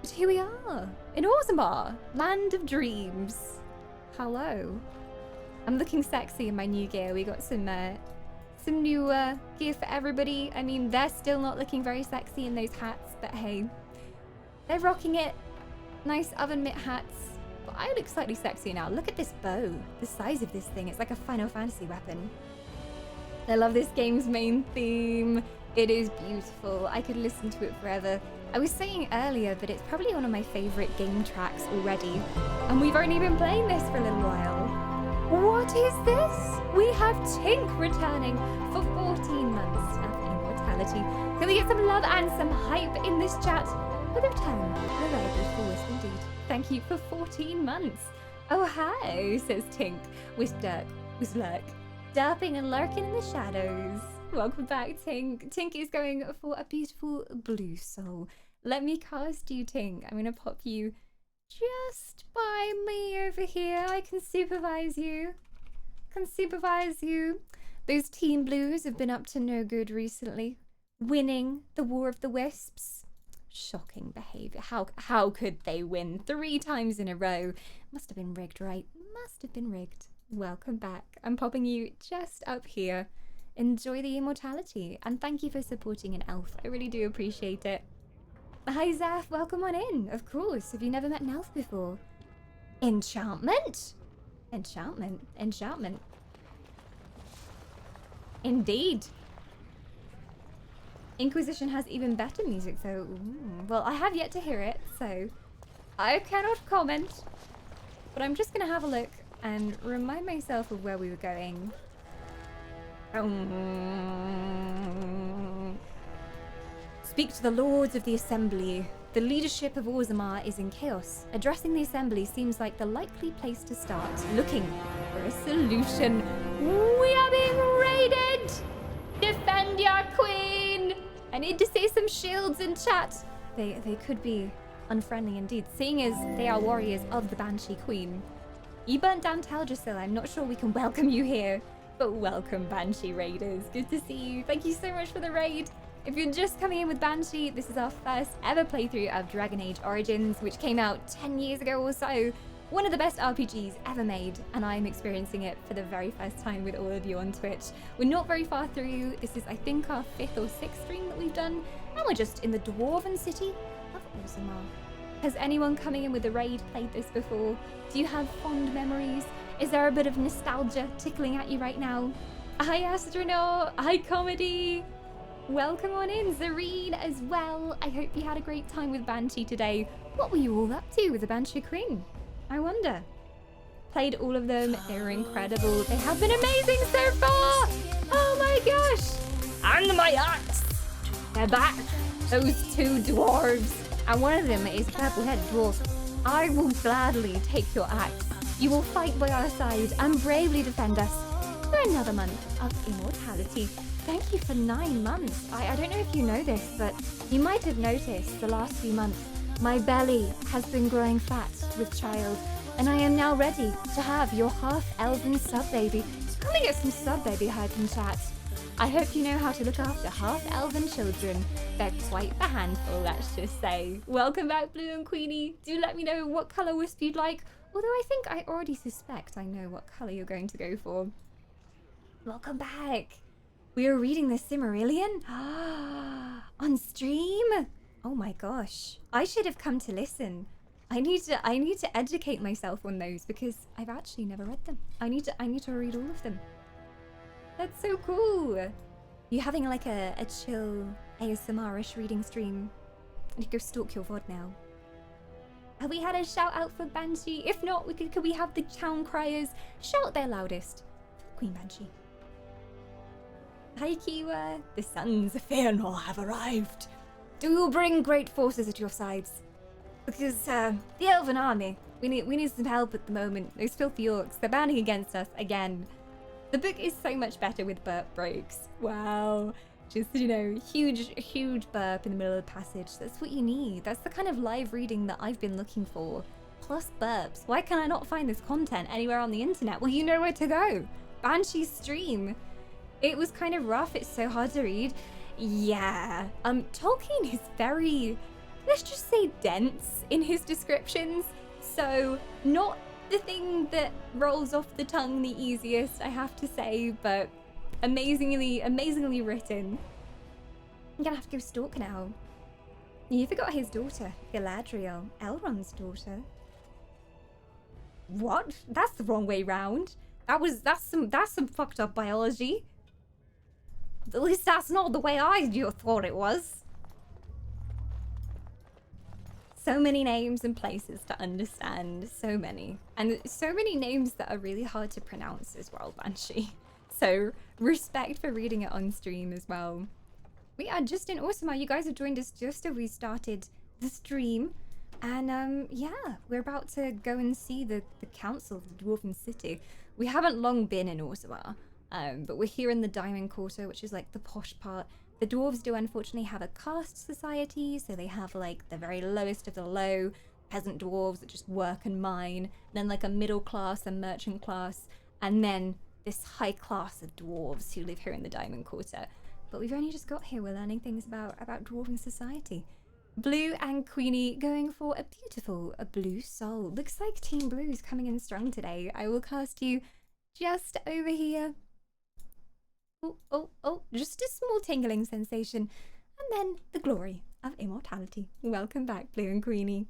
But here we are, in Orzammar, land of dreams. Hello. I'm looking sexy in my new gear. We got some new gear for everybody. I mean, they're still not looking very sexy in those hats, but hey, they're rocking it. Nice oven mitt hats. But I look slightly sexier now. Look at this bow. The size of this thing. It's like a Final Fantasy weapon. I love this game's main theme. It is beautiful. I could listen to it forever. I was saying earlier that it's probably one of my favorite game tracks already. And we've only been playing this for a little while. What is this? We have Tink returning for 14 months of immortality. Can we get some love and some hype in this chat? For the return, the very beautiful Wisp indeed. Thank you for 14 months. Oh hi, says Tink. Wisp lurk. Derping and lurking in the shadows. Welcome back, Tink. Tink is going for a beautiful blue soul. Let me cast you, Tink. I'm gonna pop you just by me over here. I can supervise you. Those Team Blues have been up to no good recently. Winning the War of the Wisps. Shocking behavior. How could they win 3 times in a row? Must have been rigged, right? Must have been rigged. Welcome back. I'm popping you just up here. Enjoy the immortality, and thank you for supporting an elf. I really do appreciate it. Hi Zaf, welcome on in. Of course, have you never met an elf before? Enchantment? Enchantment. Indeed. Inquisition has even better music though. Well, I have yet to hear it, so I cannot comment. But I'm just gonna have a look and remind myself of where we were going. Speak to the lords of the assembly. The leadership of Orzammar is in chaos. Addressing the assembly seems like the likely place to start. Looking for a solution. We are being raided! Defend your queen! I need to see some shields in chat. They could be unfriendly indeed, seeing as they are warriors of the Banshee Queen. You burnt down Teldrassil. I'm not sure we can welcome you here. But welcome, Banshee Raiders. Good to see you. Thank you so much for the raid. If you're just coming in with Banshee, this is our first ever playthrough of Dragon Age Origins, which came out 10 years ago or so. One of the best RPGs ever made, and I'm experiencing it for the very first time with all of you on Twitch. We're not very far through. This is, I think, our 5th or 6th stream that we've done, and we're just in the Dwarven city of Orzammar. Has anyone coming in with the raid played this before? Do you have fond memories? Is there a bit of nostalgia tickling at you right now? Hi Astronaut, hi Comedy. Welcome on in, Zareen as well. I hope you had a great time with Banshee today. What were you all up to with the Banshee Queen? I wonder. Played all of them, they were incredible. They have been amazing so far. Oh my gosh. And my axe. They're back. Those 2 dwarves. And one of them is a purple-headed dwarf. I will gladly take your axe. You will fight by our side and bravely defend us for another month of immortality. Thank you for 9 months. I don't know if you know this, but you might have noticed the last few months my belly has been growing fat with child, and I am now ready to have your half-elven sub-baby. Come and get some sub-baby hype in chat. I hope you know how to look after half-elven children. They're quite the handful, let's just say. Welcome back, Blue and Queenie. Do let me know what colour wisp you'd like. Although I think I already suspect I know what colour you're going to go for. Welcome back. We are reading the Silmarillion on stream. Oh my gosh. I should have come to listen. I need to educate myself on those because I've actually never read them. I need to read all of them. That's so cool. You having like a chill ASMR-ish reading stream? I need to go stalk your VOD now. Have we had a shout out for Banshee? If not, could we have the town criers shout their loudest? Queen Banshee. Hi Kiwa. The sons of Feanor have arrived. Do you bring great forces at your sides? Because the Elven army, we need some help at the moment. Those filthy orcs, they're banding against us again. The book is so much better with burp breaks. Wow. Just, you know, huge burp in the middle of the passage. That's what you need. That's the kind of live reading that I've been looking for. Plus burps. Why can I not find this content anywhere on the internet? Well, you know where to go. Banshee's stream. It was kind of rough. It's so hard to read. Yeah. Tolkien is very let's just say dense in his descriptions. So not the thing that rolls off the tongue the easiest, I have to say, but amazingly written. I'm gonna have to go stalk now. You forgot his daughter, Galadriel, Elrond's daughter. What? That's the wrong way round. That's some fucked up biology. At least that's not the way I thought it was. So many names and places to understand. So many. And so many names that are really hard to pronounce as well, Banshee. So respect for reading it on stream as well. We are just in Orzammar. You guys have joined us just as we started the stream. And yeah, we're about to go and see the council of the Dwarven City. We haven't long been in Orzammar, but we're here in the Diamond Quarter, which is like the posh part. The dwarves do unfortunately have a caste society, so they have like the very lowest of the low peasant dwarves that just work and mine, then like a middle class and merchant class, and then this high class of dwarves who live here in the Diamond Quarter. But we've only just got here, we're learning things about dwarven society. Blue and Queenie going for a blue soul. Looks like Team Blue's coming in strong today. I will cast you just over here. Oh, just a small tingling sensation. And then the glory of immortality. Welcome back, Blue and Queenie.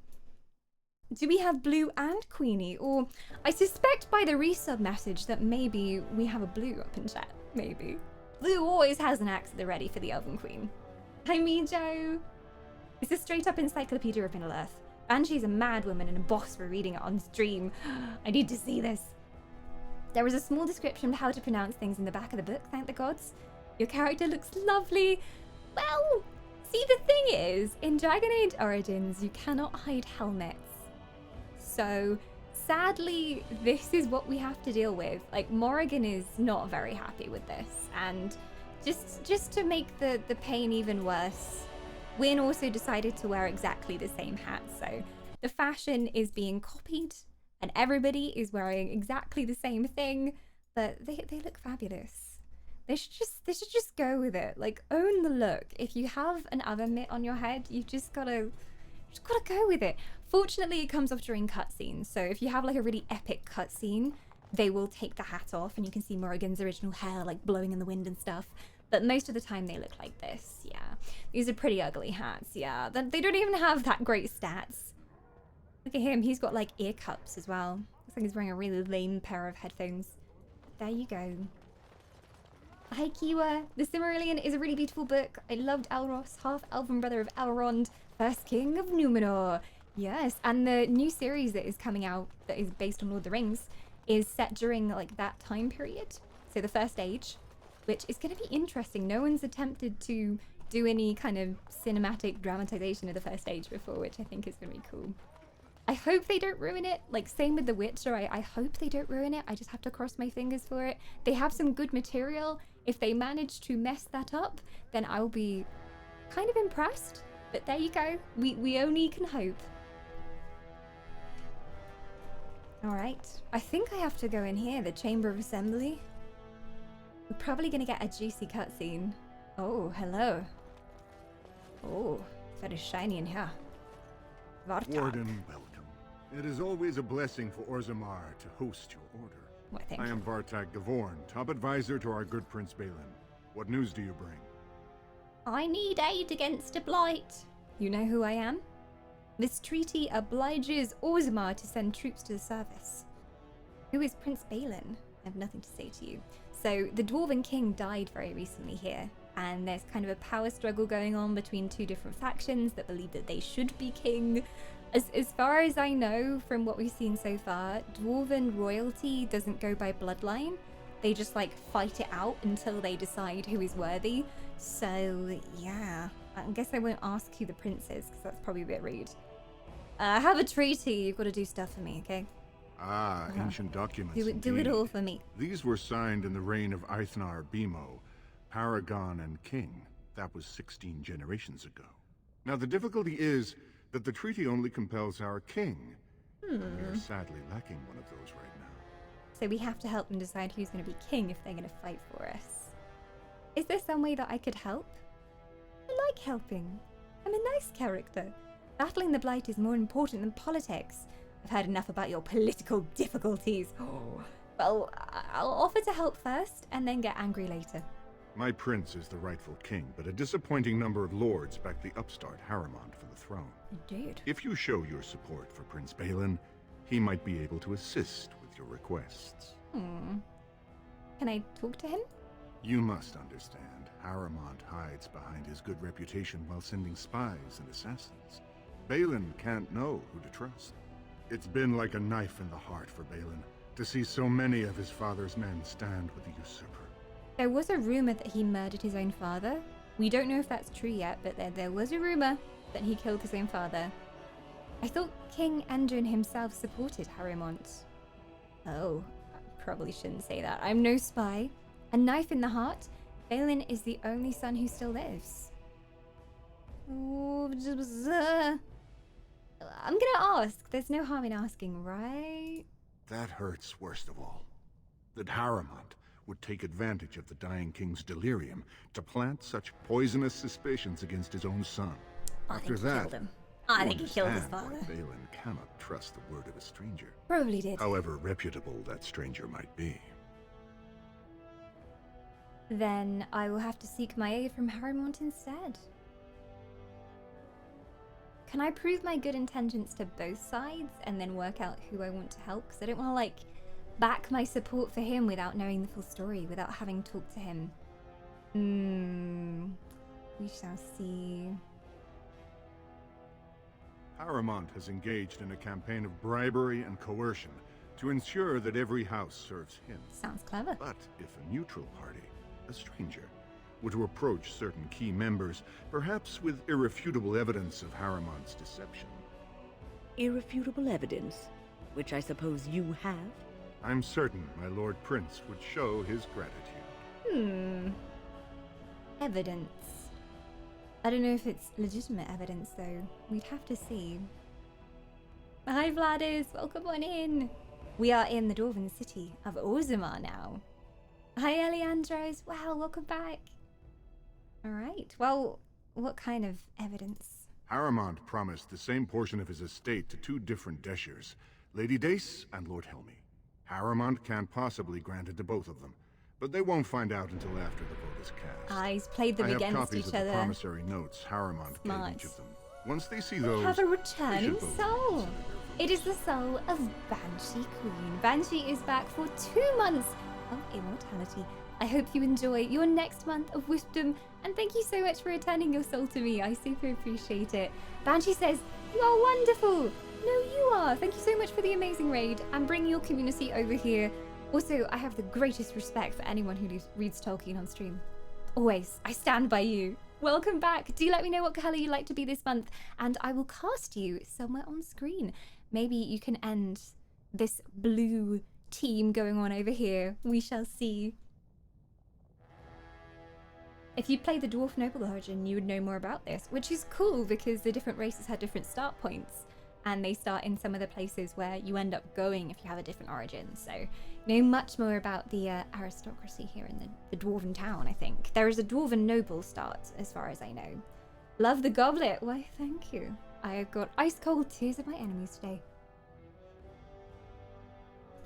Do we have Blue and Queenie? Or I suspect by the resub message that maybe we have a Blue up in chat. Maybe. Blue always has an axe at the ready for the Elven Queen. Hi, Mijo. It's a straight up encyclopedia of Middle-earth. Banshee's a mad woman and a boss for reading it on stream. I need to see this. There is a small description of how to pronounce things in the back of the book, thank the gods. Your character looks lovely. Well, see, the thing is, in Dragon Age Origins, you cannot hide helmets. So, sadly, this is what we have to deal with. Like, Morrigan is not very happy with this. And just to make the pain even worse, Wynne also decided to wear exactly the same hat. So, the fashion is being copied. And everybody is wearing exactly the same thing, but they look fabulous. They should just go with it. Like, own the look. If you have an oven mitt on your head, you just gotta go with it. Fortunately, it comes off during cutscenes. So if you have like a really epic cutscene, they will take the hat off, and you can see Morrigan's original hair like blowing in the wind and stuff. But most of the time, they look like this. Yeah, these are pretty ugly hats. Yeah, they don't even have that great stats. Look at him, he's got like ear cups as well. Looks like he's wearing a really lame pair of headphones. There you go. Hi Kiwa. The Silmarillion is a really beautiful book. I loved Elros, half-elven brother of Elrond, first king of Numenor. Yes, and the new series that is coming out that is based on Lord of the Rings is set during like that time period. So the First Age, which is going to be interesting. No one's attempted to do any kind of cinematic dramatization of the First Age before, which I think is going to be cool. I hope they don't ruin it. Like, same with The Witcher. I hope they don't ruin it. I just have to cross my fingers for it. They have some good material. If they manage to mess that up, then I'll be kind of impressed. But there you go. We only can hope. Alright. I think I have to go in here, the Chamber of Assembly. We're probably going to get a juicy cutscene. Oh, hello. Oh, very shiny in here. Vartag. Warden, welcome. It is always a blessing for Orzammar to host your order. Why, thank I you. am Vartag Gavorn, top advisor to our good Prince Balin. What news do you bring? I need aid against a blight. You know who I am? This treaty obliges Orzammar to send troops to the service. Who is Prince Balin? I have nothing to say to you. So, the Dwarven King died very recently here, and there's kind of a power struggle going on between two different factions that believe that they should be king. As far as I know from what we've seen so far, Dwarven royalty doesn't go by bloodline. They just like fight it out until they decide who is worthy. So yeah, I guess I won't ask who the prince is because that's probably a bit rude. I have a treaty, you've got to do stuff for me, okay? Ah, ancient documents. Do it all for me. These were signed in the reign of Eithnar Bimo, Paragon and King. That was 16 generations ago. Now the difficulty is that the treaty only compels our king. We are sadly lacking one of those right now. So we have to help them decide who's going to be king if they're going to fight for us. Is there some way that I could help? I like helping. I'm a nice character. Battling the Blight is more important than politics. I've heard enough about your political difficulties. Oh. Well, I'll offer to help first and then get angry later. My prince is the rightful king, but a disappointing number of lords back the upstart Harrimont for the throne. Indeed. If you show your support for Prince Balin, he might be able to assist with your requests. Can I talk to him? You must understand, Harrimont hides behind his good reputation while sending spies and assassins. Balin can't know who to trust. It's been like a knife in the heart for Balin to see so many of his father's men stand with the usurper. There was a rumor that he murdered his own father. We don't know if that's true yet, but there was a rumor that he killed his own father. I thought King Endrin himself supported Harrimont. Oh, I probably shouldn't say that. I'm no spy. A knife in the heart? Balin is the only son who still lives. Oh, I'm gonna ask. There's no harm in asking, right? That hurts worst of all. That Harrimont would take advantage of the dying king's delirium to plant such poisonous suspicions against his own son. I After think he that, killed him. I think he killed his understand father. why Balin cannot trust the word of a stranger, Probably did. however reputable that stranger might be. Then I will have to seek my aid from Harrimont instead. Can I prove my good intentions to both sides and then work out who I want to help? Because I don't want to, like, back my support for him without knowing the full story, without having talked to him. We shall see. Harrimont has engaged in a campaign of bribery and coercion to ensure that every house serves him. Sounds clever. But if a neutral party, a stranger, were to approach certain key members, perhaps with irrefutable evidence of Harrimont's deception. Irrefutable evidence, which I suppose you have? I'm certain my Lord Prince would show his gratitude. Evidence. I don't know if it's legitimate evidence, though. We'd have to see. Hi, Vladis. Welcome on in. We are in the Dwarven city of Orzammar now. Hi, Eliandros. Wow, welcome back. All right. Well, what kind of evidence? Harrimont promised the same portion of his estate to two different Deshers, Lady Dace and Lord Helmy. Harrimont can't possibly grant it to both of them, but they won't find out until after the vote is cast. He's played them I have against copies each of the other. promissory notes Harrimont Smart. gave each of them. Once they see those, Have a they returning should both soul. consider their It is the soul of Banshee Queen. Banshee is back for 2 months of immortality. I hope you enjoy your next month of wisdom, and thank you so much for returning your soul to me. I super appreciate it. Banshee says, "You are wonderful." No, you are. Thank you so much for the amazing raid and bringing your community over here. Also, I have the greatest respect for anyone who reads Tolkien on stream. Always, I stand by you. Welcome back. Do let me know what color you'd like to be this month, and I will cast you somewhere on screen. Maybe you can end this blue team going on over here. We shall see. If you play the Dwarf Noble Origin, you would know more about this, which is cool because the different races had different start points, and they start in some of the places where you end up going if you have a different origin. So, you know much more about the aristocracy here in the Dwarven town, I think. There is a Dwarven Noble start, as far as I know. Love the goblet. Why, thank you. I have got ice cold tears of my enemies today.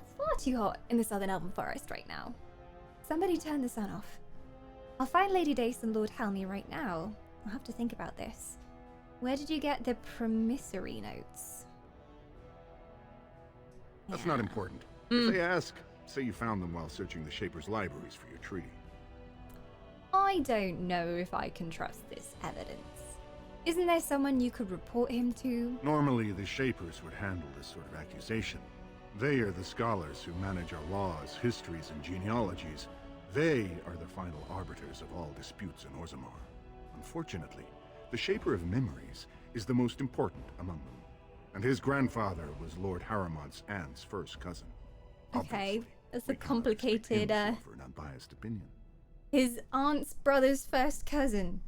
It's far too hot in the Southern Elven Forest right now. Somebody turn the sun off. I'll find Lady Dace and Lord Helmy right now. I'll have to think about this. Where did you get the promissory notes? That's not important. If they ask, say you found them while searching the Shaper's libraries for your treaty. I don't know if I can trust this evidence. Isn't there someone you could report him to? Normally, the Shapers would handle this sort of accusation. They are the scholars who manage our laws, histories, and genealogies. They are the final arbiters of all disputes in Orzammar. Unfortunately, the Shaper of Memories is the most important among them, and his grandfather was Lord Harrimont's aunt's first cousin. Okay, Obviously, that's we a cannot expect complicated, him to offer an unbiased opinion. His aunt's brother's first cousin.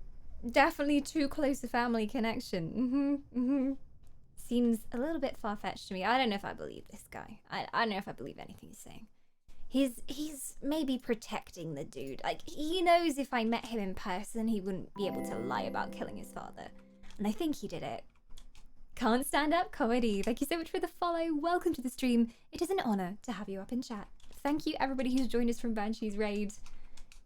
Definitely too close a family connection. Seems a little bit far-fetched to me. I don't know if I believe this guy. I don't know if I believe anything he's saying. He's maybe protecting the dude. Like, he knows if I met him in person, he wouldn't be able to lie about killing his father. And I think he did it. Can't stand up comedy. Thank you so much for the follow. Welcome to the stream. It is an honor to have you up in chat. Thank you everybody who's joined us from Banshee's raid.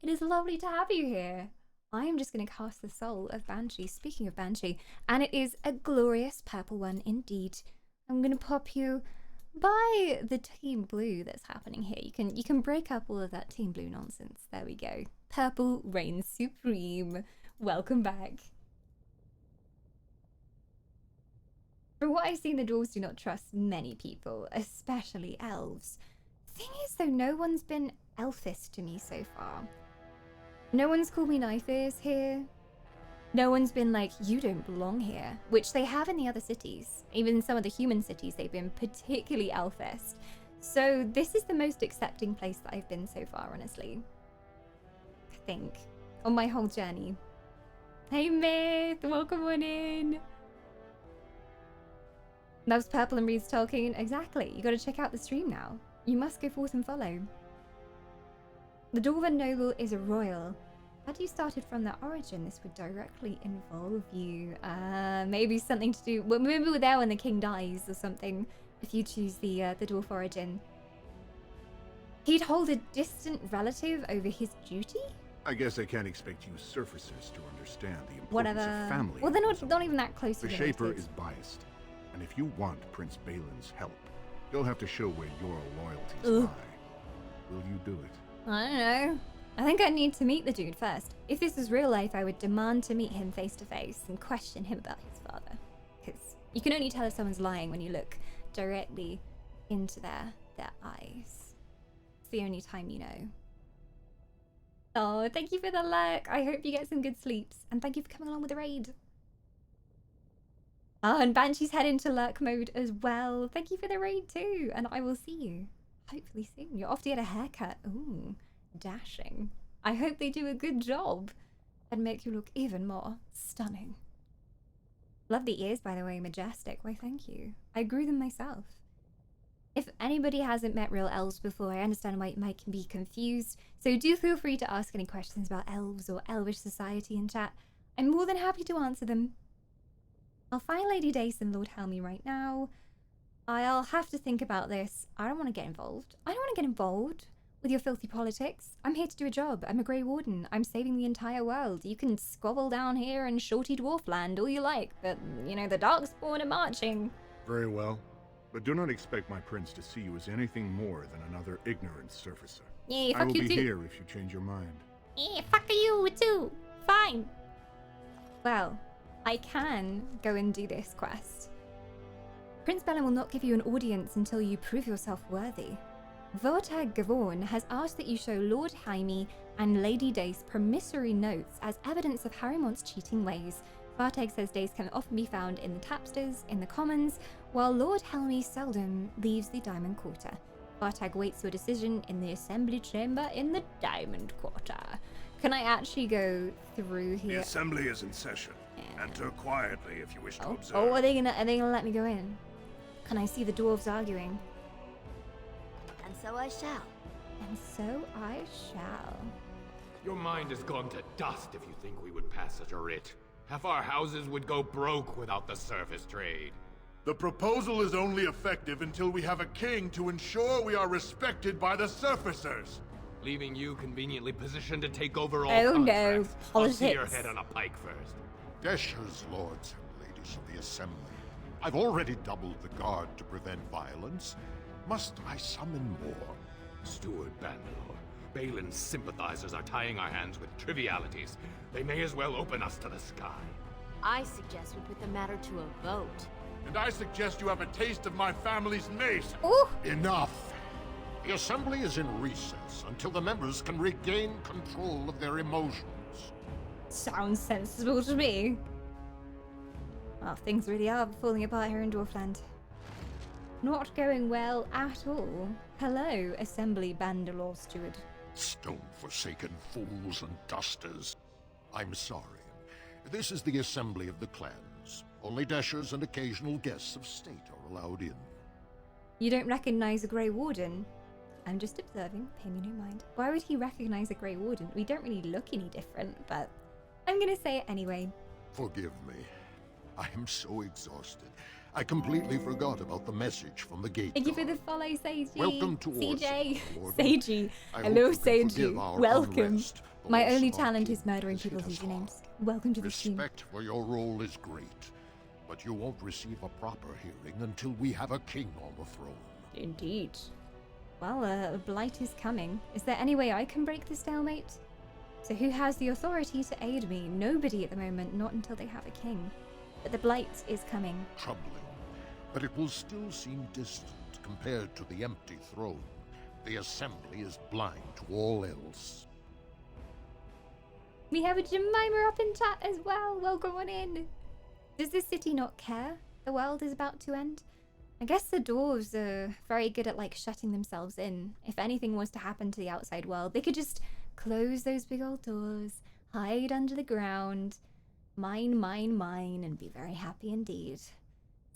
It is lovely to have you here. I am just going to cast the soul of Banshee. Speaking of Banshee, and it is a glorious purple one indeed. I'm going to pop you by the team blue that's happening here. You can break up all of that team blue nonsense. There we go. Purple reigns supreme. Welcome back. From what I've seen, the dwarves do not trust many people, especially elves. Thing is though, no one's been elfish to me so far. No one's called me knife ears here. No one's been like, you don't belong here, which they have in the other cities. Even in some of the human cities, they've been particularly elfist. So this is the most accepting place that I've been so far, honestly. I think. On my whole journey. Hey Myth, welcome on in. Loves purple and reads Tolkien. Exactly, you gotta check out the stream now. You must go forth and follow. The Dwarven noble is a royal. Had you started from that origin, this would directly involve you. Maybe something to do... Well, maybe we're there when the king dies or something, if you choose the dwarf origin. He'd hold a distant relative over his duty? I guess I can't expect you surfacers to understand the importance Whatever. of family. Well, they're not even that close The related. Shaper is biased, and if you want Prince Balin's help, you'll have to show where your loyalties lie. Will you do it? I don't know. I think I need to meet the dude first. If this was real life, I would demand to meet him face to face and question him about his father. Because you can only tell if someone's lying when you look directly into their eyes. It's the only time you know. Oh, thank you for the luck. I hope you get some good sleeps. And thank you for coming along with the raid. Oh, and Banshee's head into lurk mode as well. Thank you for the raid too. And I will see you hopefully soon. You're off to get a haircut. Ooh. Dashing. I hope they do a good job and make you look even more stunning. Love the ears, by the way, majestic. Why, thank you. I grew them myself. If anybody hasn't met real elves before, I understand why you might be confused, so do feel free to ask any questions about elves or elvish society in chat. I'm more than happy to answer them. I'll find Lady Dace and Lord Helmy right now. I'll have to think about this. I don't want to get involved. I don't want to get involved with your filthy politics. I'm here to do a job. I'm a Grey Warden. I'm saving the entire world. You can squabble down here in Shorty Dwarf Land all you like, but, you know, the Darkspawn are marching. Very well. But do not expect my prince to see you as anything more than another ignorant surfacer. Yeah, I fuck will you be too. here if you change your mind. Yeah, fuck you too. Fine. Well, I can go and do this quest. Prince Belen will not give you an audience until you prove yourself worthy. Vortag Gavorn has asked that you show Lord Jaime and Lady Dace promissory notes as evidence of Harrymont's cheating ways. Vartag says Dace can often be found in the tapsters, in the commons, while Lord Helmy seldom leaves the Diamond Quarter. Vartag waits your decision in the assembly chamber in the Diamond Quarter. Can I actually go through here? The assembly is in session. Enter quietly if you wish to observe. Oh, are they gonna let me go in? Can I see the dwarves arguing? And so I shall. And so I shall. Your mind has gone to dust if you think we would pass such a writ. Half our houses would go broke without the service trade. The proposal is only effective until we have a king to ensure we are respected by the surfacers. Leaving you conveniently positioned to take over all Oh no, contracts. I'll see your politics. head on a pike first. Deshers, lords and ladies of the assembly. I've already doubled the guard to prevent violence. Must I summon more? Steward Bandalore, Balin's sympathizers are tying our hands with trivialities. They may as well open us to the sky. I suggest we put the matter to a vote. And I suggest you have a taste of my family's mace. Ooh, Enough! The assembly is in recess until the members can regain control of their emotions. sounds sensible to me. Well, things really are falling apart here in Dwarfland. Not going well at all. Hello, Assembly Bandalore Steward. Stone-forsaken fools and dusters. I'm sorry. This is the assembly of the clans. Only Deshers and occasional guests of state are allowed in. You don't recognize a Grey Warden? I'm just observing, pay me no mind. Why would he recognize a Grey Warden? We don't really look any different, but I'm gonna say it anyway. Forgive me. I am so exhausted. I completely forgot about the message from the gate. Thank you for the follow, Seiji. Welcome to CJ. Lord. Seiji. I hope Hello, you can forgive Seiji. our Welcome. unrest. The My loss only of our talent king is murdering has hit people's us all. usernames. Welcome to the stream. Respect for your role is great, but you won't receive a proper hearing until we have a king on the throne. Indeed. Well, Blight is coming. Is there any way I can break the stalemate? So who has the authority to aid me? Nobody at the moment, not until they have a king. But the Blight is coming. Troubling, but it will still seem distant compared to the empty throne. The Assembly is blind to all else. We have a Jemima up in chat as well. Welcome on in. Does this city not care? The world is about to end? I guess the dwarves are very good at like shutting themselves in. If anything was to happen to the outside world, they could just close those big old doors, hide under the ground, mine, and be very happy indeed.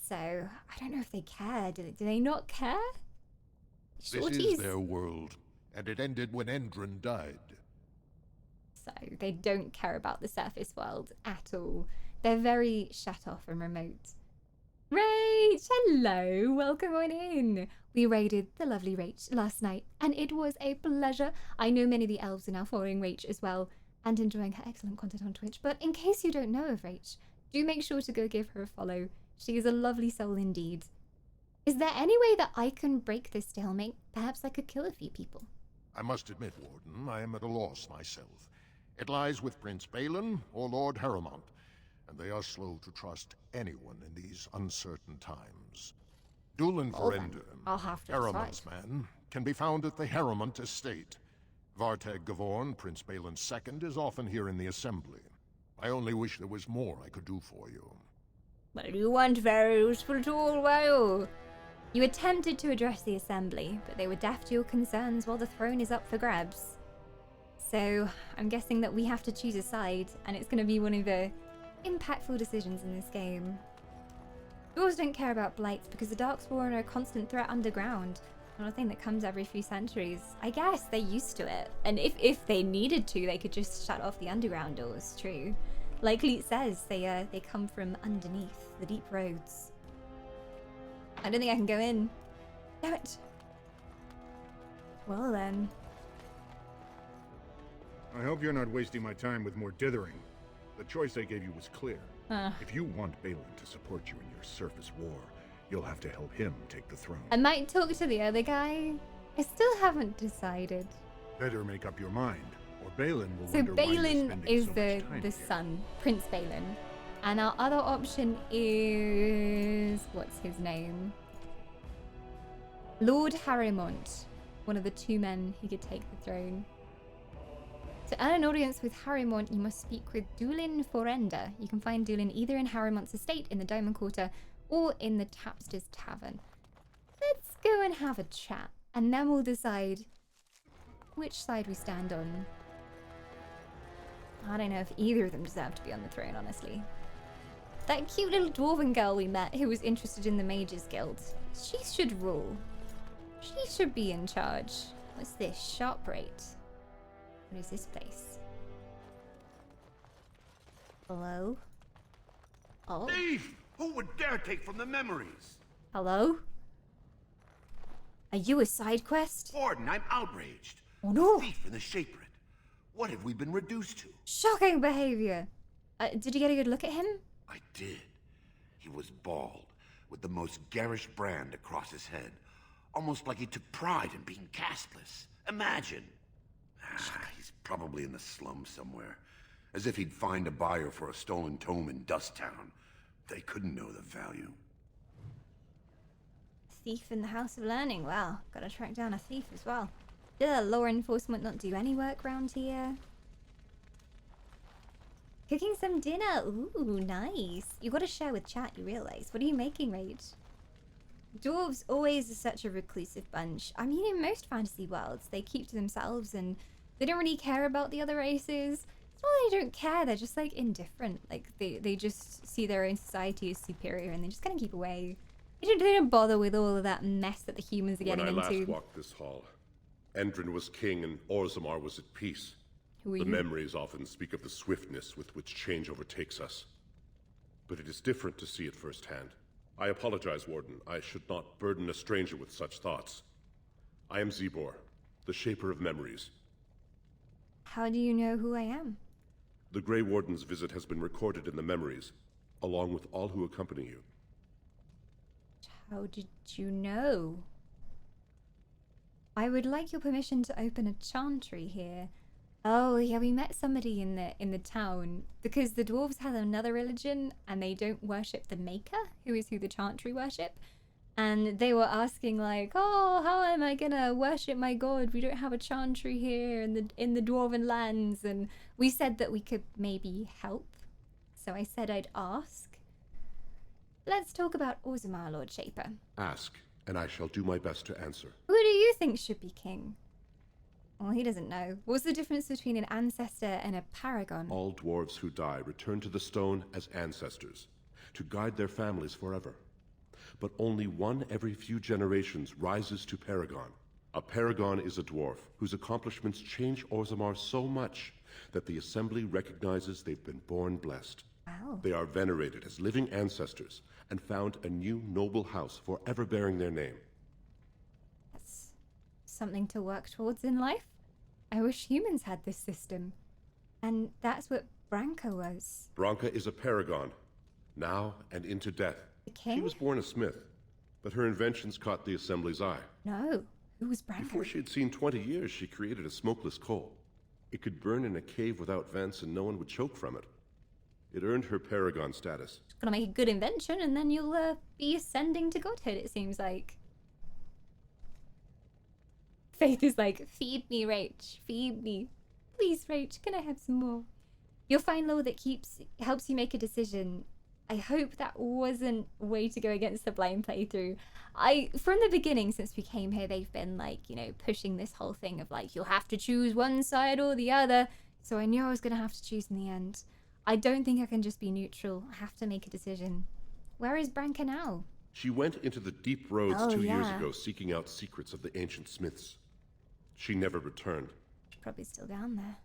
So, I don't know if they care. Do they not care? This is their world, and it ended when Endron died. So, they don't care about the surface world at all. They're very shut off and remote. Rach! Hello! Welcome on in! We raided the lovely Rach last night, and it was a pleasure. I know many of the elves are now following Rach as well, and enjoying her excellent content on Twitch, but in case you don't know of Rach, do make sure to go give her a follow. She is a lovely soul indeed. Is there any way that I can break this stalemate? Perhaps I could kill a few people. I must admit, Warden, I am at a loss myself. It lies with Prince Balin or Lord Harrowmont, and they are slow to trust anyone in these uncertain times. Dulin Verenda, I'll have to Harrowmont's decide. man, can be found at the Harrowmont estate. Vartag Gavorn, Prince Balin's second, is often here in the Assembly. I only wish there was more I could do for you. Well, you weren't very useful at all, were you? You attempted to address the Assembly, but they were deaf to your concerns while the throne is up for grabs. So, I'm guessing that we have to choose a side, and it's going to be one of the impactful decisions in this game. Dwarves don't care about blights because the Darkspawn are a constant threat underground. Not a thing that comes every few centuries. I guess they're used to it. And if they needed to, they could just shut off the underground doors, true. Like Leet says, they come from underneath the deep roads. I don't think I can go in. Damn it. Well then. I hope you're not wasting my time with more dithering. The choice I gave you was clear. If you want Balin to support you in your surface war, you'll have to help him take the throne. I might talk to the other guy. I still haven't decided. Better make up your mind, or Balin will So wonder why you're Balin spending is so the much time here. son, Prince Balin. And our other option is... what's his name? Lord Harrowmont. One of the two men who could take the throne. To earn an audience with Harrowmont, you must speak with Dulin Forenda. You can find Dulin either in Harrowmont's estate in the Diamond Quarter or in the Tapster's Tavern. Let's go and have a chat, and then we'll decide which side we stand on. I don't know if either of them deserve to be on the throne, honestly. That cute little dwarven girl we met who was interested in the Mages Guild, she should rule. She should be in charge. What's this? Sharp rate. What is this place? Hello? Oh. Thief! Who would dare take from the memories? Hello? Are you a side quest? Warden, I'm outraged. Oh no! Thief in the Shaperate. What have we been reduced to? Shocking behavior! Did you get a good look at him? I did. He was bald, with the most garish brand across his head. Almost like he took pride in being castless. Imagine. He's probably in the slums somewhere. As if he'd find a buyer for a stolen tome in Dust Town. They couldn't know the value. Thief in the House of Learning. Wow, gotta track down a thief as well. Did law enforcement not do any work round here? Cooking some dinner. Ooh, nice. You gotta share with chat, you realize. What are you making, Rage? Dwarves always are such a reclusive bunch. I mean, in most fantasy worlds, they keep to themselves and they don't really care about the other races. It's not that they don't care, they're just like indifferent. Like they just see their own society as superior and they just kind of keep away. They don't bother with all of that mess that the humans are getting When I into. last walked this hall, Endron was king and Orzammar was at peace. Who are The you? memories often speak of the swiftness with which change overtakes us. But it is different to see it firsthand. I apologize, Warden. I should not burden a stranger with such thoughts. I am Zebor, the Shaper of Memories. How do you know who I am? The Grey Warden's visit has been recorded in the memories, along with all who accompany you. How did you know? I would like your permission to open a chantry here. Oh yeah, we met somebody in the town because the dwarves have another religion and they don't worship the Maker, who is who the chantry worship. And they were asking like, oh, how am I gonna worship my god? We don't have a chantry here in the dwarven lands. And we said that we could maybe help. So I said I'd ask. Let's talk about Orzammar, Lord Shaper. Ask, and I shall do my best to answer. Who do you think should be king? Well, he doesn't know. What's the difference between an ancestor and a paragon? All dwarves who die return to the stone as ancestors, to guide their families forever. But only one every few generations rises to paragon. A paragon is a dwarf whose accomplishments change Orzammar so much that the Assembly recognizes they've been born blessed. Wow. They are venerated as living ancestors and found a new noble house forever bearing their name. That's something to work towards in life. I wish humans had this system. And that's what Branka was. Branka is a paragon, now and into death. The king? She was born a smith, but her inventions caught the Assembly's eye. No. Who was Branka? Before she had seen 20 years, she created a smokeless coal. It could burn in a cave without vents and no one would choke from it. It earned her paragon status. Just gonna make a good invention and then you'll be ascending to godhood, it seems like. Faith is like, feed me, Rach. Feed me. Please, Rach, can I have some more? You'll find law that helps you make a decision. I hope that wasn't a way to go against the blind playthrough. From the beginning, since we came here, they've been like, pushing this whole thing of like, you'll have to choose one side or the other. So I knew I was gonna have to choose in the end. I don't think I can just be neutral. I have to make a decision. Where is Branka now? She went into the deep roads 2 years yeah. ago seeking out secrets of the ancient smiths. She never returned. She's probably still down there.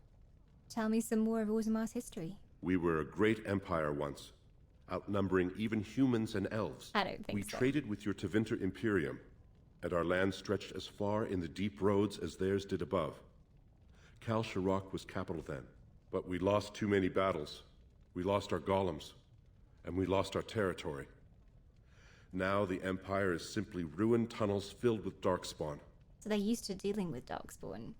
Tell me some more of Orzammar's history. We were a great empire once, outnumbering even humans and elves. I don't think we so. traded with your Tevinter Imperium, and our land stretched as far in the deep roads as theirs did above. Kal Sharok was capital then, but we lost too many battles. We lost our golems, and we lost our territory. Now the Empire is simply ruined tunnels filled with Darkspawn. So they're used to dealing with Darkspawn.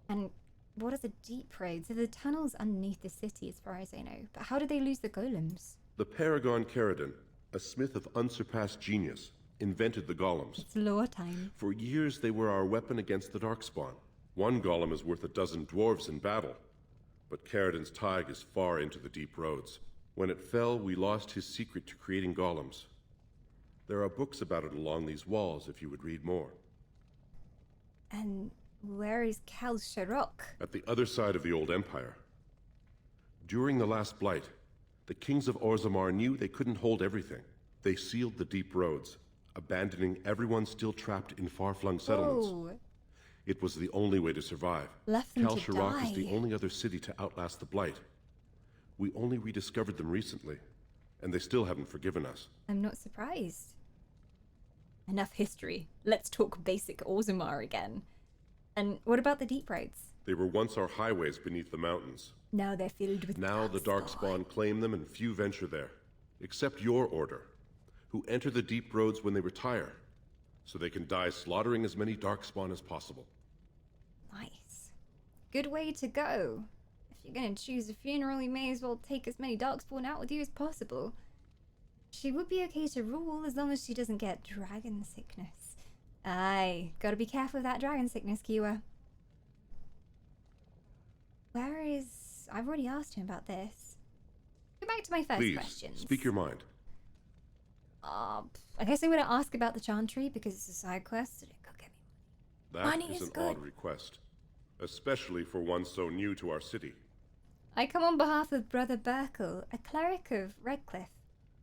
And what are the deep roads? They're the tunnels underneath the city as far as I know. But how did they lose the golems? The Paragon Caridon, a smith of unsurpassed genius, invented the golems. It's lore time. For years they were our weapon against the Darkspawn. One golem is worth a dozen dwarves in battle. But Caridon's tide is far into the deep roads. When it fell, we lost his secret to creating golems. There are books about it along these walls if you would read more. And where is Kal Sharok? At the other side of the old empire. During the last blight, the kings of Orzammar knew they couldn't hold everything. They sealed the deep roads, abandoning everyone still trapped in far-flung settlements. Whoa. It was the only way to survive. Left them Kal to Sharok die. is the only other city to outlast the blight. We only rediscovered them recently, and they still haven't forgiven us. I'm not surprised. Enough history. Let's talk basic Orzammar again. And what about the deep roads? They were once our highways beneath the mountains. Now they're filled with Now the Darkspawn claim them and few venture there. Except your order, who enter the deep roads when they retire, so they can die slaughtering as many Darkspawn as possible. Nice. Good way to go. If you're gonna choose a funeral, you may as well take as many Darkspawn out with you as possible. She would be okay to rule as long as she doesn't get dragon sickness. Aye, gotta be careful of that dragon sickness, Kiwa. Where is... I've already asked him about this. Go back to my first Please, questions. speak your mind. I guess I'm gonna ask about the Chantry because it's a side quest. So go get me. That Money is is an good. odd request, especially for one so new to our city. I come on behalf of Brother Burkle, a cleric of Redcliffe.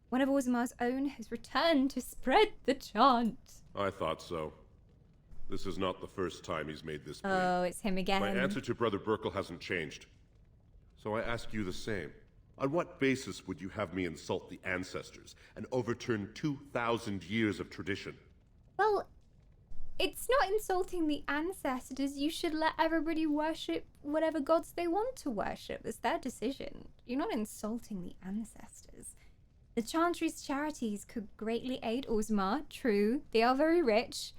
One of Orzammar's own has returned to spread the chant. I thought so. This is not the first time he's made this plea. Oh, it's him again. My answer to Brother Burkle hasn't changed. So I ask you the same. On what basis would you have me insult the ancestors and overturn 2,000 years of tradition? Well, it's not insulting the ancestors. You should let everybody worship whatever gods they want to worship. It's their decision. You're not insulting the ancestors. The Chantry's charities could greatly aid Orzammar, true. They are very rich.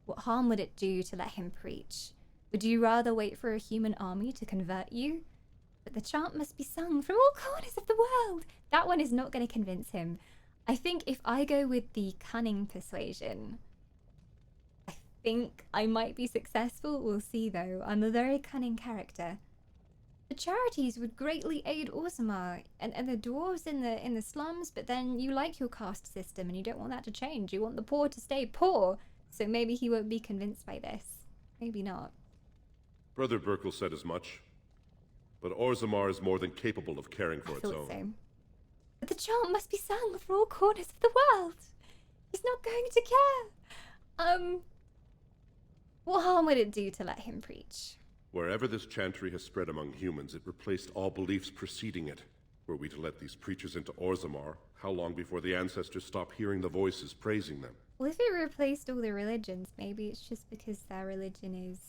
What harm would it do to let him preach? Would you rather wait for a human army to convert you? But the chant must be sung from all corners of the world. That one is not going to convince him. I think if I go with the cunning persuasion, I think I might be successful. We'll see though. I'm a very cunning character. The charities would greatly aid Orzammar and the dwarves in the slums, but then you like your caste system and you don't want that to change. You want the poor to stay poor. So maybe he won't be convinced by this. Maybe not. Brother Burkle said as much. But Orzammar is more than capable of caring for its own. So. But the chant must be sung from all corners of the world. He's not going to care. What harm would it do to let him preach? Wherever this chantry has spread among humans, it replaced all beliefs preceding it. Were we to let these preachers into Orzammar, how long before the ancestors stop hearing the voices praising them? Well, if it replaced all the religions, maybe it's just because their religion is,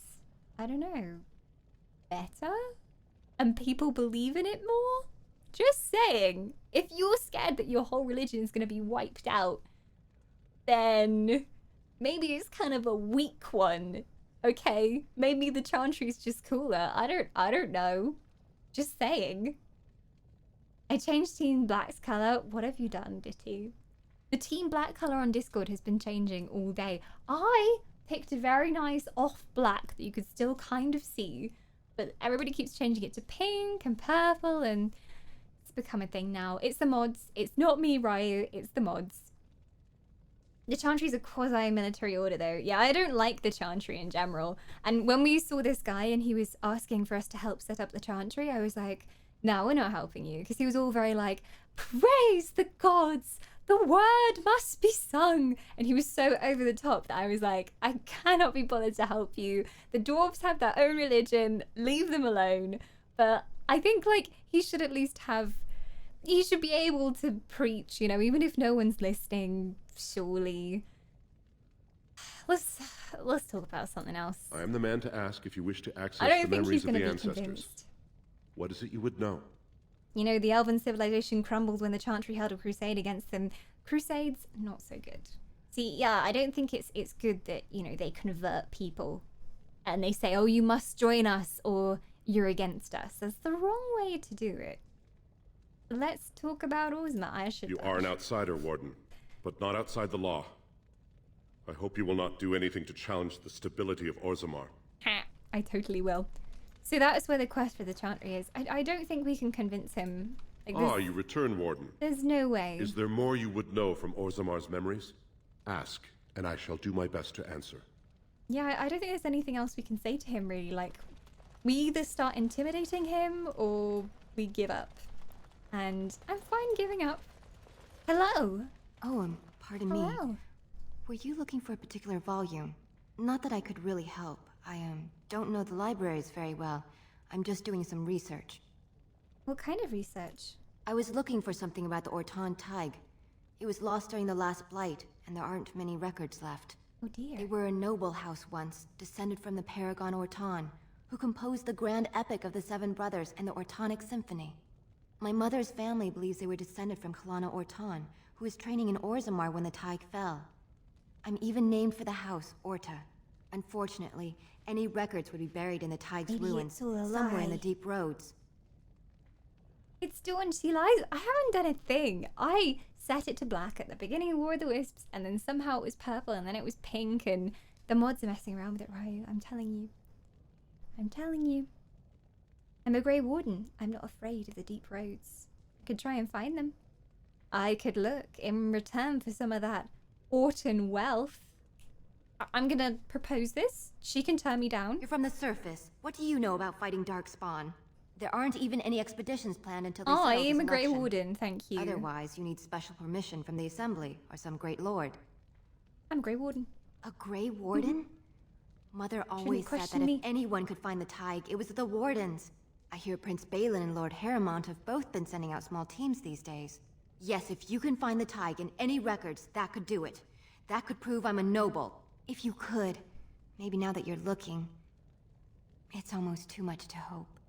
I don't know, better? And people believe in it more? Just saying. If you're scared that your whole religion is going to be wiped out, then maybe it's kind of a weak one. Okay? Maybe the chantry's just cooler. I don't know. Just saying. I changed Team Black's color. What have you done, Ditty? The Team Black color on Discord has been changing all day. I picked a very nice off black that you could still kind of see. But everybody keeps changing it to pink and purple, and it's become a thing now. It's the mods. It's not me, Ryu. It's the mods. The Chantry's a quasi-military order, though. Yeah, I don't like the Chantry in general. And when we saw this guy and he was asking for us to help set up the Chantry, I was like, no, we're not helping you. Because he was all very like, praise the gods! The word must be sung. And he was so over the top that I was like, I cannot be bothered to help you. The dwarves have their own religion. Leave them alone. But I think, like, he should at least have... He should be able to preach, you know, even if no one's listening, surely. Let's talk about something else. I am the man to ask if you wish to access I don't the think memories he's of going the to be ancestors. convinced. What is it you would know? You know, the elven civilization crumbled when the Chantry held a crusade against them. Crusades, not so good. See, yeah, I don't think it's good that, you know, they convert people. And they say, oh, you must join us, or you're against us. That's the wrong way to do it. Let's talk about Orzammar. You are an outsider, Warden, but not outside the law. I hope you will not do anything to challenge the stability of Orzammar. I totally will. So that is where the quest for the Chantry is. I don't think we can convince him. Like, you return, Warden. There's no way. Is there more you would know from Orzammar's memories? Ask, and I shall do my best to answer. Yeah, I don't think there's anything else we can say to him, really. Like, we either start intimidating him, or we give up. And I'm fine giving up. Hello? Oh, pardon me. Hello? Were you looking for a particular volume? Not that I could really help. I don't know the libraries very well. I'm just doing some research. What kind of research? I was looking for something about the Ortan Tig. It was lost during the last Blight, and there aren't many records left. Oh dear. They were a noble house once, descended from the Paragon Ortan, who composed the grand epic of the Seven Brothers and the Ortonic Symphony. My mother's family believes they were descended from Kalana Ortan, who was training in Orzammar when the Tig fell. I'm even named for the house, Orta. Unfortunately, any records would be buried in the Tig's ruins, somewhere in the deep roads. It's Dawn, she lies. I haven't done a thing. I set it to black at the beginning of War of the Wisps, and then somehow it was purple, and then it was pink, and the mods are messing around with it, right? I'm telling you. I'm telling you. I'm a Grey Warden. I'm not afraid of the deep roads. I could try and find them. I could look in return for some of that Ortan wealth. I'm gonna propose this. She can turn me down. You're from the surface. What do you know about fighting Darkspawn? There aren't even any expeditions planned until they I settle am this a Grey election. Warden, thank you. Otherwise, you need special permission from the Assembly or some great lord. I'm a Grey Warden. A Grey Warden? Mother always said that question me. if anyone could find the Tig, it was the Wardens. I hear Prince Balin and Lord Harrowmont have both been sending out small teams these days. Yes, if you can find the Tig in any records, that could do it. That could prove I'm a noble. If you could. Maybe now that you're looking. It's almost too much to hope.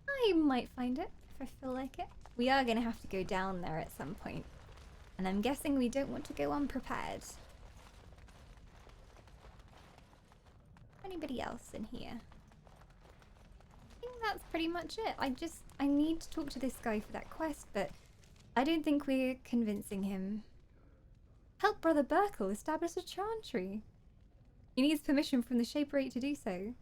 I might find it, if I feel like it. We are gonna have to go down there at some point. And I'm guessing we don't want to go unprepared. Anybody else in here? I think that's pretty much it. I need to talk to this guy for that quest, but I don't think we're convincing him. Help Brother Burkle establish a chantry. He needs permission from the Shaper 8 to do so.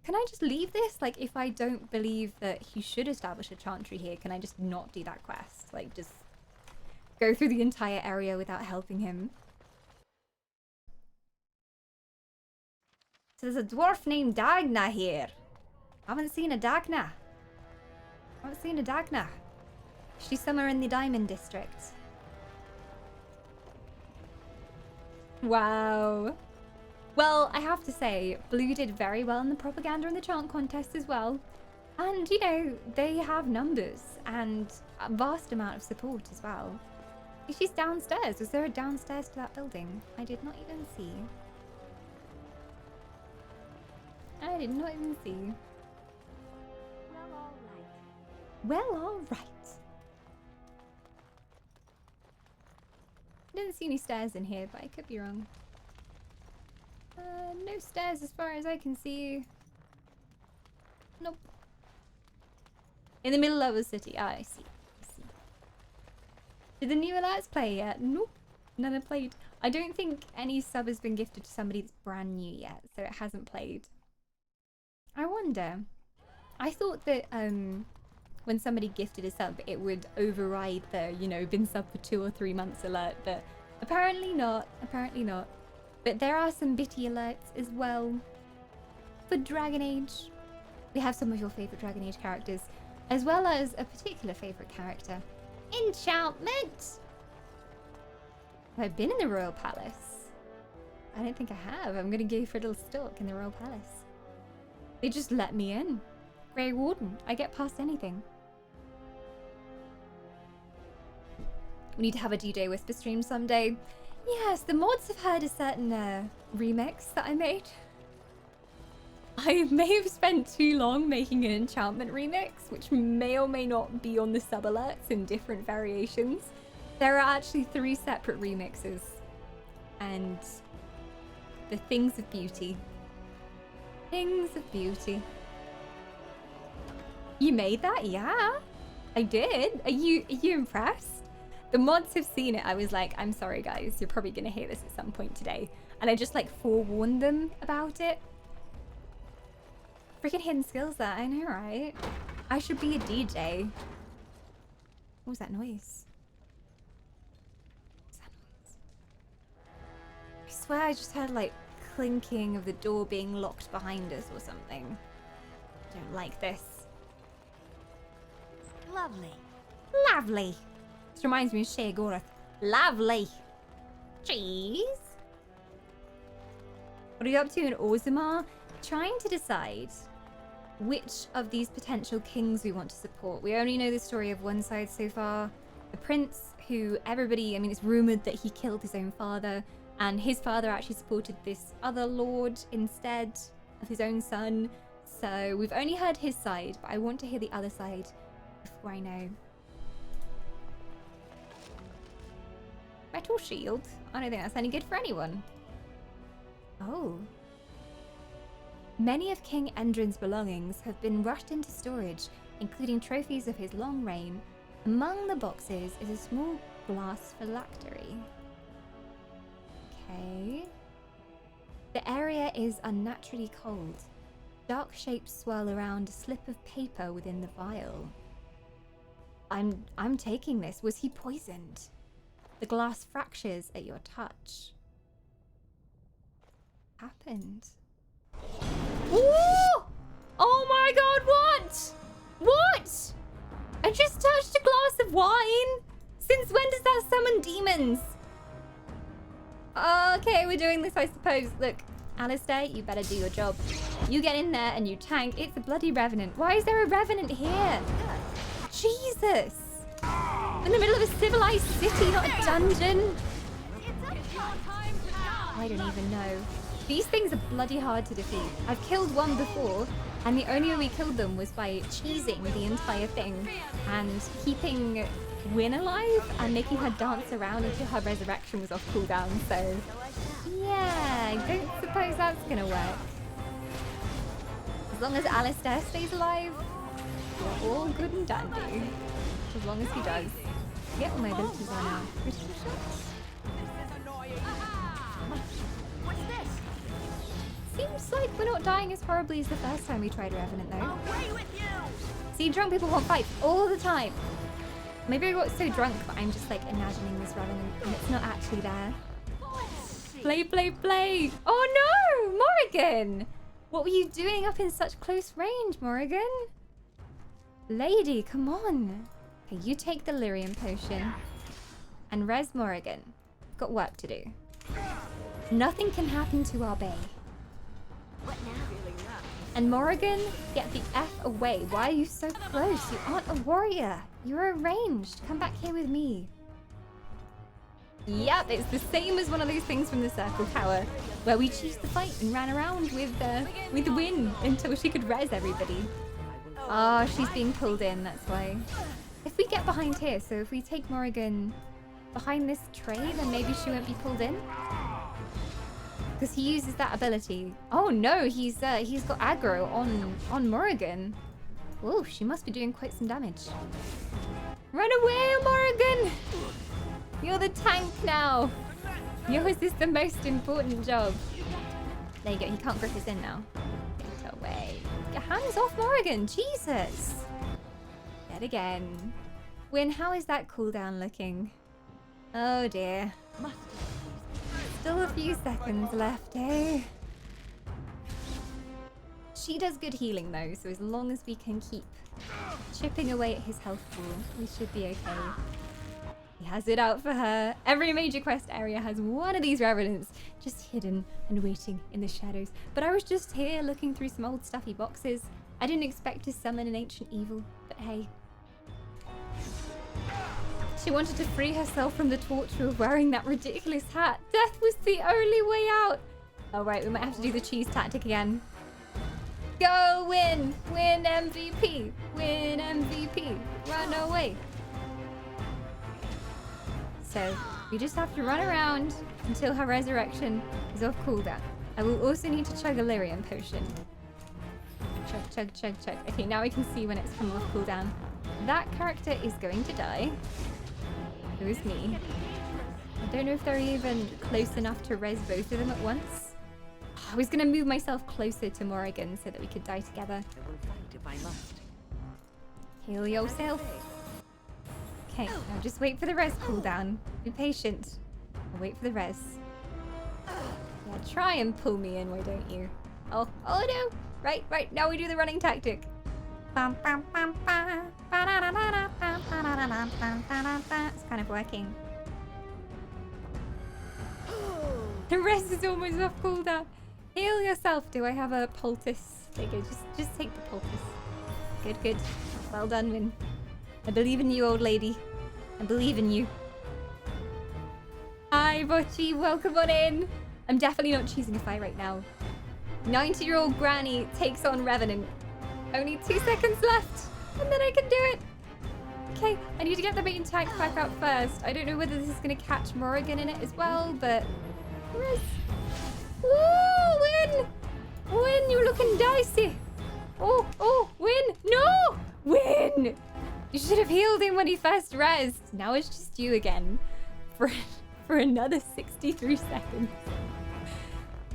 Can I just leave this? Like, if I don't believe that he should establish a chantry here, can I just not do that quest? Like, just go through the entire area without helping him? So there's a dwarf named Dagna here. Haven't seen a Dagna. She's somewhere in the Diamond District. Wow. Well, I have to say, Blue did very well in the propaganda and the chant contest as well. And, you know, they have numbers and a vast amount of support as well. She's downstairs. Was there a downstairs to that building? I did not even see. Well, alright. Didn't see any stairs in here, but I could be wrong. No stairs as far as I can see. Nope. In the middle of a city. Ah, I see. Did the new alerts play yet? Nope. None have played. I don't think any sub has been gifted to somebody that's brand new yet, so it hasn't played. I wonder. I thought that when somebody gifted a sub, it would override the, you know, been sub for 2 or 3 months alert, but apparently not. But there are some bitty alerts as well for Dragon Age. We have some of your favourite Dragon Age characters, as well as a particular favourite character. Enchantment! Have I been in the Royal Palace? I don't think I have. I'm gonna go for a little stalk in the Royal Palace. They just let me in. Grey Warden. I get past anything. We need to have a DJ Whisper stream someday. Yes, the mods have heard a certain remix that I made. I may have spent too long making an enchantment remix, which may or may not be on the sub alerts in different variations. There are actually 3 separate remixes. And the things of beauty. Things of beauty. You made that? Yeah, I did. Are you impressed? The mods have seen it. I was like, I'm sorry guys, you're probably gonna hear this at some point today. And I just like forewarned them about it. Freaking hidden skills there, I know, right? I should be a DJ. What was that noise? I swear I just heard like clinking of the door being locked behind us or something. I don't like this. Lovely. Lovely. This reminds me of Shea Gorath. Lovely. Cheese. What are you up to in Orzammar? Trying to decide which of these potential kings we want to support. We only know the story of one side so far. The prince, who everybody, I mean, it's rumored that he killed his own father, and his father actually supported this other lord instead of his own son. So we've only heard his side, but I want to hear the other side before I know. Metal shield? I don't think that's any good for anyone. Oh. Many of King Endrin's belongings have been rushed into storage, including trophies of his long reign. Among the boxes is a small glass phylactery. Okay. The area is unnaturally cold. Dark shapes swirl around a slip of paper within the vial. I'm taking this. Was he poisoned? The glass fractures at your touch. Happened. Ooh! Oh my god, what? What? I just touched a glass of wine? Since when does that summon demons? Okay, we're doing this, I suppose. Look, Alistair, you better do your job. You get in there and you tank. It's a bloody Revenant. Why is there a Revenant here? Jesus! In the middle of a civilized city, not a dungeon. I don't even know. These things are bloody hard to defeat. I've killed one before, and the only way we killed them was by cheesing the entire thing and keeping Wynne alive and making her dance around until her resurrection was off cooldown. So, yeah, I don't suppose that's gonna work. As long as Alistair stays alive, we're all good and dandy. As long as he does. I forget what my abilities are now. Critical shots? Seems like we're not dying as horribly as the first time we tried Revenant, though. See, drunk people want fights all the time. Maybe I got so drunk, but I'm just like imagining this Revenant, and it's not actually there. Play, play, play! Oh no! Morrigan! What were you doing up in such close range, Morrigan? Lady, come on. Okay, you take the lyrium potion. And res Morrigan. Got work to do. Nothing can happen to our bay. And Morrigan, get the F away. Why are you so close? You aren't a warrior. You're a ranged. Come back here with me. Yep, it's the same as one of those things from the Circle Tower, where we cheesed the fight and ran around with Wynne until she could res everybody. Oh, she's being pulled in, that's why. If we get behind here, so if we take Morrigan behind this tray, then maybe she won't be pulled in. Because he uses that ability. Oh no, he's got aggro on Morrigan. Whoa, she must be doing quite some damage. Run away, Morrigan! You're the tank now. Yours is the most important job. There you go, he can't grip us in now. Get away. Get hands off Morrigan, Jesus! Yet again. Wynne, how is that cooldown looking? Oh dear. Still a few seconds left, eh? She does good healing though, so as long as we can keep chipping away at his health pool, we should be okay. He has it out for her. Every major quest area has one of these Revenants just hidden and waiting in the shadows. But I was just here looking through some old stuffy boxes. I didn't expect to summon an ancient evil, but hey. She wanted to free herself from the torture of wearing that ridiculous hat. Death was the only way out. Oh right, we might have to do the cheese tactic again. Go Wynne! Wynne MVP! Wynne MVP! Run away! So, we just have to run around until her resurrection is off cooldown. I will also need to chug a lyrium potion. Chug, chug, chug, chug. Okay, now we can see when it's come off cooldown. That character is going to die. It was me. I don't know if they're even close enough to res both of them at once. I was going to move myself closer to Morrigan so that we could die together. I will fight if I must. Heal yourself. Okay, now just wait for the res cooldown. Be patient. I'll wait for the res. Yeah, try and pull me in, why don't you? Oh no! Right, now we do the running tactic. It's kind of working. The res is almost off cooldown. Heal yourself. Do I have a poultice? There you go, just take the poultice. Good. Well done, Wynne. I believe in you, old lady. I believe in you. Hi, Bocchi. Welcome on in. I'm definitely not choosing a fight right now. 90-year-old granny takes on Revenant. Only 2 seconds left, and then I can do it. Okay, I need to get the main tank back up first. I don't know whether this is going to catch Morrigan in it as well, but... Woo, Wynne! Wynne, you're looking dicey. Oh, Wynne, no! Wynne! You should have healed him when he first rezzed. Now it's just you again. For another 63 seconds.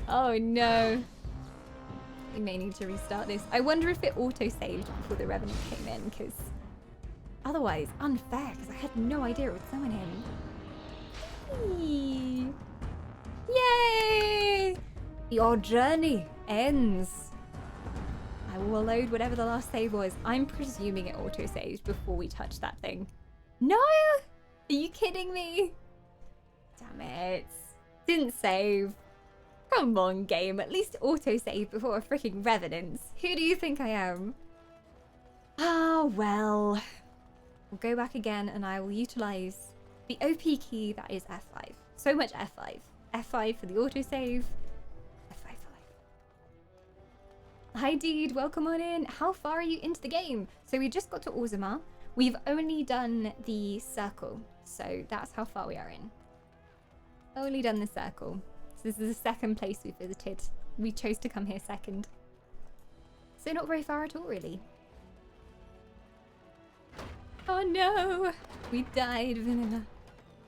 Oh no. We may need to restart this. I wonder if it auto-saved before the Revenant came in, because otherwise, unfair, because I had no idea it would summon him. Yay! Your journey ends. I will load whatever the last save was. I'm presuming it auto-saved before we touch that thing. No! Are you kidding me? Damn it. Didn't save. Come on, game. At least autosave before a freaking revenance. Who do you think I am? Ah, well. We'll go back again and I will utilize the OP key that is F5. So much F5. F5 for the autosave. F5 for life. Hi, dude. Welcome on in. How far are you into the game? So we just got to Orzammar. We've only done the circle. So that's how far we are in. Only done the circle. So this is the second place we've visited. We chose to come here second. So not very far at all, really. Oh no! We died, Vanilla.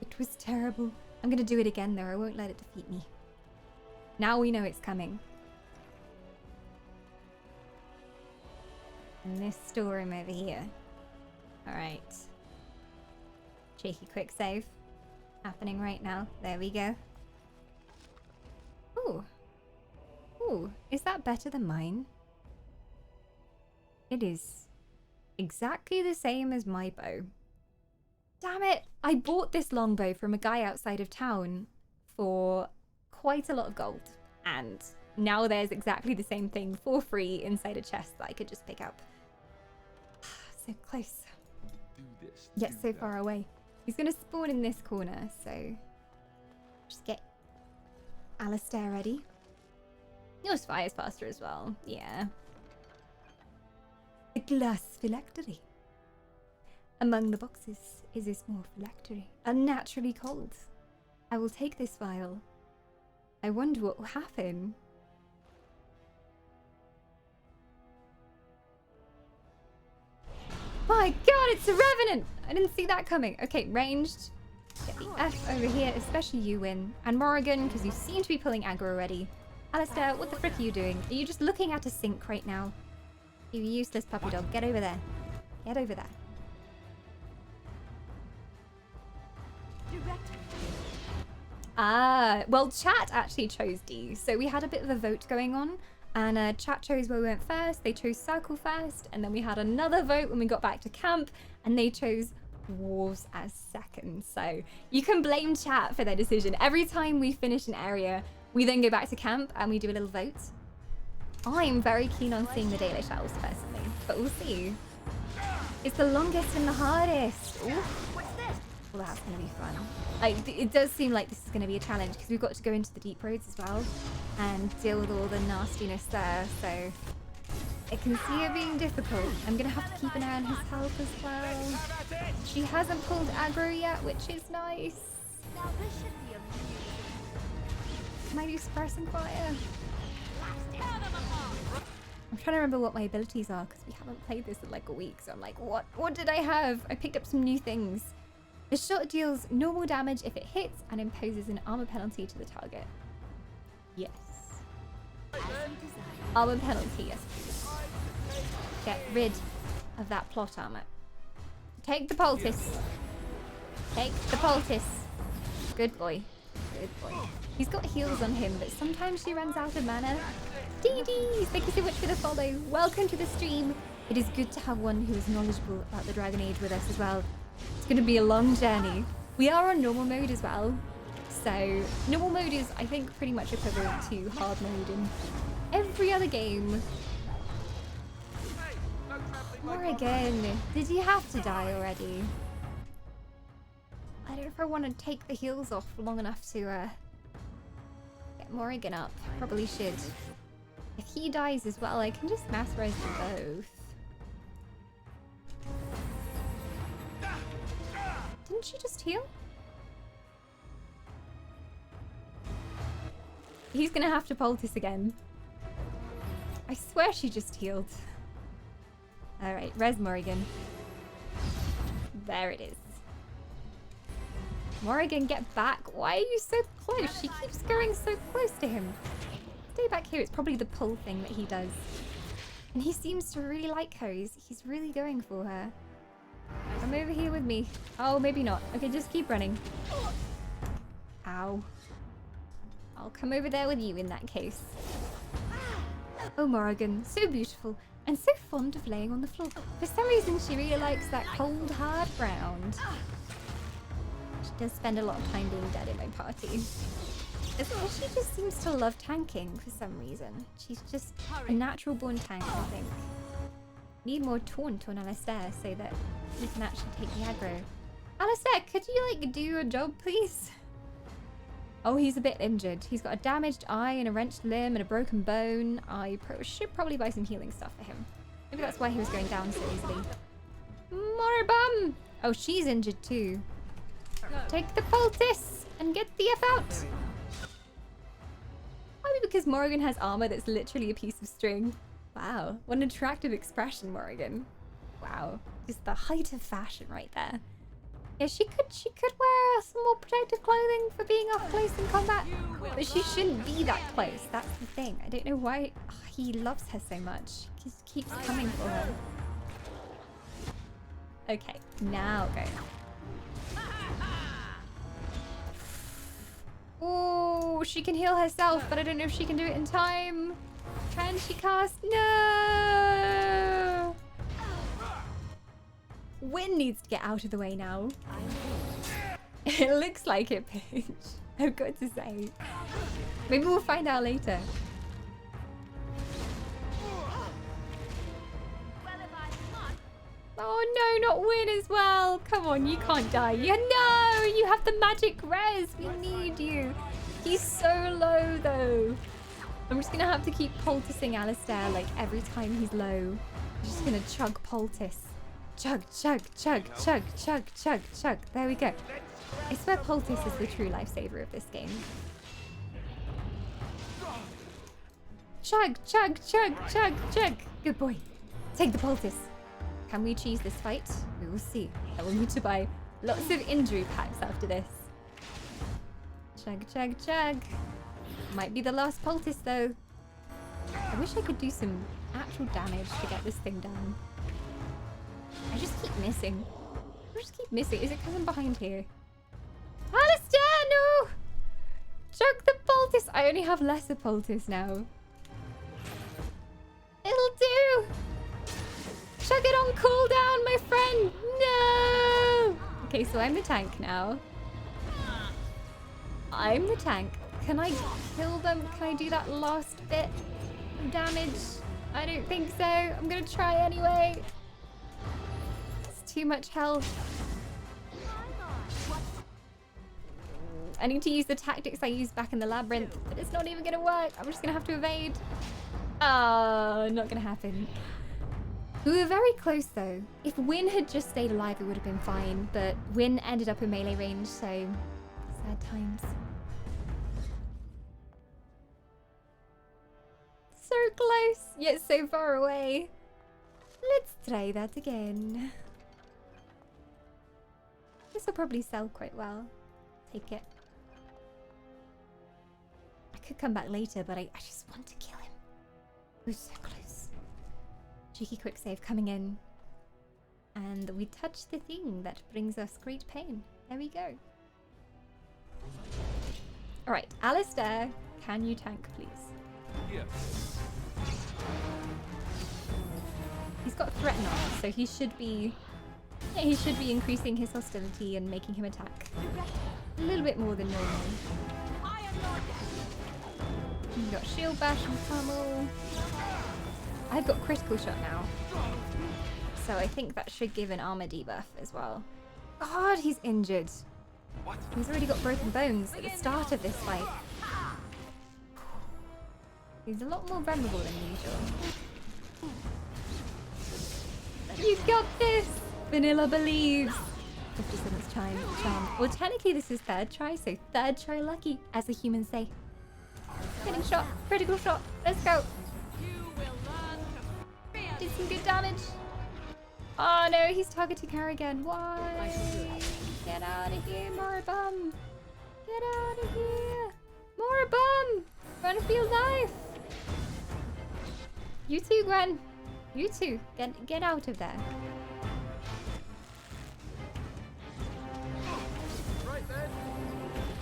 It was terrible. I'm gonna do it again though, I won't let it defeat me. Now we know it's coming. And this storeroom over here. Alright. Cheeky quick save. Happening right now. There we go. Ooh. Ooh, is that better than mine? It is exactly the same as my bow. Damn it! I bought this longbow from a guy outside of town for quite a lot of gold. And now there's exactly the same thing for free inside a chest that I could just pick up. So close. Yet so far away. He's gonna spawn in this corner, so just get Alistair ready. Your spy is faster as well, yeah. A glass phylactery. Among the boxes is a small phylactery, unnaturally cold. I will take this vial. I wonder what will happen. My god, it's a revenant! I didn't see that coming. Okay, ranged. Get the F over here, especially you, Win. And Morrigan, because you seem to be pulling aggro already. Alistair, what the frick are you doing? Are you just looking at a sink right now? You useless puppy dog. Get over there. Get over there. Ah, well, chat actually chose D. So we had a bit of a vote going on. And chat chose where we went first. They chose circle first. And then we had another vote when we got back to camp. And they chose wars as second. So you can blame chat for their decision. Every time we finish an area, we then go back to camp and we do a little vote. I'm very keen on seeing the Daily Shells personally. But we'll see. It's the longest and the hardest. Ooh. What's this? Well, that's going to be fun. It does seem like this is going to be a challenge because we've got to go into the deep roads as well and deal with all the nastiness there. So I can see it being difficult. I'm going to have to keep an eye on his health as well. She hasn't pulled aggro yet, which is nice. Now this should be amusing. Can I do suppressing fire? I'm trying to remember what my abilities are because we haven't played this in like a week. So I'm like, what did I have? I picked up some new things. The shot deals normal damage if it hits and imposes an armor penalty to the target. Yes. Armor penalty, yes. Get rid of that plot armor. Take the poultice. Take the poultice. Good boy. Good boy. He's got heals on him, but sometimes she runs out of mana. DDs! Thank you so much for the follow. Welcome to the stream. It is good to have one who is knowledgeable about the Dragon Age with us as well. It's going to be a long journey. We are on normal mode as well. So normal mode is, I think, pretty much equivalent to hard mode in every other game. Morrigan, did you have to die already? I don't know if I want to take the heals off long enough to get Morrigan up. Probably should. If he dies as well, I can just mass res them both. Didn't she just heal? He's gonna have to poultice again. I swear she just healed. Alright, res Morrigan. There it is. Morrigan, get back. Why are you so close? She keeps going so close to him. Stay back here. It's probably the pull thing that he does. And he seems to really like her. He's really going for her. Come over here with me. Oh, maybe not. Okay, just keep running. Ow. I'll come over there with you in that case. Oh, Morrigan. So beautiful. And so fond of laying on the floor. For some reason, she really likes that cold, hard ground. She does spend a lot of time being dead in my party. She just seems to love tanking for some reason. She's just a natural born tank, I think. Need more taunt on Alistair so that he can actually take the aggro. Alistair, could you like do your job, please? Oh, he's a bit injured. He's got a damaged eye and a wrenched limb and a broken bone. I should probably buy some healing stuff for him. Maybe that's why he was going down so easily. Moribum! Oh, she's injured too. Take the poultice and get the F out. Probably because Morrigan has armor that's literally a piece of string. Wow, what an attractive expression, Morrigan. Wow, just the height of fashion right there. Yeah, she could wear some more protective clothing for being up close in combat, but she shouldn't be that close. That's the thing. I don't know why he loves her so much. He just keeps coming for her. Okay, now go. Oh, she can heal herself, but I don't know if she can do it in time. Can she cast? No! Wynn needs to get out of the way now. It looks like it, Paige. I've got to say. Maybe we'll find out later. Oh no, not Wynn as well. Come on, you can't die. No, you have the magic res. We need you. He's so low though. I'm just gonna have to keep poulticing Alistair like every time he's low. I'm just gonna chug poultice. Chug, chug, chug, chug, chug, chug, chug. There we go. I swear poultice is the true lifesaver of this game. Chug, chug, chug, chug, chug. Good boy. Take the poultice. Can we cheese this fight? We will see. I will need to buy lots of injury packs after this. Chug, chug, chug. Might be the last poultice though. I wish I could do some actual damage to get this thing down. I just keep missing. I just keep missing. Is it because I'm behind here? Alistair, no! Chug the poultice. I only have lesser poultice now. It'll do. Chug it on cooldown, my friend. No! Okay, so I'm the tank now. I'm the tank. Can I kill them? Can I do that last bit of damage? I don't think so. I'm gonna try anyway. It's too much health. I need to use the tactics I used back in the labyrinth, but it's not even gonna work. I'm just gonna have to evade. Oh, not gonna happen. We were very close though. If Wynn had just stayed alive, it would have been fine, but Wynn ended up in melee range, so sad times. So close, yet so far away. Let's try that again. This will probably sell quite well. Take it. I could come back later, but I just want to kill him. We're so close. Cheeky quick save coming in. And we touch the thing that brings us great pain. There we go. Alright, Alistair, can you tank, please? Yes. He's got Threaten on, so he should be... Yeah, he should be increasing his hostility and making him attack a little bit more than normal. We've got Shield Bash and Pummel. I've got Critical Shot now. So I think that should give an armor debuff as well. God, he's injured. What? He's already got broken bones at the start of this fight. He's a lot more vulnerable than usual. You got this! Vanilla believes. 57th charm. Well, technically this is third try, so third try lucky, as the humans say. Hitting shot, critical shot. Let's go. Did some good damage. Oh no, he's targeting her again. Why? Get out of here, Moribum. Get out of here. Moribum! Run for your life. You too, Gwen. You too. Get out of there.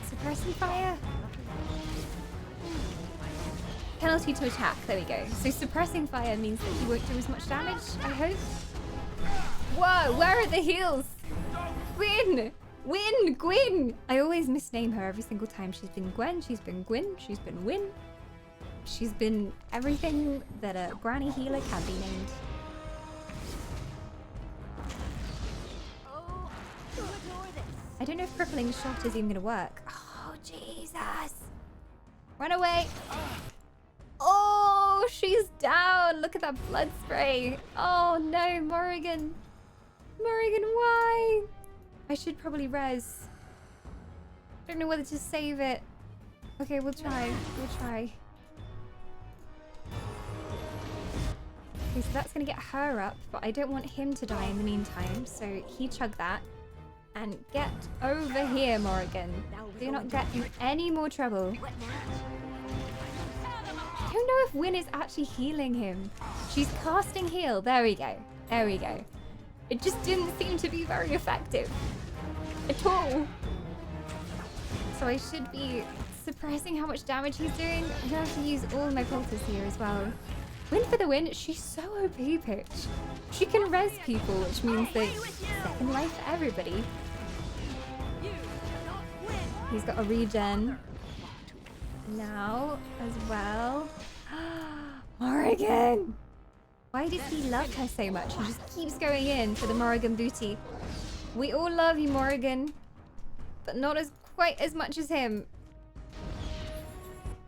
Suppressing fire. Penalty to attack. There we go. So suppressing fire means that he won't do as much damage, I hope. Whoa, where are the heals? Win! Win! Gwyn! I always misname her every single time. She's been Gwen, she's been Gwyn, she's been Win. She's been everything that a granny healer can be named. Oh, ignore this. I don't know if crippling shot is even gonna work. Oh, Jesus! Run away! Oh, she's down! Look at that blood spray! Oh no, Morrigan! Morrigan, why? I should probably res. I don't know whether to save it. Okay, we'll try. We'll try. Okay, so that's gonna get her up, but I don't want him to die in the meantime, so he chug that. And get over here, Morrigan. Do not get in any more trouble. I don't know if Win is actually healing him. She's casting heal. There we go. There we go. It just didn't seem to be very effective at all. So I should be suppressing how much damage he's doing. I'm gonna have to use all my pulses here as well. Win for the win. She's so OP, Pitch. She can res people, which means that second life for everybody. He's got a regen now as well. Morrigan! Why does he love her so much? He just keeps going in for the Morrigan booty. We all love you, Morrigan, but not as quite as much as him.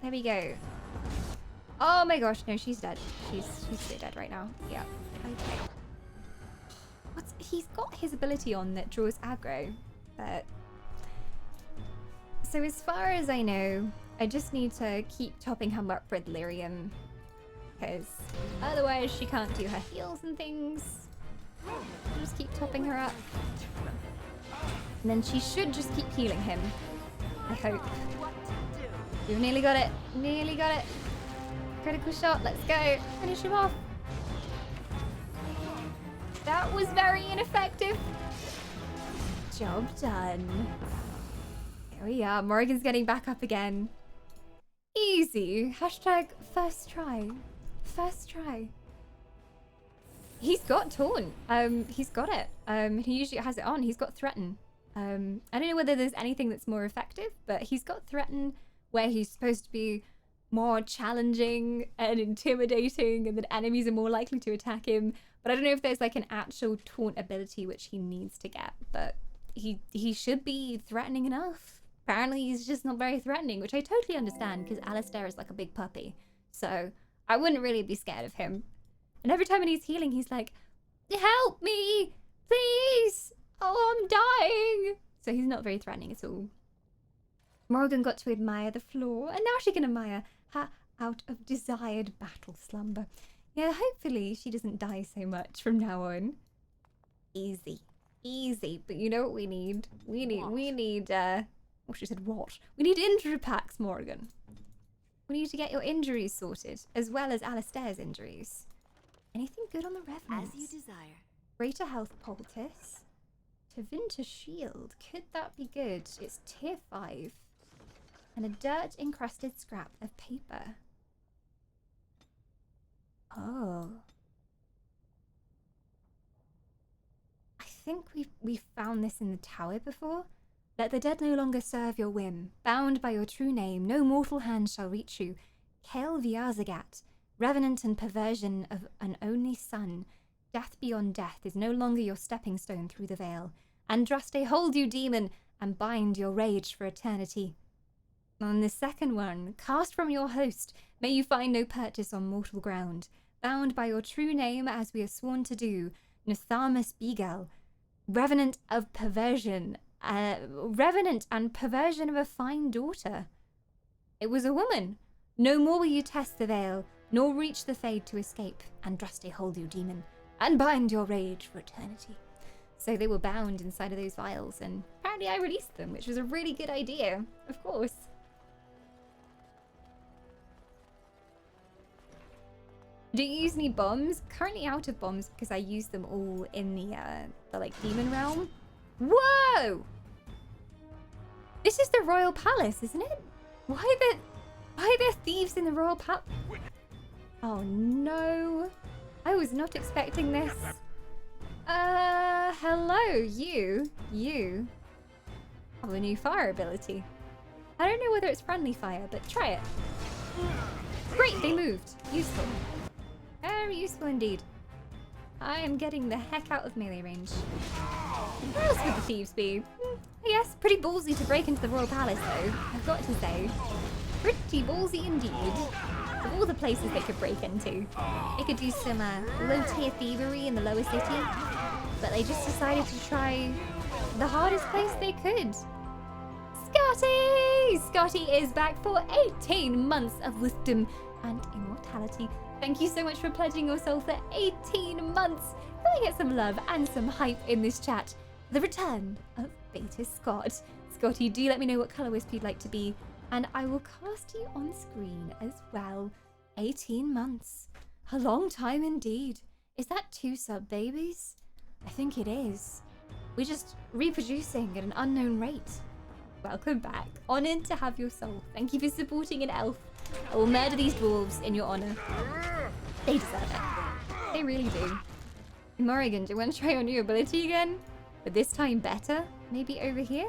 There we go. Oh my gosh, no, she's dead. She's so dead right now. Yeah. Okay. He's got his ability on that draws aggro, but so as far as I know, I just need to keep topping her up with lyrium, because otherwise she can't do her heals and things. I'll just keep topping her up. And then she should just keep healing him. I hope. We've nearly got it. Nearly got it. Critical shot. Let's go. Finish him off. That was very ineffective. Job done. There we are. Morrigan's getting back up again. Easy. Hashtag first try. First try. He's got Taunt. He's got it. He usually has it on. He's got Threaten. I don't know whether there's anything that's more effective, but he's got Threaten where he's supposed to be more challenging and intimidating and that enemies are more likely to attack him. But I don't know if there's like an actual Taunt ability which he needs to get, but he should be threatening enough. Apparently he's just not very threatening, which I totally understand because Alistair is like a big puppy. So I wouldn't really be scared of him. And every time when he's healing, he's like, help me, please. Oh, I'm dying. So he's not very threatening at all. Morrigan got to admire the floor, and now she can admire her out of desired battle slumber. Yeah, hopefully she doesn't die so much from now on. Easy. Easy. But you know what we need? We need, oh, she said what? We need injury packs, Morrigan. We need to get your injuries sorted, as well as Alistair's injuries. Anything good on the Revenants? As you desire. Greater health poultice. Tevinter shield. Could that be good? It's tier 5. And a dirt-encrusted scrap of paper. Oh. I think we've found this in the tower before. Let the dead no longer serve your whim. Bound by your true name, no mortal hand shall reach you. Kael Viazagat, revenant and perversion of an only son. Death beyond death is no longer your stepping stone through the veil. Andraste, hold you, demon, and bind your rage for eternity. On the second one, cast from your host, may you find no purchase on mortal ground. Bound by your true name, as we are sworn to do, Nathamus Begal, revenant of perversion, revenant and perversion of a fine daughter. It was a woman. No more will you test the veil, nor reach the fade to escape. Andraste, hold you, demon, and bind your rage for eternity. So they were bound inside of those vials, and apparently I released them, which was a really good idea, of course. Do you use any bombs? Currently out of bombs because I used them all in the like demon realm. Whoa! This is the royal palace, isn't it? Why are there thieves in the royal palace? Oh no! I was not expecting this. Hello, you. Oh, a new fire ability. I don't know whether it's friendly fire, but try it. Great, they moved. Useful. Very useful indeed. I am getting the heck out of melee range. Where else would the thieves be? Yes, pretty ballsy to break into the Royal Palace though, I've got to say. Pretty ballsy indeed. Of all the places they could break into. They could do some low-tier thievery in the lower city, but they just decided to try the hardest place they could. Scotty! Scotty is back for 18 months of wisdom and immortality. Thank you so much for pledging yourself for 18 months. Can I get some love and some hype in this chat? The return of Beta Scott. Scotty, do let me know what colour wisp you'd like to be, and I will cast you on screen as well. 18 months. A long time indeed. Is that 2 sub-babies? I think it is. We're just reproducing at an unknown rate. Welcome back. Honoured to have your soul. Thank you for supporting an elf. I will murder these dwarves in your honour. They deserve it. They really do. Morrigan, do you want to try your new ability again? But this time better? Maybe over here?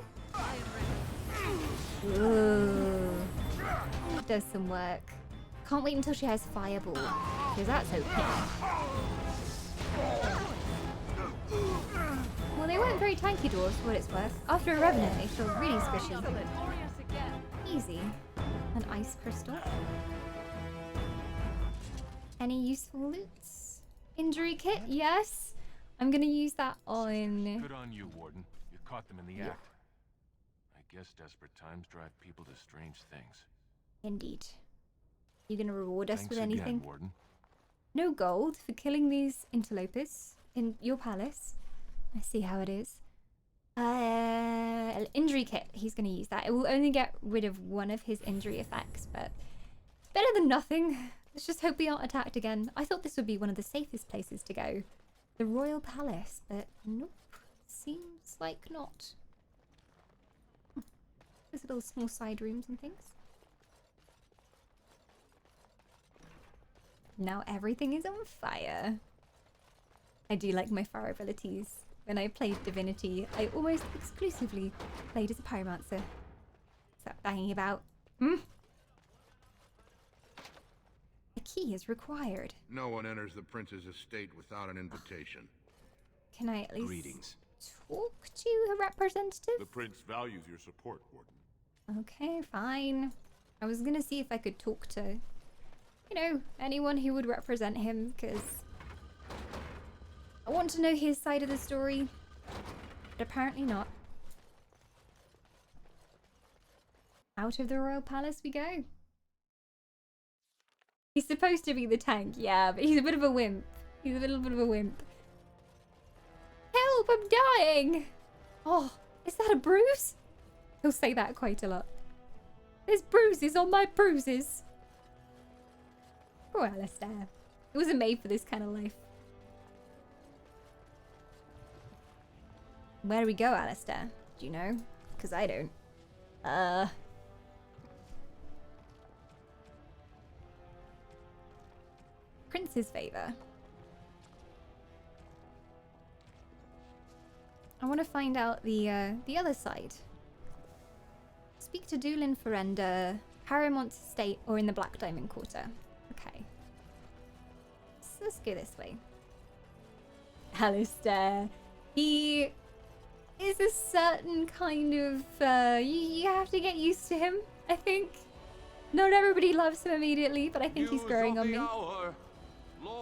Ooh. That does some work. Can't wait until she has Fireball, because that's okay. Well, they weren't very tanky dwarves for what it's worth. After a Revenant, they feel really squishy. Easy. An ice crystal. Any useful loots? Injury kit, yes. I'm gonna use that on... Good on you, Warden. You caught them in the act. I guess desperate times drive people to strange things. Indeed. You gonna reward us Thanks with anything? again, Warden. No gold for killing these interlopers in your palace. I see how it is. Injury kit. He's gonna use that. It will only get rid of one of his injury effects, but better than nothing. Let's just hope we aren't attacked again. I thought this would be one of the safest places to go. The Royal Palace, but nope. Seems like not. There's little small side rooms and things. Now everything is on fire. I do like my fire abilities. When I played Divinity, I almost exclusively played as a pyromancer. Stop banging about. A key is required. No one enters the prince's estate without an invitation. Can I at least Greetings. talk to a representative? The prince values your support, Warden. Okay, fine. I was gonna see if I could talk to, you know, anyone who would represent him, because I want to know his side of the story, but apparently not. Out of the Royal Palace we go. He's supposed to be the tank, yeah, but he's a bit of a wimp. He's a little bit of a wimp. Help, I'm dying! Oh, is that a bruise? He'll say that quite a lot. There's bruises on my bruises. Poor Alistair. He wasn't made for this kind of life. Where do we go, Alistair? Do you know? Because I don't. Prince's favor. I want to find out the other side. Speak to Doolin Ferenda, Harrowmont Estate, or in the Black Diamond Quarter. Okay. So let's go this way. Alistair. He is a certain kind of... you have to get used to him, I think. Not everybody loves him immediately, but I think he's growing on me.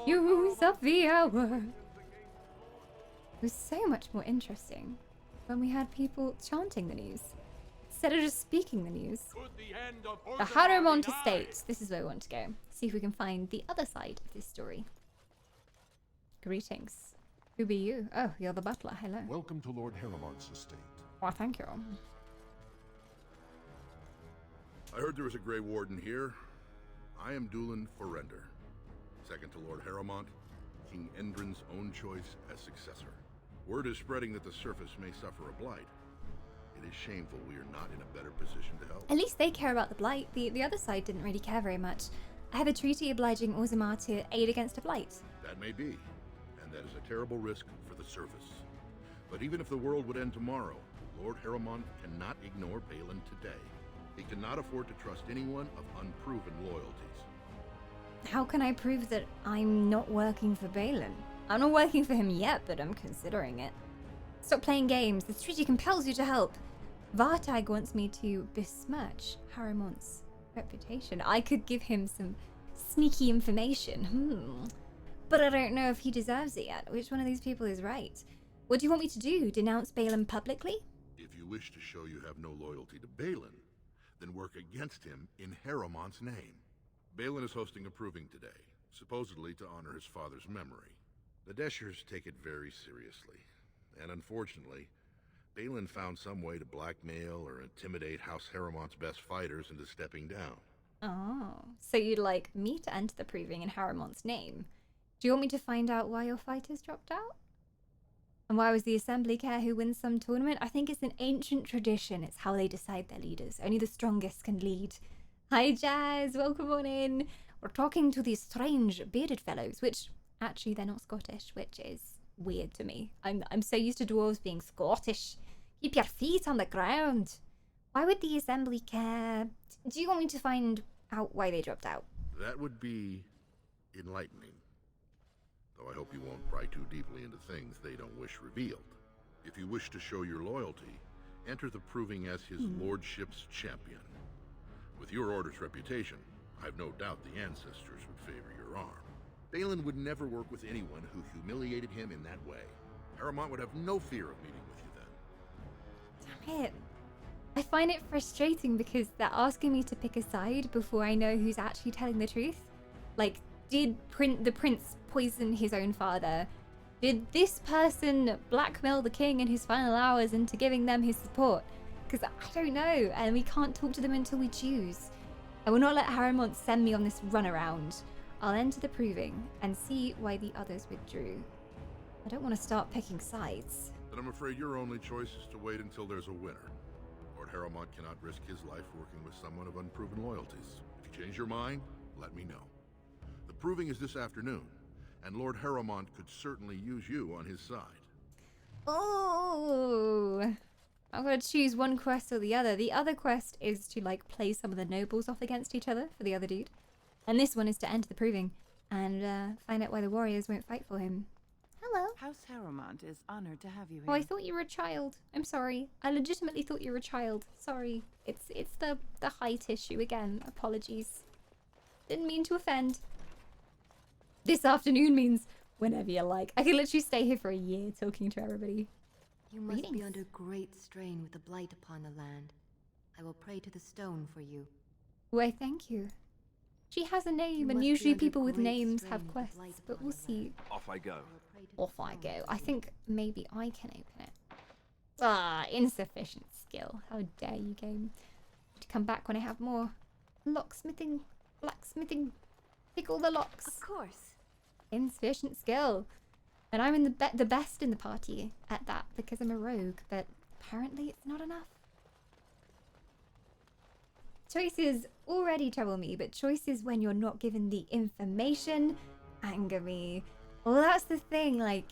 Use of the hour. It was so much more interesting when we had people chanting the news instead of just speaking the news. The Harrowmont Estate. This is where we want to go. See if we can find the other side of this story. Greetings. Who be you? Oh, you're the butler. Hello. Welcome to Lord Harrowmont's estate. Well, thank you. I heard there was a Grey Warden here. I am Doolin Ferenda, second to Lord Harrowmont, King Endrin's own choice as successor. Word is spreading that the surface may suffer a blight. It is shameful we are not in a better position to help. At least they care about the blight. The other side didn't really care very much. I have a treaty obliging Orzammar to aid against a blight. That may be, and that is a terrible risk for the surface. But even if the world would end tomorrow, Lord Harrowmont cannot ignore Balin today. He cannot afford to trust anyone of unproven loyalties. How can I prove that I'm not working for Balin? I'm not working for him yet, but I'm considering it. Stop playing games. This treaty compels you to help. Vartag wants me to besmirch Harrowmont's reputation. I could give him some sneaky information. But I don't know if he deserves it yet. Which one of these people is right? What do you want me to do? Denounce Balin publicly? If you wish to show you have no loyalty to Balin, then work against him in Harrowmont's name. Balin is hosting a proving today, supposedly to honor his father's memory. The Deshers take it very seriously, and unfortunately, Balin found some way to blackmail or intimidate House Harrowmont's best fighters into stepping down. Oh, so you'd like me to enter the proving in Harrowmont's name? Do you want me to find out why your fighters dropped out? And why was the Assembly care who wins some tournament? I think it's an ancient tradition. It's how they decide their leaders. Only the strongest can lead. Hi, Jazz. Welcome on in. We're talking to these strange bearded fellows, which actually they're not Scottish, which is weird to me. I'm so used to dwarves being Scottish. Keep your feet on the ground. Why would the Assembly care? Do you want me to find out why they dropped out? That would be enlightening. Though I hope you won't pry too deeply into things they don't wish revealed. If you wish to show your loyalty, enter the proving as his lordship's champion. With your order's reputation, I've no doubt the ancestors would favor your arm. Balin would never work with anyone who humiliated him in that way. Harrowmont would have no fear of meeting with you then. Damn it. I find it frustrating because they're asking me to pick a side before I know who's actually telling the truth. Like, did the prince poison his own father? Did this person blackmail the king in his final hours into giving them his support? Because I don't know, and we can't talk to them until we choose. I will not let Harrowmont send me on this runaround. I'll enter the proving and see why the others withdrew. I don't want to start picking sides. Then I'm afraid your only choice is to wait until there's a winner. Lord Harrowmont cannot risk his life working with someone of unproven loyalties. If you change your mind, let me know. The proving is this afternoon, and Lord Harrowmont could certainly use you on his side. Oh, I'm going to choose one quest or the other. The other quest is to, like, play some of the nobles off against each other for the other dude. And this one is to enter the proving and find out why the warriors won't fight for him. Hello. House Harrowmont is honored to have you here. Oh, I thought you were a child. I'm sorry. I legitimately thought you were a child. Sorry. It's the height issue again. Apologies. Didn't mean to offend. This afternoon means whenever you like. I could literally stay here for a year talking to everybody. You must be under great strain with the blight upon the land. I will pray to the stone for you. Why, thank you. She has a name, and usually people with names have quests, but we'll see. Off I go. Off I go. I think maybe I can open it. Ah, insufficient skill. How dare you, game. To come back when I have more. Locksmithing, blacksmithing, pick all the locks. Of course. Insufficient skill. And I'm in the best in the party at that because I'm a rogue, but apparently it's not enough. Choices already trouble me, but choices when you're not given the information anger me. Well, that's the thing, like,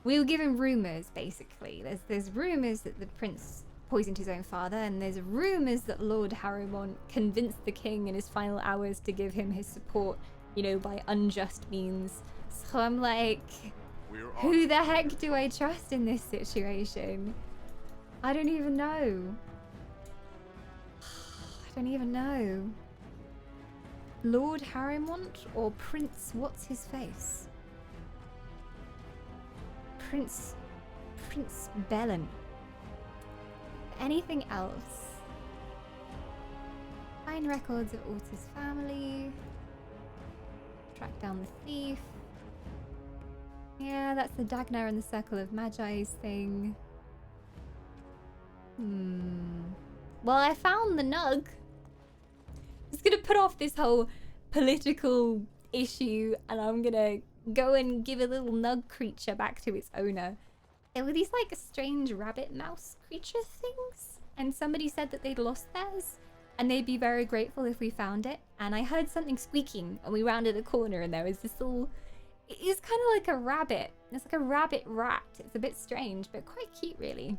we were given rumors, basically. There's rumors that the prince poisoned his own father, and there's rumors that Lord Harrowmont convinced the king in his final hours to give him his support, you know, by unjust means. So I'm like, who the heck do I trust in this situation? I don't even know. I don't even know. Lord Harrowmont or Prince what's his face? Prince Balin. Anything else? Find records of Orta's family. Track down the thief. Yeah, that's the Dagnar and the Circle of Magi's thing. Well, I found the Nug. I'm just gonna put off this whole political issue and I'm gonna go and give a little Nug creature back to its owner. There were these like strange rabbit mouse creature things, and somebody said that they'd lost theirs and they'd be very grateful if we found it. And I heard something squeaking and we rounded a corner and there was this little, it's kind of like a rabbit. It's like a rabbit rat. It's a bit strange but quite cute really.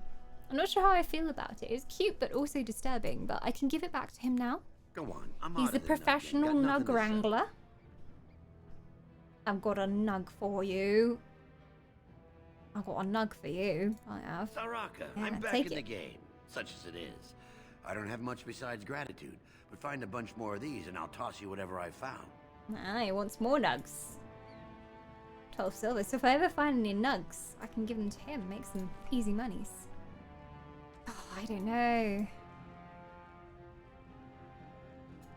I'm not sure how I feel about it. It's cute but also disturbing, but I can give it back to him now. Go on, I'm He's out a of the nug. professional Got nothing nug to say. wrangler. I've got a nug for you. I've got a nug for you. I have. Saraka, Yeah, I'm back take in the it. game, such as it is. I don't have much besides gratitude, but find a bunch more of these and I'll toss you whatever I found. Ah, he wants more nugs. 12 silver. So if I ever find any nugs, I can give them to him. Make some easy monies. Oh, I don't know.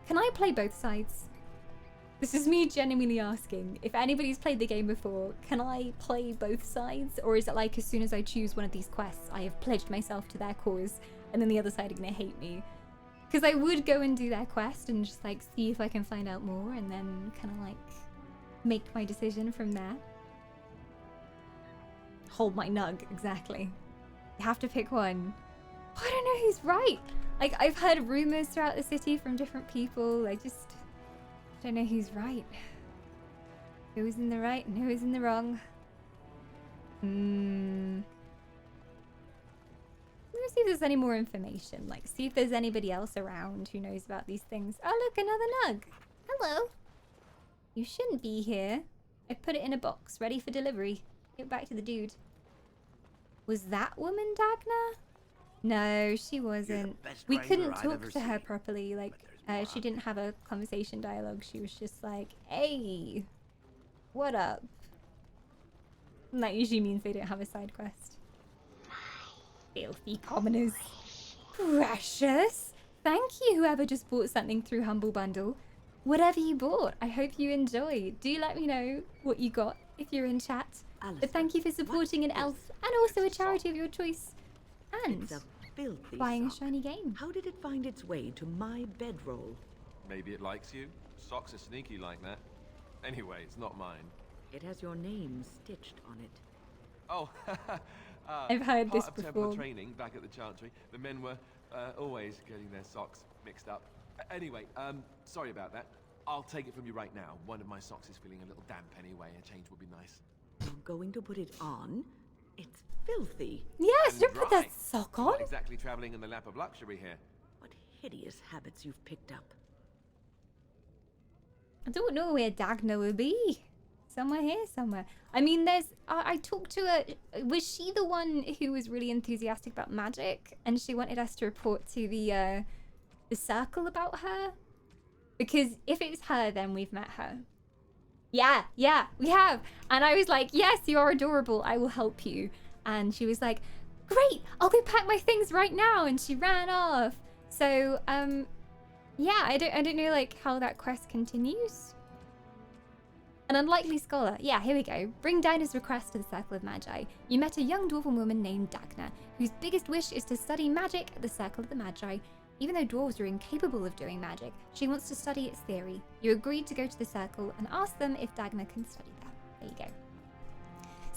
Can I play both sides? This is me genuinely asking. If anybody's played the game before, can I play both sides? Or is it like as soon as I choose one of these quests, I have pledged myself to their cause and then the other side are gonna hate me? Because I would go and do their quest and just like see if I can find out more and then kind of like make my decision from there. Hold my nug, exactly. You have to pick one. I don't know who's right. Like, I've heard rumors throughout the city from different people. I just don't know who's right. Who's in the right and who's in the wrong. Let's see if there's any more information. Like, see if there's anybody else around who knows about these things. Oh, look, another nug. Hello. You shouldn't be here. I put it in a box, ready for delivery. Get back to the dude. Was that woman Dagna? No, she wasn't. We couldn't talk to her properly. Like, she didn't have a conversation dialogue. She was just like, hey, what up? And that usually means they don't have a side quest. Filthy commoners. Precious. Thank you, whoever just bought something through Humble Bundle. Whatever you bought, I hope you enjoy. Do let me know what you got if you're in chat. But thank you for supporting an elf and also a charity of your choice. And It's a filthy buying a sock. shiny game. How did it find its way to my bedroll? Maybe it likes you. Socks are sneaky like that. Anyway, it's not mine. It has your name stitched on it. Oh, I've heard this part of Templar before. training back at the Chantry. The men were always getting their socks mixed up. Anyway, sorry about that. I'll take it from you right now. One of my socks is feeling a little damp anyway. A change would be nice. You're going to put it on? It's filthy. Yes, And don't put that dry. sock on. Not exactly traveling in the lap of luxury here. What hideous habits you've picked up. I don't know where Dagna will be. Somewhere here, somewhere. I mean, there's... I talked to her... Was she the one who was really enthusiastic about magic? And she wanted us to report to the circle about her? Because if it's her, then we've met her. Yeah, we have. And I was like, yes, you are adorable. I will help you. And she was like, great, I'll go pack my things right now. And she ran off. So, yeah, I don't know, like, how that quest continues. An unlikely scholar. Yeah, here we go. Bring Dinah's request to the Circle of Magi. You met a young dwarven woman named Dagna, whose biggest wish is to study magic at the Circle of the Magi. Even though dwarves are incapable of doing magic, she wants to study its theory. You agreed to go to the Circle and ask them if Dagna can study there. There you go.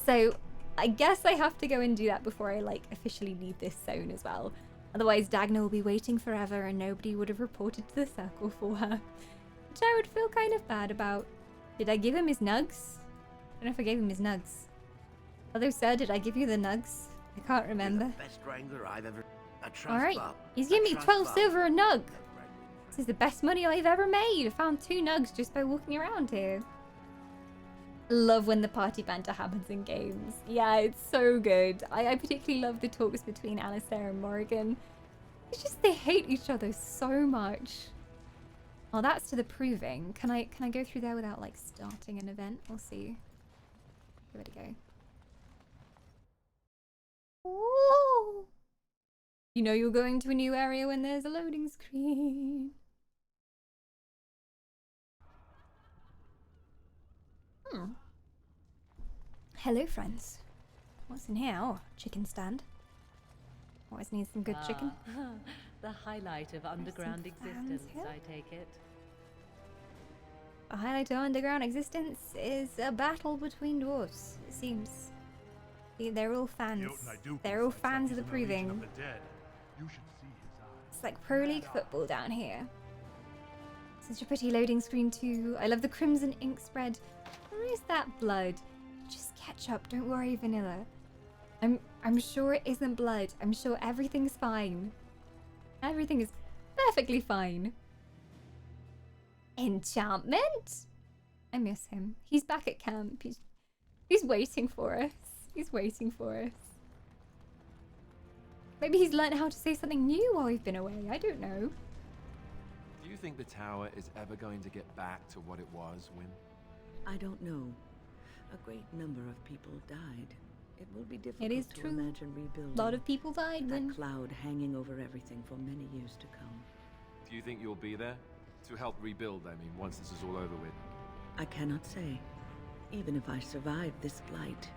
So, I guess I have to go and do that before I, like, officially leave this zone as well. Otherwise, Dagna will be waiting forever and nobody would have reported to the Circle for her. Which I would feel kind of bad about. Did I give him his nugs? I don't know if I gave him his nugs. Although, sir, did I give you the nugs? I can't remember. You're the best wrangler I've ever... Alright, he's giving me 12 silver a nug. This is the best money I've ever made. I found 2 nugs just by walking around here. Love when the party banter happens in games. Yeah, it's so good. I particularly love the talks between Alistair and Morrigan. It's just they hate each other so much. Well, that's to the proving. Can I go through there without like starting an event? We'll see. Give it a go. Ooh. You know you're going to a new area when there's a loading screen. Hello, friends. What's in here? Oh, chicken stand. Always need some good chicken. The highlight of underground existence, I take it. A highlight of underground existence is a battle between dwarves, it seems. They're all fans. They're all fans of the proving. It's like Pro League football down here. Such a pretty loading screen too. I love the crimson ink spread. Where is that blood? Just ketchup, don't worry, vanilla. I'm sure it isn't blood. I'm sure everything's fine. Everything is perfectly fine. Enchantment? I miss him. He's back at camp. He's waiting for us. He's waiting for us. Maybe he's learned how to say something new while we've been away. I don't know. Do you think the tower is ever going to get back to what it was, Wynne? I don't know. A great number of people died. It will be difficult It is to true. imagine rebuilding. A lot of people died that when... cloud hanging over everything for many years to come. Do you think you'll be there? To help rebuild, I mean, once this is all over with? I cannot say. Even if I survive this blight,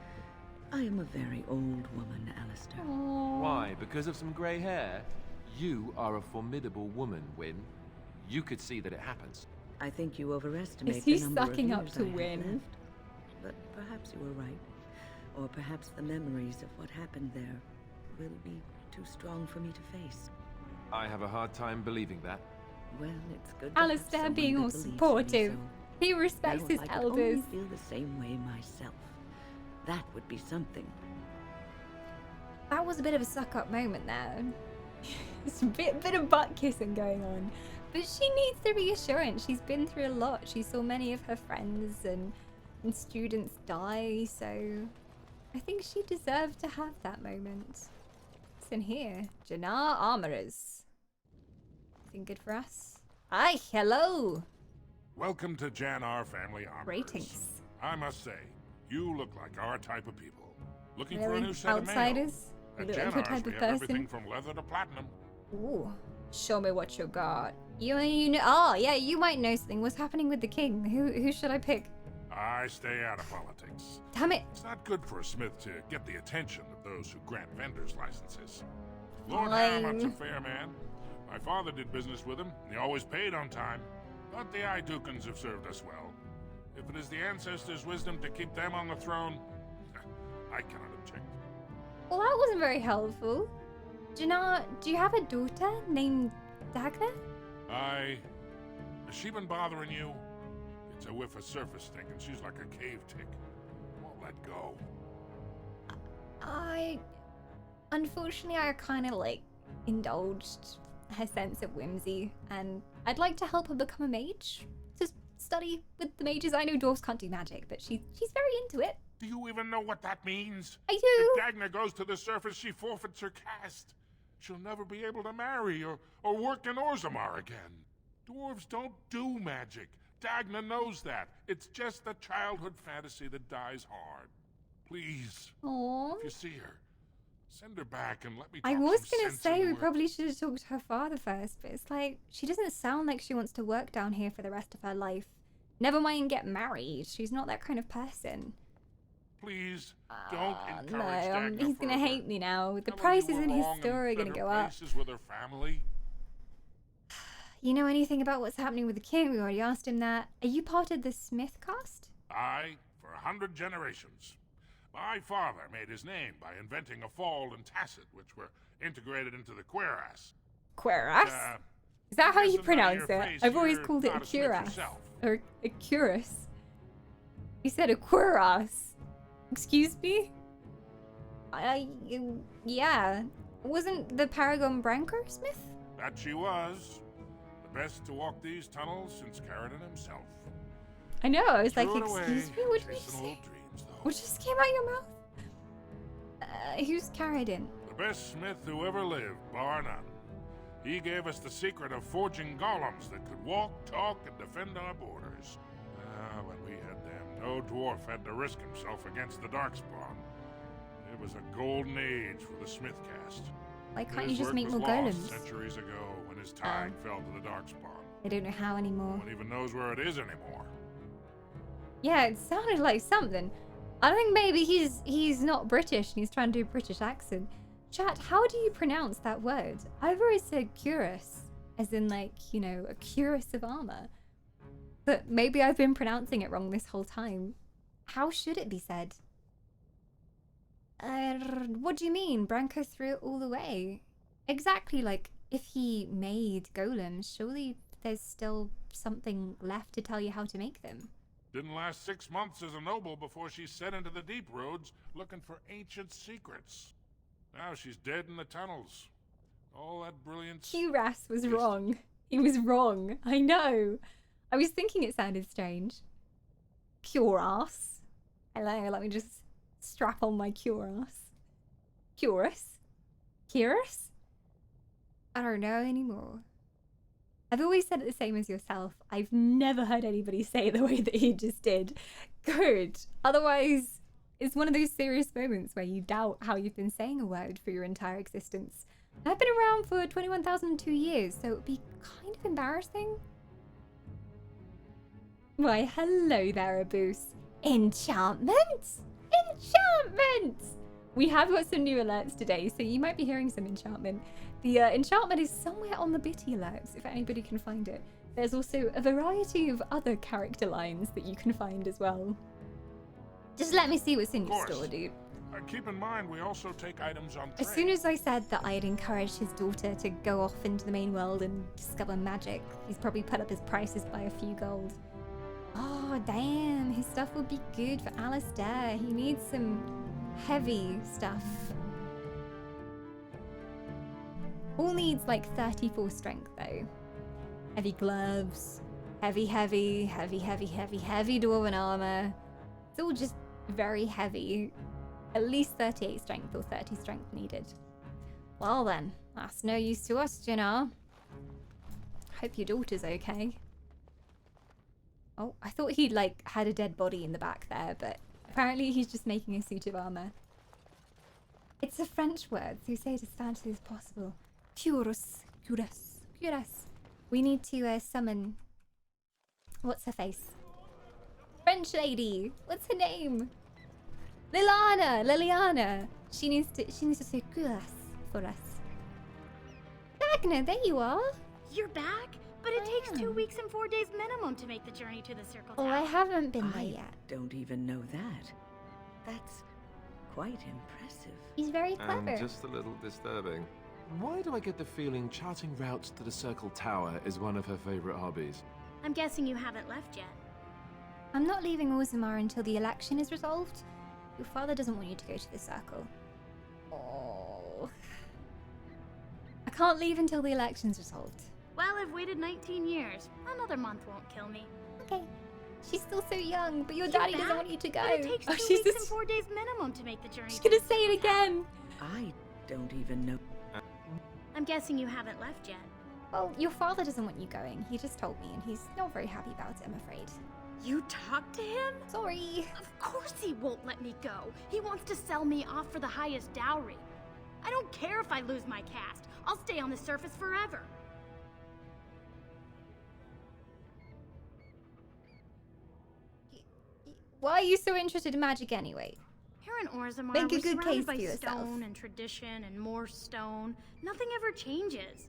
I am a very old woman, Alistair. Why? Because of some grey hair? You are a formidable woman, Wynne. You could see that it happens. I think you overestimate Is he the number of sucking up years to I have Wynne? left. But perhaps you were right. Or perhaps the memories of what happened there will be too strong for me to face. I have a hard time believing that. Well, it's good to have Alistair someone being that all believes in me, supportive. so He respects now, his if I could elders. only feel the same way myself. That would be something. That was a bit of a suck-up moment there. It's a bit of butt kissing going on. But she needs the reassurance. She's been through a lot. She saw many of her friends and students die, so I think she deserved to have that moment. What's in here? Jannar Armorers. Anything good for us? Hi, hello. Welcome to Jannar Family Armorers. Ratings. I must say, you look like our type of people. Looking for a Really? new set Outsiders? of mail. You At look like your Jannar's, type we of have everything person? from leather to platinum. Ooh, show me what you got. You know? Oh, yeah, you might know something. What's happening with the king? Who should I pick? I stay out of politics. Damn it! It's not good for a smith to get the attention of those who grant vendors licenses. Lord Fine. Hammond's a fair man. My father did business with him, and he always paid on time. But the Idukans have served us well. If it is the ancestors' wisdom to keep them on the throne, I cannot object. Well, that wasn't very helpful. Jannar, do you have a daughter named Dagna? Has she been bothering you? It's a whiff of surface stink, and she's like a cave tick. Won't let go. Unfortunately, I kind of like indulged her sense of whimsy, and I'd like to help her become a mage. To study with the mages. I know dwarves can't do magic, but she's very into it. Do you even know what that means? I do. If Dagna goes to the surface, she forfeits her caste. She'll never be able to marry or work in Orzammar again. Dwarves don't do magic. Dagna knows that. It's just a childhood fantasy that dies hard. Please, Aww. if you see her, send her back and let me I talk was some gonna sense say into we her. probably should have talked to her father first, but it's like she doesn't sound like she wants to work down here for the rest of her life. Never mind get married. She's not that kind of person. Please, don't encourage No, Dagna he's gonna further. hate me now. The Tell her prices you were in his wrong and store are that gonna her go up. place is with her family. You know anything about what's happening with the king? We already asked him that. Are you part of the Smith cast? Aye, for 100 generations. My father made his name by inventing a fold and tacit, which were integrated into the cuirass. Cuirass? Is that how you guessing by pronounce your it? face I've always you're called it a not a smith cuirass. yourself. Or a cuirass. You said a cuirass. Excuse me? Yeah. Wasn't the Paragon Branker Smith? That she was. The best to walk these tunnels since Caradon himself. I know, I was like, Threw it away, excuse me, what did you chasing say? old dreams, though. What just came out your mouth? Who's Caradon? The best smith who ever lived, bar none. He gave us the secret of forging golems that could walk, talk, and defend our borders. When we had them, no dwarf had to risk himself against the Darkspawn. It was a golden age for the smith caste. Why can't His you just work make was more lost golems? centuries ago when his tide fell to the Darkspawn. I don't know how anymore. No one even knows where it is anymore. Yeah, it sounded like something. I think maybe he's not British and he's trying to do a British accent. Chat, how do you pronounce that word? I've always said cuirass, as in like, you know, a cuirass of armor. But maybe I've been pronouncing it wrong this whole time. How should it be said? What do you mean? Branko threw it all away. Exactly, like, if he made golems, surely there's still something left to tell you how to make them. Didn't last 6 months as a noble before she set into the deep roads looking for ancient secrets. Now she's dead in the tunnels. All that brilliance... Cuirass was wrong. He was wrong. I know. I was thinking it sounded strange. Cuirass. Hello, let me just strap on my cuirass. Cuirass? Cuirass? I don't know anymore. I've always said it the same as yourself. I've never heard anybody say it the way that he just did. Good. Otherwise, it's one of those serious moments where you doubt how you've been saying a word for your entire existence. I've been around for 21,002 years, so it would be kind of embarrassing. Why, hello there, Abus. Enchantment? Enchantment! We have got some new alerts today, so you might be hearing some enchantment. The enchantment is somewhere on the bitty alerts, if anybody can find it. There's also a variety of other character lines that you can find as well. Just let me see what's in your store, dude. Keep in mind, we also take items on trade. As soon as I said that I'd encouraged his daughter to go off into the main world and discover magic, he's probably put up his prices by a few gold. Oh, damn. His stuff would be good for Alistair. He needs some heavy stuff. All needs like 34 strength, though. Heavy gloves. Heavy dwarven armor. It's all just very heavy. At least 38 strength or 30 strength needed. Well then, that's no use to us, you know. Hope your daughter's okay. Oh, I thought he'd like had a dead body in the back there, but apparently he's just making a suit of armor. It's a French word, so you say it as fancy as possible. Cuirass. We need to summon... What's her face? French lady! What's her name? Liliana! She needs to say cuirass for us. Ragnar, there you are! You're back? But it takes 2 weeks and 4 days minimum to make the journey to the Circle Oh, Tower. I haven't been there yet. Don't even know that. That's quite impressive. He's very clever. And just a little disturbing. Why do I get the feeling charting routes to the Circle Tower is one of her favorite hobbies? I'm guessing you haven't left yet. I'm not leaving Orzammar until the election is resolved. Your father doesn't want you to go to the Circle. Oh. I can't leave until the election's resolved. Well, I've waited 19 years. Another month won't kill me. Okay. She's still so young, but your You're daddy back? doesn't want you to go. But it takes 2 weeks and 4 days minimum to make the journey. She's to gonna the say it Circle Tower. again. I don't even know. I'm guessing you haven't left yet. Well, your father doesn't want you going. He just told me, and he's not very happy about it, I'm afraid. You talked to him? Sorry. Of course he won't let me go. He wants to sell me off for the highest dowry. I don't care if I lose my caste. I'll stay on the surface forever. Why are you so interested in magic anyway? Here in Orzammar, Make a we're good surrounded case by for yourself. stone and tradition and more stone. Nothing ever changes.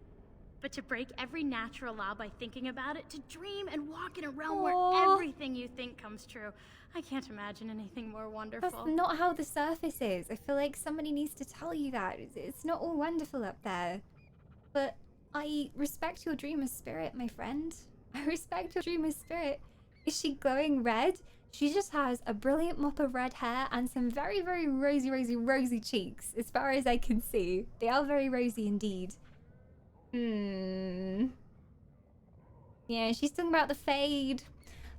But to break every natural law by thinking about it, to dream and walk in a realm where everything you think comes true, I can't imagine anything more wonderful. That's not how the surface is. I feel like somebody needs to tell you that. It's not all wonderful up there. But I respect your dreamer's spirit, my friend. I respect your dreamer's spirit. Is she glowing red? She just has a brilliant mop of red hair and some very, very rosy cheeks. As far as I can see. They are very rosy indeed. Yeah, she's talking about the fade.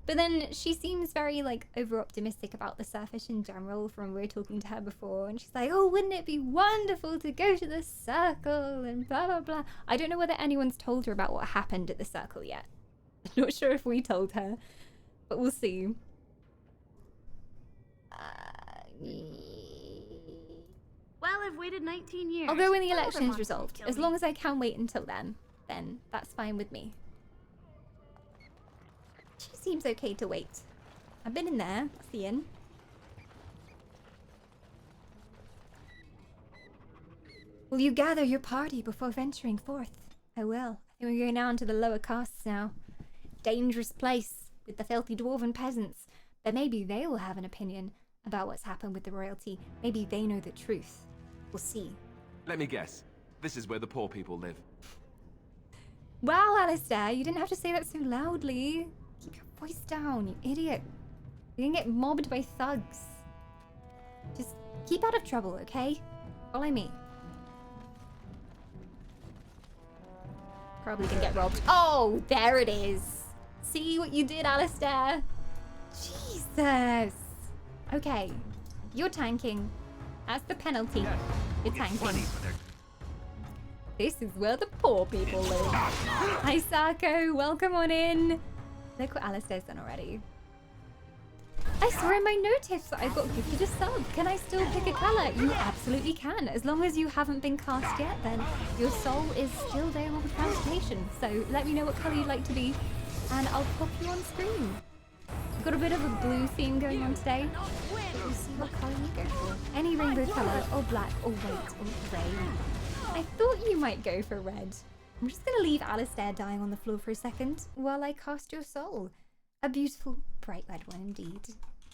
But then she seems very, like, over-optimistic about the surface in general from when we were talking to her before. And she's like, oh, wouldn't it be wonderful to go to the Circle and blah, blah, blah. I don't know whether anyone's told her about what happened at the Circle yet. I'm not sure if we told her. But we'll see. Well, I've waited 19 years. I'll go when the Another election is month resolved. won't kill As me. long as I can wait until then that's fine with me. She seems okay to wait. I've been in there. That's the inn. Will you gather your party before venturing forth? I will. I think we're going down to the lower castes now. Dangerous place with the filthy dwarven peasants. But maybe they will have an opinion about what's happened with the royalty. Maybe they know the truth. We'll see. Let me guess. This is where the poor people live. Wow, Alistair, you didn't have to say that so loudly. Keep your voice down, you idiot. You're gonna get mobbed by thugs. Just keep out of trouble, okay? Follow me. Probably gonna get robbed. Oh, there it is. See what you did, Alistair? Jesus. Okay. You're tanking. That's the penalty. You're tanking. This is where the poor people live. Hi, Sako. Welcome on in. Look what Alistair's done already. I saw in my notice that I got gifted a sub. Can I still pick a colour? You absolutely can. As long as you haven't been cast yet, then your soul is still there on the transformation. So let me know what colour you'd like to be, and I'll pop you on screen. We've got a bit of a blue theme going on today. We'll see what colour you go for. Any rainbow colour, or black, or white, or grey. I thought you might go for red. I'm just going to leave Alistair dying on the floor for a second while I cast your soul. A beautiful, bright red one indeed.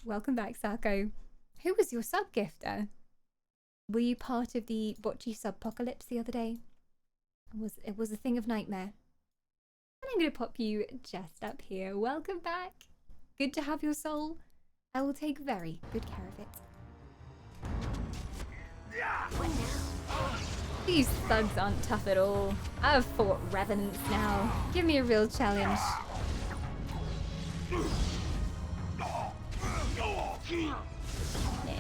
Welcome back, Sako. Who was your sub gifter? Were you part of the botchy subpocalypse the other day? It was a thing of nightmare. And I'm going to pop you just up here. Welcome back. Good to have your soul. I will take very good care of it. These thugs aren't tough at all. I've fought revenants now. Give me a real challenge. There you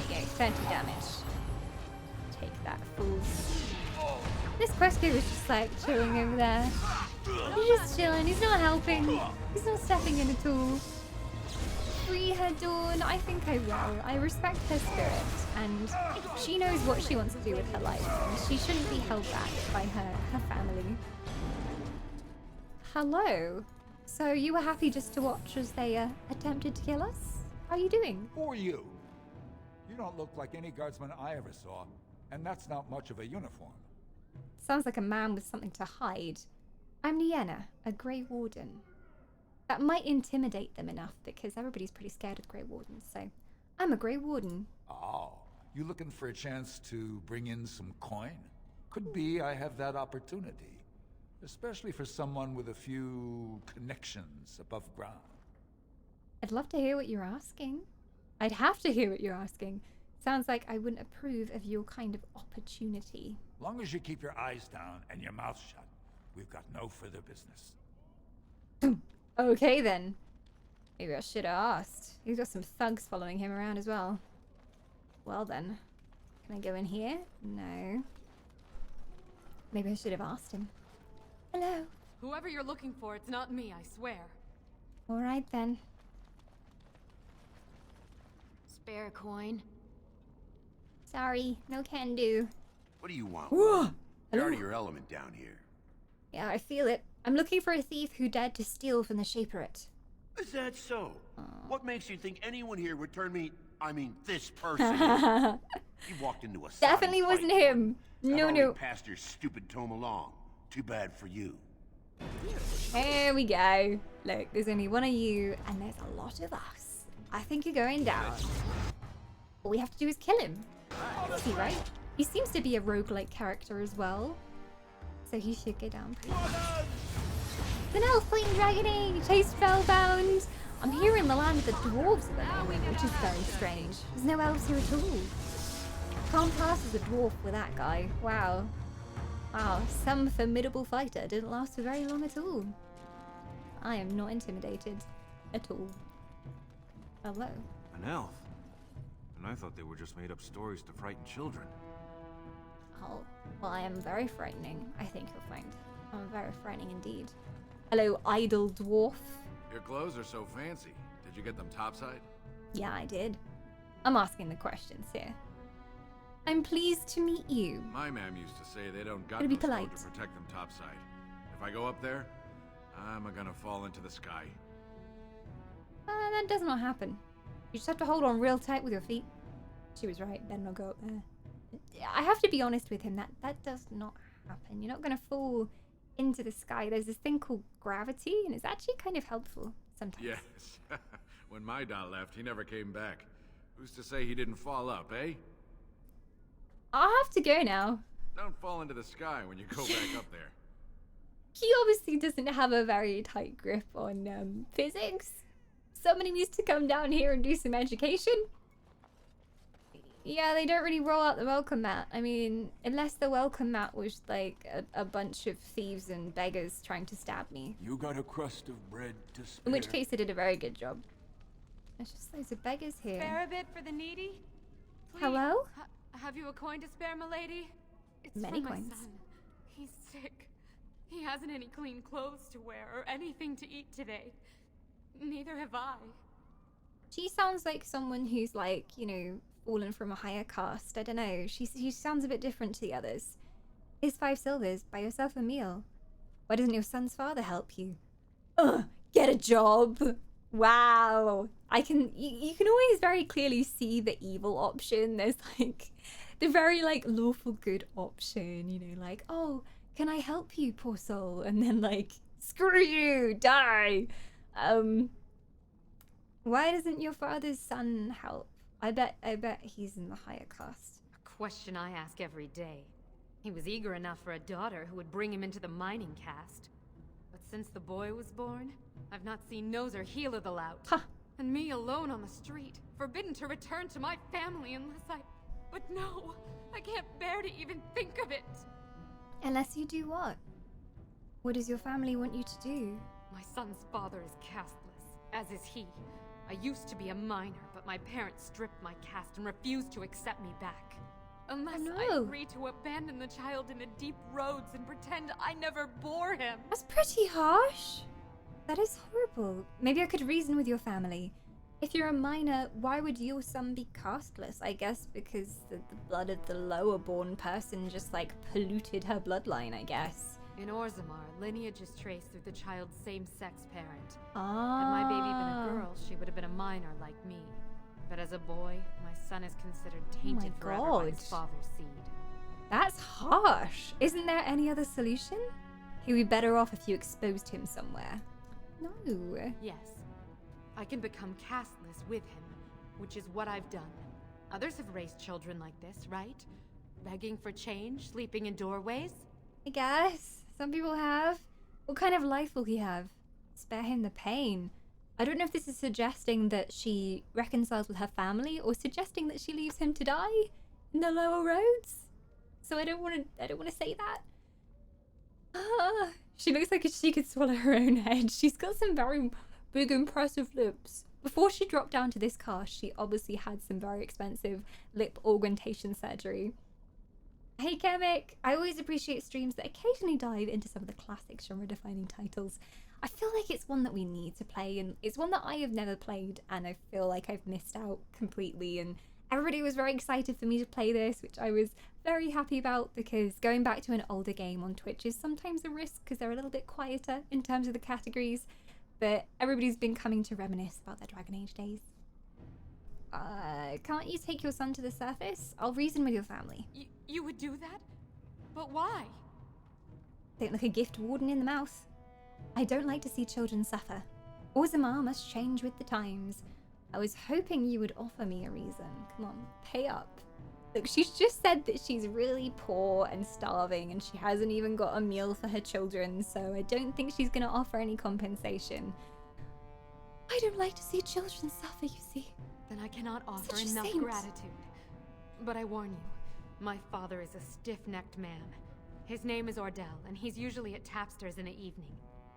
go, 30 damage. Take that, fools. This Quesco was just like chilling over there. He's just chilling, he's not helping. He's not stepping in at all. Free her, Dawn. I think I will. I respect her spirit, and she knows what she wants to do with her life, and she shouldn't be held back by her family. Hello. So you were happy just to watch as they attempted to kill us? How are you doing? Who are you? You don't look like any guardsman I ever saw, and that's not much of a uniform. Sounds like a man with something to hide. I'm Nienna, a Grey Warden. That might intimidate them enough because everybody's pretty scared of Grey Wardens, so I'm a Grey Warden. Oh, you looking for a chance to bring in some coin? Could be I have that opportunity, especially for someone with a few connections above ground. I'd love to hear what you're asking. I'd have to hear what you're asking. Sounds like I wouldn't approve of your kind of opportunity. Long as you keep your eyes down and your mouth shut, we've got no further business. Okay then. Maybe I should have asked. He's got some thugs following him around as well. Well then. Can I go in here? No. Maybe I should have asked him. Hello. Whoever you're looking for, it's not me, I swear. Alright then. Spare coin. Sorry, no can do. What do you want? Whoa. You're out of your element down here. Yeah, I feel it. I'm looking for a thief who dared to steal from the Shaperate. Is that so? What makes you think anyone here would turn me, I mean, this person? You walked into a definitely wasn't him. No. Passed your stupid tome along. Too bad for you. Here we go. Look, there's only one of you, and there's a lot of us. I think you're going down. All we have to do is kill him. Easy, right? He seems to be a roguelike character as well, so he should go down pretty fast. It's an elf fleeing dragoning, chase spellbound. I'm here in the land of the dwarves at the moment, which is very strange. There's no elves here at all. Can't pass as a dwarf with that guy. Wow. Wow, some formidable fighter didn't last for very long at all. I am not intimidated at all. Hello. An elf? And I thought they were just made up stories to frighten children. Oh, well, I am very frightening, I think you'll find. I'm very frightening indeed. Hello, idle dwarf. Your clothes are so fancy. Did you get them topside? Yeah, I did. I'm asking the questions here. I'm pleased to meet you. My ma'am used to say they don't got Gotta be no stone polite. to protect them topside. If I go up there, I'm gonna fall into the sky. That does not happen. You just have to hold on real tight with your feet. She was right, better not go up there. I have to be honest with him, that does not happen. You're not gonna fall into the sky. There's this thing called gravity, and it's actually kind of helpful sometimes. Yes. When my dad left, he never came back. Who's to say he didn't fall up, eh? I'll have to go now. Don't fall into the sky when you go back up there. He obviously doesn't have a very tight grip on physics. somebody needs to come down here and do some education. Yeah, they don't really roll out the welcome mat. I mean, unless the welcome mat was like a bunch of thieves and beggars trying to stab me. You got a crust of bread to spare? In which case they did a very good job. There's just loads of beggars here. Spare a bit for the needy? Please. Hello? Have you a coin to spare, milady? It's Many for my coins. son. He's sick. He hasn't any clean clothes to wear or anything to eat today. Neither have I. She sounds like someone who's like, you know, fallen from a higher caste. I don't know. She sounds a bit different to the others. Here's 5 silvers. Buy yourself a meal. Why doesn't your son's father help you? Ugh, get a job. Wow. You can always very clearly see the evil option. There's like the very like lawful good option, you know, like, oh, can I help you, poor soul? And then like, screw you, die. Why doesn't your father's son help? I bet he's in the higher caste. A question I ask every day. He was eager enough for a daughter who would bring him into the mining caste. But since the boy was born, I've not seen nose or heel of the lout. Huh. And me alone on the street, forbidden to return to my family unless I... But no, I can't bear to even think of it. Unless you do what? What does your family want you to do? My son's father is casteless, as is he. I used to be a miner, but my parents stripped my caste and refused to accept me back. Unless I agree to abandon the child in the deep roads and pretend I never bore him. That's pretty harsh. That is horrible. Maybe I could reason with your family. If you're a miner, why would your son be casteless? I guess because the blood of the lower born person just like polluted her bloodline, I guess. In Orzammar, lineage is traced through the child's same-sex parent. Ah. Had my baby been a girl, she would have been a miner like me. But as a boy, my son is considered tainted forever by his father's seed. That's harsh. Isn't there any other solution? He'd be better off if you exposed him somewhere. No. Yes. I can become casteless with him, which is what I've done. Others have raised children like this, right? Begging for change, sleeping in doorways? I guess. Some people have. What kind of life will he have? Spare him the pain. I don't know if this is suggesting that she reconciles with her family or suggesting that she leaves him to die in the lower roads. So I don't want to say that. She looks like she could swallow her own head. She's got some very big, impressive lips. Before she dropped down to this cast, she obviously had some very expensive lip augmentation surgery. Hey Kemek, I always appreciate streams that occasionally dive into some of the classic genre-defining titles. I feel like it's one that we need to play, and it's one that I have never played, and I feel like I've missed out completely, and everybody was very excited for me to play this, which I was very happy about, because going back to an older game on Twitch is sometimes a risk, because they're a little bit quieter in terms of the categories, but everybody's been coming to reminisce about their Dragon Age days. Can't you take your son to the surface? I'll reason with your family. You would do that? But why? Don't look a gift warden in the mouth. I don't like to see children suffer. Orzammar must change with the times. I was hoping you would offer me a reason. Come on, pay up. Look, she's just said that she's really poor and starving and she hasn't even got a meal for her children, so I don't think she's gonna offer any compensation. I don't like to see children suffer, you see. Then I cannot offer Such a enough saint. gratitude. But I warn you, my father is a stiff-necked man. His name is Ordell, and he's usually at Tapsters in the evening.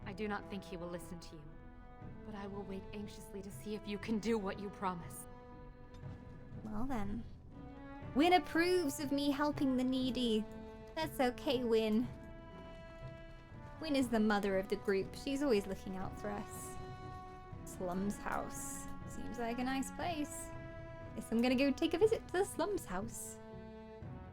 I do not think he will listen to you. But I will wait anxiously to see if you can do what you promise. Well then. Win approves of me helping the needy. That's okay, Win. Win is the mother of the group. She's always looking out for us. Slums house. Seems like a nice place. Guess I'm gonna go take a visit to the Slums house.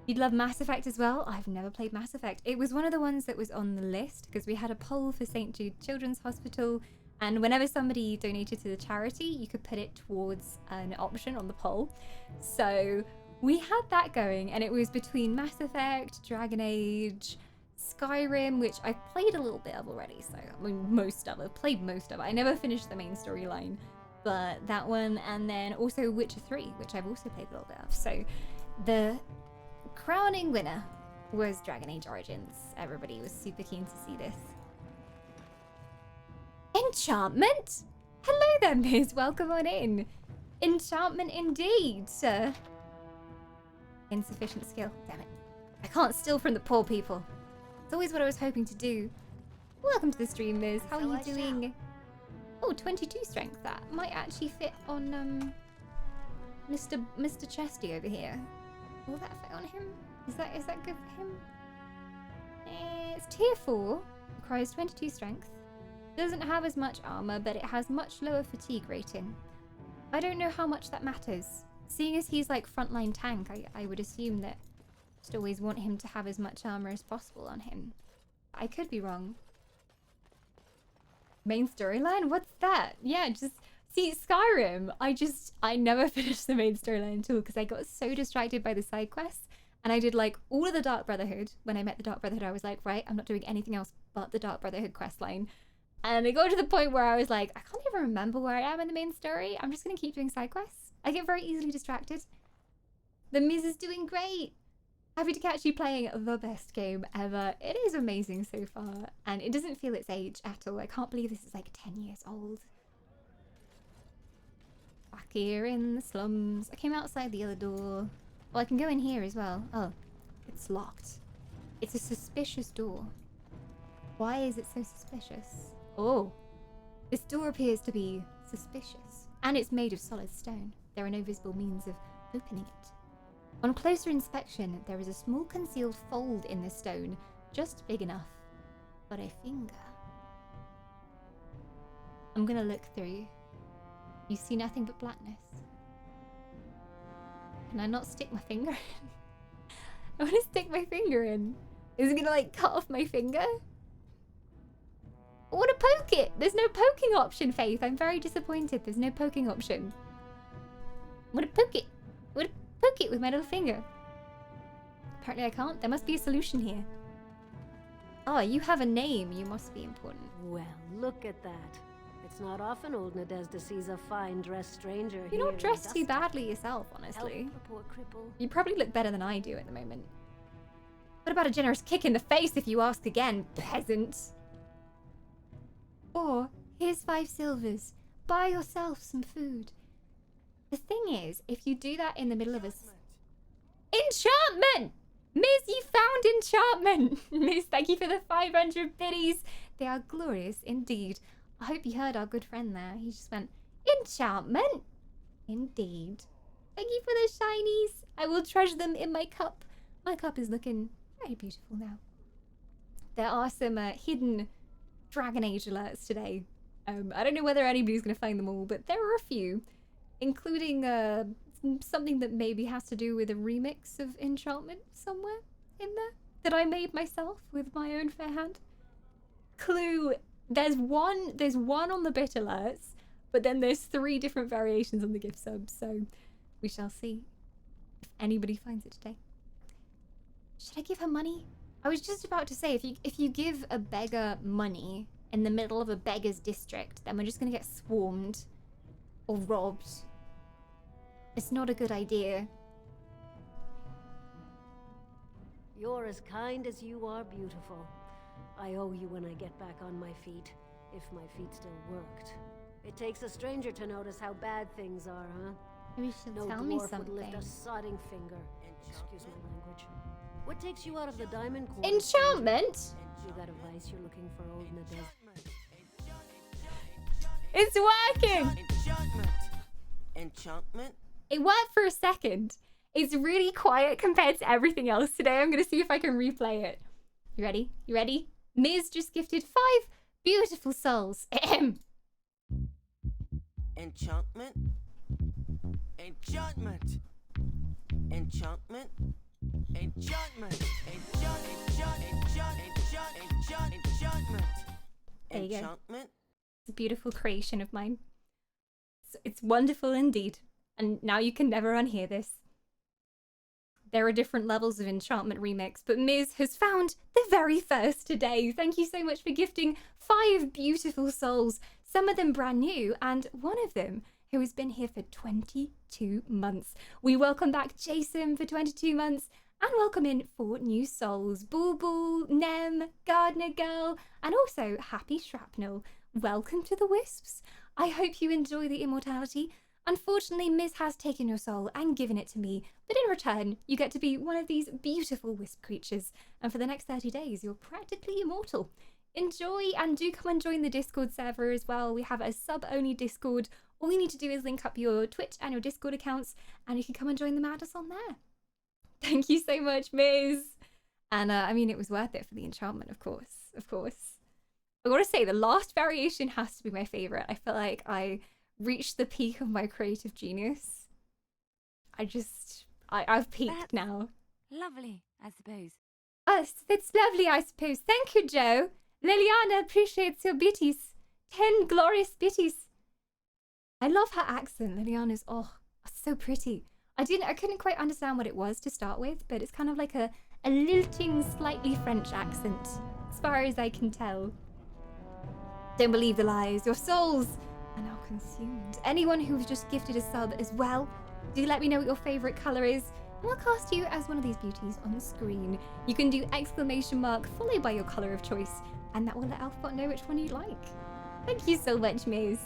You'd love Mass Effect as well? I've never played Mass Effect. It was one of the ones that was on the list because we had a poll for St. Jude Children's Hospital, and whenever somebody donated to the charity, you could put it towards an option on the poll. So we had that going, and it was between Mass Effect, Dragon Age, Skyrim, which I've played a little bit of already, so I mean most of it. I've played most of it. I never finished the main storyline, but that one, and then also Witcher 3, which I've also played a little bit of. So the crowning winner was Dragon Age Origins. Everybody was super keen to see this. Enchantment? Hello there, Miz. Welcome on in. Enchantment indeed, sir. Insufficient skill. Damn it. I can't steal from the poor people. It's always what I was hoping to do. Welcome to the stream, Miz. How are you doing? Oh, 22 strength. That might actually fit on Mr. Chesty over here. Will that fit on him? Is that good for him? It's tier 4. Requires 22 strength. Doesn't have as much armor, but it has much lower fatigue rating. I don't know how much that matters. Seeing as he's like frontline tank, I would assume that just always want him to have as much armor as possible on him. I could be wrong. Main storyline? What's that? Yeah, just see Skyrim. I never finished the main storyline at all because I got so distracted by the side quests, and I did like all of the Dark Brotherhood. When I met the Dark Brotherhood, I was like, right, I'm not doing anything else but the Dark Brotherhood quest line. And it got to the point where I was like, I can't even remember where I am in the main story. I'm just gonna keep doing side quests. I get very easily distracted. The Miz is doing great. Happy to catch you playing the best game ever. It is amazing so far, and it doesn't feel its age at all. I can't believe this is like 10 years old. Back here in the slums. I came outside the other door. Well, I can go in here as well. Oh, it's locked. It's a suspicious door. Why is it so suspicious? Oh, this door appears to be suspicious, and it's made of solid stone. There are no visible means of opening it. On closer inspection, there is a small concealed fold in the stone, just big enough for a finger. I'm gonna look through. You see nothing but blackness. Can I not stick my finger in? I want to stick my finger in. Is it gonna like cut off my finger? I want to poke it. There's no poking option, Faith. I'm very disappointed. There's no poking option. I want to poke it. I want to poke it with my little finger. Apparently I can't. There must be a solution here. Oh, you have a name. You must be important. Well, look at that. It's not often old Nadezhda sees a fine-dressed stranger here. You're not dressed too badly yourself, honestly. Help the poor cripple. You probably look better than I do at the moment. What about a generous kick in the face if you ask again, peasant? Or, here's 5 silvers. Buy yourself some food. The thing is, if you do that in the middle of a... Enchantment! Miz, you found enchantment! Miz, thank you for the 500 biddies. They are glorious indeed. I hope you heard our good friend there. He just went, enchantment? Indeed. Thank you for the shinies. I will treasure them in my cup. My cup is looking very beautiful now. There are some hidden Dragon Age alerts today. I don't know whether anybody's going to find them all, but there are a few. Including something that maybe has to do with a remix of Enchantment somewhere in there. That I made myself with my own fair hand. Clue. There's one on the bit alerts, but then there's 3 different variations on the gift sub, so we shall see if anybody finds it today. Should I give her money? I was just about to say, if you give a beggar money in the middle of a beggar's district, then we're just gonna get swarmed or robbed. It's not a good idea. You're as kind as you are beautiful. I owe you when I get back on my feet, if my feet still worked. It takes a stranger to notice how bad things are, huh? Maybe she'll no tell me dwarf something. would lift a sodding finger. Excuse my language. What takes you out of the diamond core? Enchantment? You got a vice you're looking for, old Nadezhda. It's working! Enchantment. Enchantment? It worked for a second. It's really quiet compared to everything else today. I'm gonna see if I can replay it. You ready? You ready? Miz just gifted 5 beautiful souls. Ahem. Enchantment. Enchantment. Enchantment. Enchantment. Enchantment. There you go. Enchantment. It's a beautiful creation of mine. It's wonderful indeed. And now you can never unhear this. There are different levels of enchantment remix, but Miz has found the very first today. Thank you so much for gifting 5 beautiful souls, some of them brand new, and one of them who has been here for 22 months. We welcome back Jason for 22 months, and welcome in 4 new souls, Bulbul, Nem, Gardener Girl, and also Happy Shrapnel. Welcome to the Wisps. I hope you enjoy the immortality. Unfortunately, Miz has taken your soul and given it to me, but in return, you get to be one of these beautiful wisp creatures, and for the next 30 days, you're practically immortal. Enjoy, and do come and join the Discord server as well. We have a sub-only Discord. All you need to do is link up your Twitch and your Discord accounts, and you can come and join the madness on there. Thank you so much, Miz. And I mean, it was worth it for the enchantment, of course. Of course. I gotta say, the last variation has to be my favorite. I feel like I reached the peak of my creative genius. I've peaked now. Lovely, I suppose. It's lovely, I suppose. Thank you, Joe. Liliana appreciates your bitties. 10 glorious bitties. I love her accent. Liliana's, so pretty. I couldn't quite understand what it was to start with, but it's kind of like a lilting, slightly French accent, as far as I can tell. Don't believe the lies. Your souls are now consumed. Anyone who's just gifted a sub as well, do let me know what your favorite color is, and I'll cast you as one of these beauties on the screen. You can do ! followed by your color of choice, and that will let Elfbot know which one you like. Thank you so much, Miz.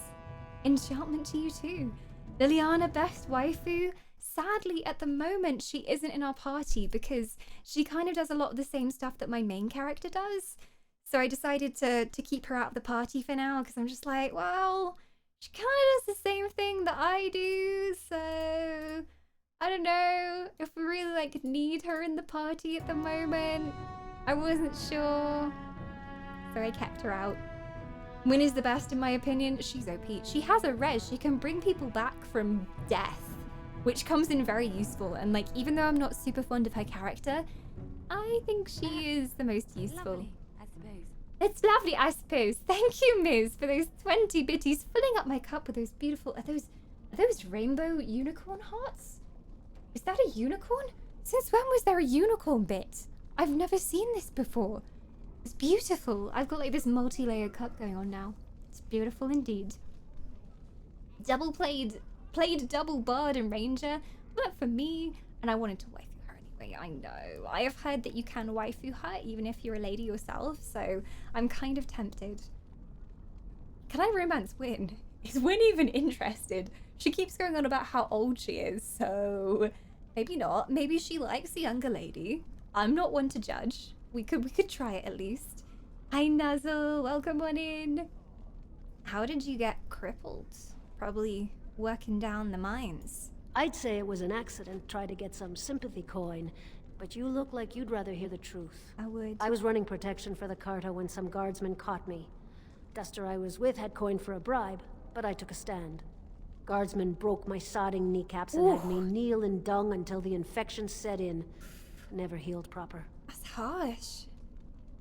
Enchantment to you too. Liliana, best waifu. Sadly, at the moment, she isn't in our party because she kind of does a lot of the same stuff that my main character does. So I decided to keep her out of the party for now because I'm just like, well, she kind of does the same thing that I do. So I don't know if we really need her in the party at the moment. I wasn't sure. So I kept her out. Wynn is the best in my opinion. She's OP. She has a res. She can bring people back from death, which comes in very useful. And even though I'm not super fond of her character, I think she is the most useful. Lovely, I suppose. It's lovely, I suppose. Thank you, Miz, for those 20 bitties, filling up my cup with those beautiful... Are those rainbow unicorn hearts? Is that a unicorn? Since when was there a unicorn bit? I've never seen this before. It's beautiful. I've got this multi-layered cup going on now. It's beautiful indeed. Double played double bard and ranger, but for me, and I wanted to waifu her anyway. I know. I have heard that you can waifu her even if you're a lady yourself, so I'm kind of tempted. Can I romance Wynn? Is Wynn even interested? She keeps going on about how old she is, so maybe not. Maybe she likes a younger lady. I'm not one to judge. We could try it at least. Hi Nuzzle, welcome on in. How did you get crippled? Probably working down the mines. I'd say it was an accident, try to get some sympathy coin, but you look like you'd rather hear the truth. I would. I was running protection for the Carta when some guardsmen caught me. Duster I was with had coin for a bribe, but I took a stand. Guardsmen broke my sodding kneecaps and had me kneel in dung until the infection set in. Never healed proper. That's harsh.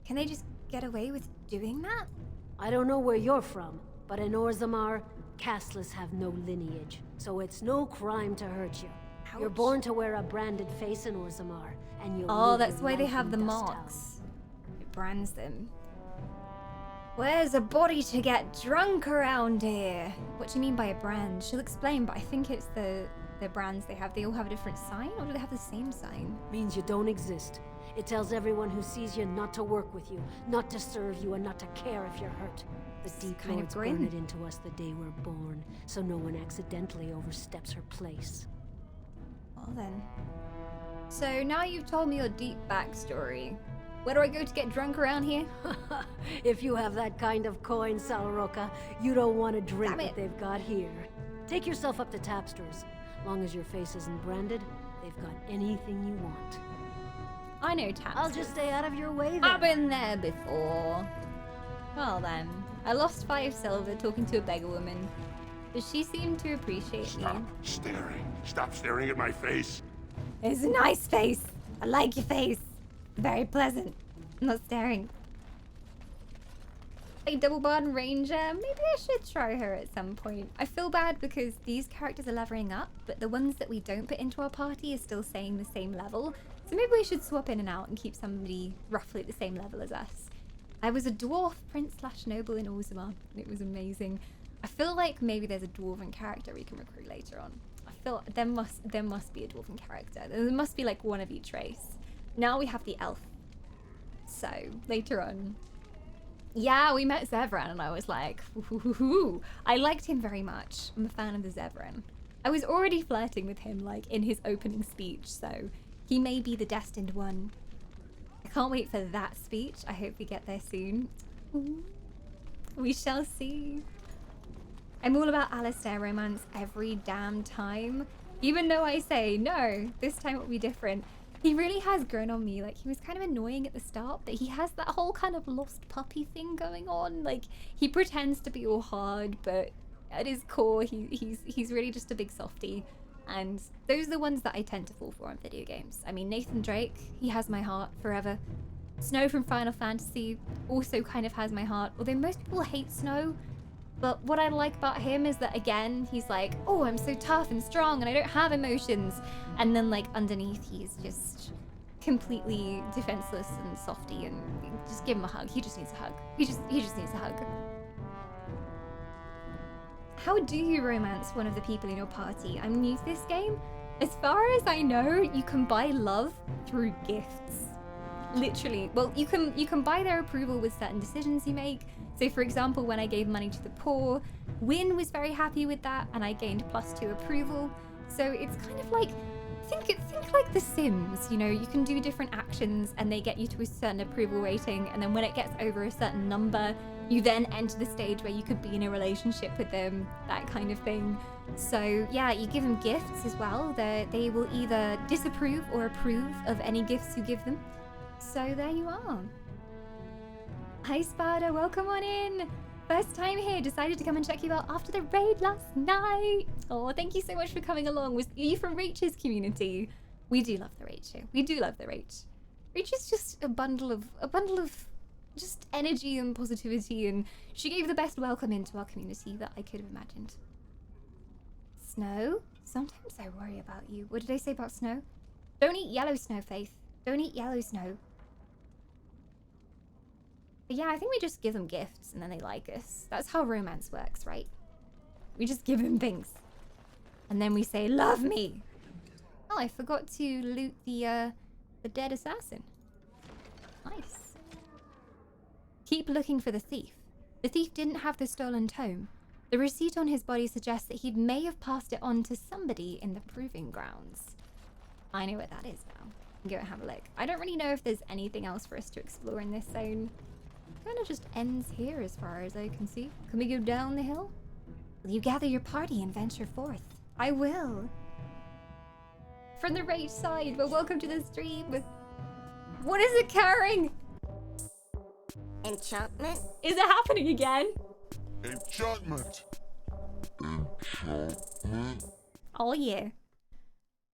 Can they just get away with doing that? I don't know where you're from, but in Orzammar, casteless have no lineage, so it's no crime to hurt you. Ouch. You're born to wear a branded face in Orzammar, and you'll live that's your why they life have in the Dust marks. It brands them. Where's a body to get drunk around here? What do you mean by a brand? She'll explain, but I think it's the brands they have. They all have a different sign, or do they have the same sign? Means you don't exist. It tells everyone who sees you not to work with you, not to serve you, and not to care if you're hurt. The deep kind of lords grim. burn it into us the day we're born, so no one accidentally oversteps her place. Well then. So now you've told me your deep backstory. Where do I go to get drunk around here? If you have that kind of coin, Salroka, you don't want to drink what they've got here. Take yourself up to Tapster's. Long as your face isn't branded, they've got anything you want. I know Tapster's. I'll just stay out of your way then. I've been there before. Well then, I lost 5 silver talking to a beggar woman. Does she seem to appreciate me? Stop staring. Stop staring at my face. It's a nice face. I like your face. Very pleasant. I'm not staring. A double bard and ranger. Maybe I should try her at some point. I feel bad because these characters are leveling up, but the ones that we don't put into our party are still staying the same level. So maybe we should swap in and out and keep somebody roughly at the same level as us. I was a dwarf prince/noble in Orzammar, and it was amazing. I feel like maybe there's a dwarven character we can recruit later on. I feel there must be a dwarven character. There must be one of each race. Now we have the elf. So later on, Yeah, we met Zevran and I was like, ooh. I liked him very much. I'm a fan of the Zevran. I was already flirting with him like in his opening speech, so he may be the destined one. I can't wait for that speech. I hope we get there soon. Ooh. We shall see. I'm all about Alistair romance every damn time. Even though I say, no, this time it will be different. He really has grown on me. Like, he was kind of annoying at the start, but he has that whole kind of lost puppy thing going on. Like, he pretends to be all hard, but at his core, he's really just a big softie. And those are the ones that I tend to fall for on video games. I mean, Nathan Drake, he has my heart forever. Snow from Final Fantasy also kind of has my heart, although most people hate Snow. But what I like about him is that, again, he's like, oh, I'm so tough and strong and I don't have emotions. And then, like, underneath, he's just completely defenseless and softy, and just give him a hug. He just needs a hug. He just needs a hug. How do you romance one of the people in your party? I'm new to this game. As far as I know, you can buy love through gifts. Literally. Well, you can buy their approval with certain decisions you make. So for example, when I gave money to the poor, Win was very happy with that and I gained +2 approval. So it's kind of like, think like The Sims, you know, you can do different actions and they get you to a certain approval rating, and then when it gets over a certain number, you then enter the stage where you could be in a relationship with them, that kind of thing. So yeah, you give them gifts as well. They will either disapprove or approve of any gifts you give them. So there you are. Hi Spada, welcome on in. First time here, decided to come and check you out after the raid last night. Oh, thank you so much for coming along. Are you from Rach's community? We do love the Rach here. We do love the Rach. Rach is just a bundle of just energy and positivity, and she gave the best welcome into our community that I could have imagined. Snow? Sometimes I worry about you. What did I say about Snow? Don't eat yellow Snow, Faith. Don't eat yellow Snow. But yeah, I think we just give them gifts and then they like us. That's how romance works, right? We just give them things. And then we say, love me! Oh, I forgot to loot the dead assassin. Nice. Keep looking for the thief. The thief didn't have the stolen tome. The receipt on his body suggests that he may have passed it on to somebody in the proving grounds. I know what that is now. Go and have a look. I don't really know if there's anything else for us to explore in this zone. Kind of just ends here as far as I can see. Can we go down the hill? Will you gather your party and venture forth? I will. From the Rage side, well, welcome to the stream. What is it carrying? Enchantment? Is it happening again? Enchantment. Enchantment. Oh yeah.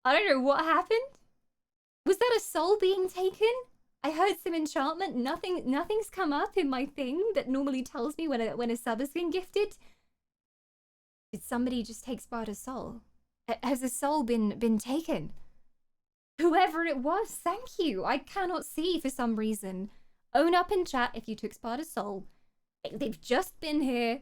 I don't know what happened. Was that a soul being taken? I heard some enchantment. Nothing's come up in my thing that normally tells me when a sub has been gifted. Did somebody just take Sparta's soul? Has the soul been taken? Whoever it was, thank you. I cannot see for some reason. Own up in chat if you took Sparta's soul. They've just been here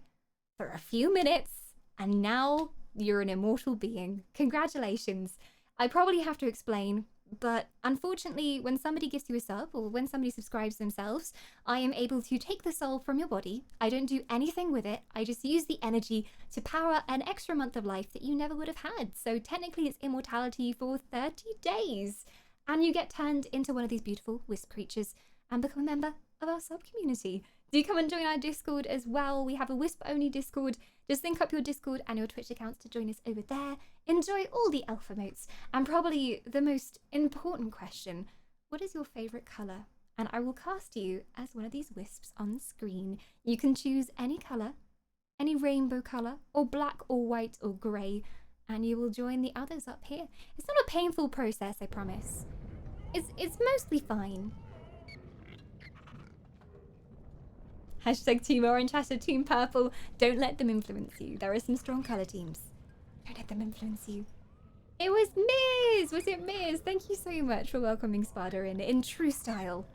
for a few minutes and now you're an immortal being. Congratulations. I probably have to explain, but unfortunately, when somebody gives you a sub or when somebody subscribes themselves, I am able to take the soul from your body. I don't do anything with it. I just use the energy to power an extra month of life that you never would have had. So technically it's immortality for 30 days. And you get turned into one of these beautiful wisp creatures and become a member of our sub community. Do come and join our Discord as well. We have a Wisp only Discord. Just link up your Discord and your Twitch accounts to join us over there. Enjoy all the elf emotes. And probably the most important question, what is your favorite color? And I will cast you as one of these wisps on the screen. You can choose any color, any rainbow color, or black or white or gray, and you will join the others up here. It's not a painful process, I promise. It's mostly fine. Hashtag Team Orange, hashtag Team Purple. Don't let them influence you. There are some strong color teams. Don't let them influence you. It was Miz! Was it Miz? Thank you so much for welcoming Spada in true style.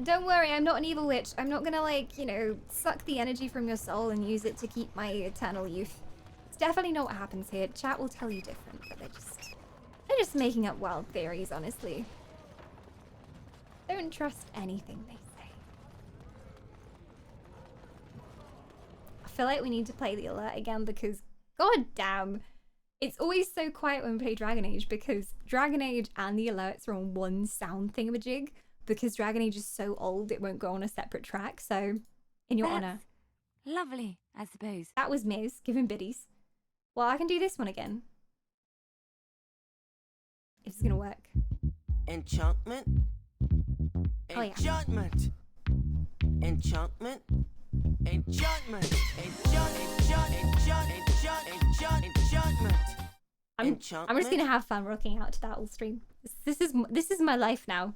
Don't worry, I'm not an evil witch. I'm not gonna, like, you know, suck the energy from your soul and use it to keep my eternal youth. It's definitely not what happens here. Chat will tell you different, but they're just making up wild theories, honestly. Don't trust anything they say. feel like we need to play the alert again because, god damn, it's always so quiet when we play Dragon Age because Dragon Age and the alerts are on one sound thingamajig because Dragon Age is so old it won't go on a separate track. So, in your honor. Lovely, I suppose. That was Miz giving biddies. Well, I can do this one again. If it's gonna work. Enchantment. Oh, yeah. Enchantment. Enchantment. Enchantment. Enchantment. I'm just gonna have fun rocking out to that all stream. This is my life now.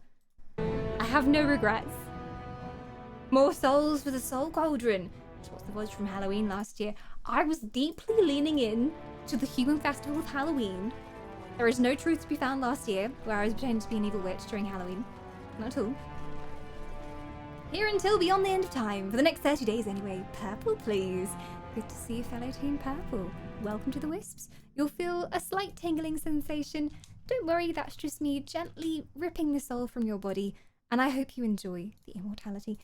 I have no regrets. More souls for the Soul Cauldron. Which was the voice from Halloween last year. I was deeply leaning in to the human festival of Halloween. There is no truth to be found last year, where I was pretending to be an evil witch during Halloween. Not at all. Here until beyond the end of time, for the next 30 days anyway. Purple, please. Good to see you, fellow Team Purple. Welcome to the Wisps. You'll feel a slight tingling sensation. Don't worry, that's just me gently ripping the soul from your body, and I hope you enjoy the immortality.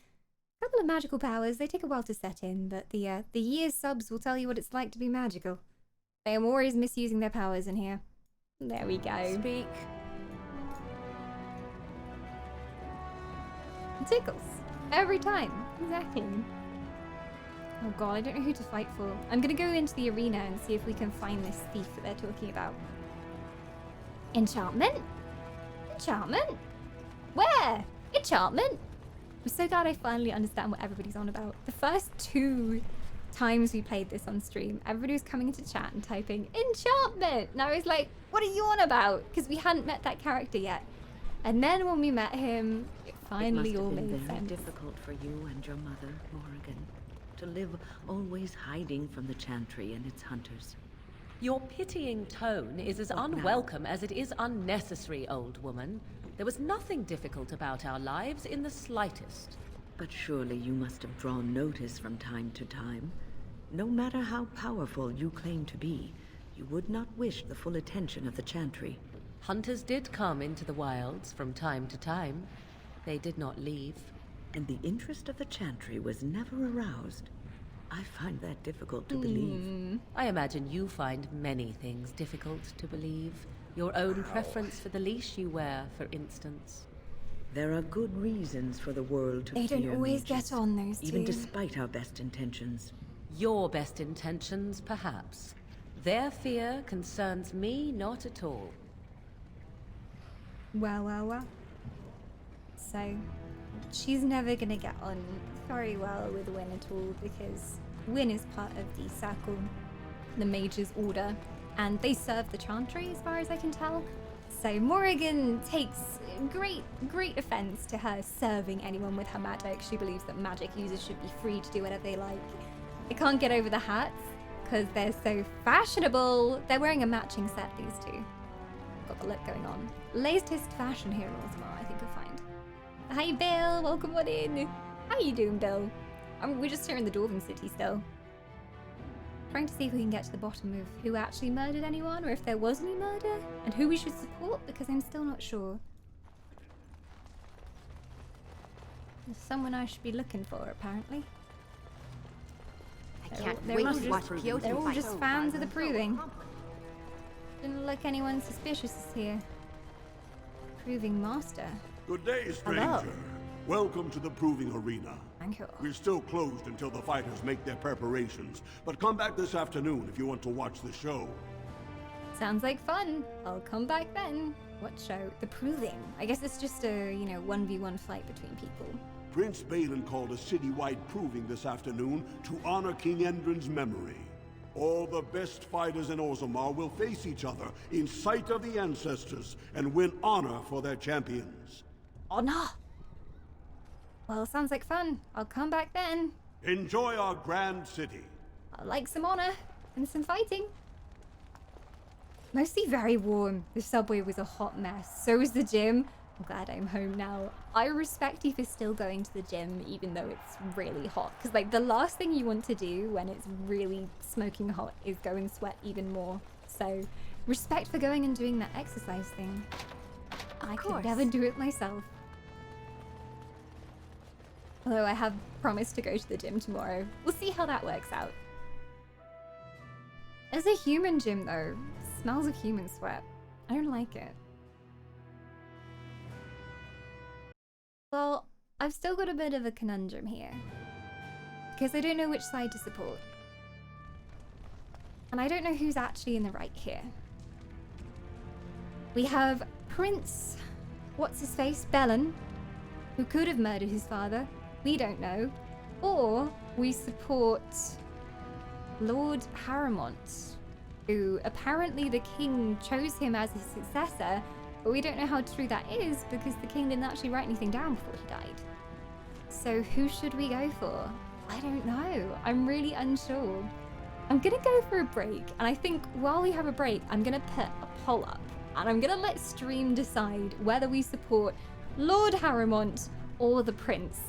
A couple of magical powers, they take a while to set in, but the year's subs will tell you what it's like to be magical. They are always misusing their powers in here. There we go. Speak. It tickles. Every time. Exactly. Oh god, I don't know who to fight for. I'm gonna go into the arena and see if we can find this thief that they're talking about. Enchantment? Enchantment? Where? Enchantment? I'm so glad I finally understand what everybody's on about. The first 2 times we played this on stream, everybody was coming into chat and typing enchantment, and I was like, what are you on about? Because we hadn't met that character yet. And then when we met him, it finally all made sense. It must have been very difficult for you and your mother, Morrigan, to live always hiding from the Chantry and its hunters. Your pitying tone is as unwelcome as it is unnecessary, old woman. There was nothing difficult about our lives in the slightest. But surely you must have drawn notice from time to time. No matter how powerful you claim to be, you would not wish the full attention of the Chantry. Hunters did come into the wilds from time to time. They did not leave. And the interest of the Chantry was never aroused. I find that difficult to believe. I imagine you find many things difficult to believe. Your own preference for the leash you wear, for instance. There are good reasons for the world to fear They don't always mages, get on, those two. even despite our best intentions. Your best intentions, perhaps. Their fear concerns me not at all. Well. So, she's never gonna get on very well with Wynne at all because Wynne is part of the Circle, the Mage's Order, and they serve the Chantry as far as I can tell. So Morrigan takes great offense to her serving anyone with her magic. She believes that magic users should be free to do whatever they like. They can't get over the hats because they're so fashionable. They're wearing a matching set, these two. Got the look going on. Latest fashion here in Orzammar, I think you'll find. Hi Bill, welcome on in. How you doing, Bill? We're just here in the Dwarven City still. Trying to see if we can get to the bottom of who actually murdered anyone, or if there was any murder, and who we should support, because I'm still not sure. There's someone I should be looking for, apparently. They're all just fans of the Proving. Didn't look anyone suspicious here. Proving Master. Good day, stranger. Hello. Welcome to the Proving Arena. Thank you. We're still closed until the fighters make their preparations, but come back this afternoon if you want to watch the show. Sounds like fun. I'll come back then. What show? The Proving. I guess it's just a, 1v1 fight between people. Prince Balin called a citywide proving this afternoon to honor King Endrin's memory. All the best fighters in Orzammar will face each other in sight of the ancestors and win honor for their champions. Honor? Well, sounds like fun. I'll come back then. Enjoy our grand city. I like some honor and some fighting. Mostly very warm. The subway was a hot mess. So was the gym. I'm glad I'm home now. I respect you for still going to the gym even though it's really hot. Because the last thing you want to do when it's really smoking hot is go and sweat even more. So respect for going and doing that exercise thing. I could never do it myself. Although I have promised to go to the gym tomorrow. We'll see how that works out. As a human gym, though, it smells of human sweat. I don't like it. Well, I've still got a bit of a conundrum here. Because I don't know which side to support. And I don't know who's actually in the right here. We have Prince... what's-his-face? Bellin, who could have murdered his father. We don't know. Or we support Lord Harrowmont, who apparently the king chose him as his successor, but we don't know how true that is because the king didn't actually write anything down before he died. So who should we go for? I don't know. I'm really unsure. I'm gonna go for a break, and I think while we have a break, I'm gonna put a poll up, and I'm gonna let stream decide whether we support Lord Harrowmont or the prince.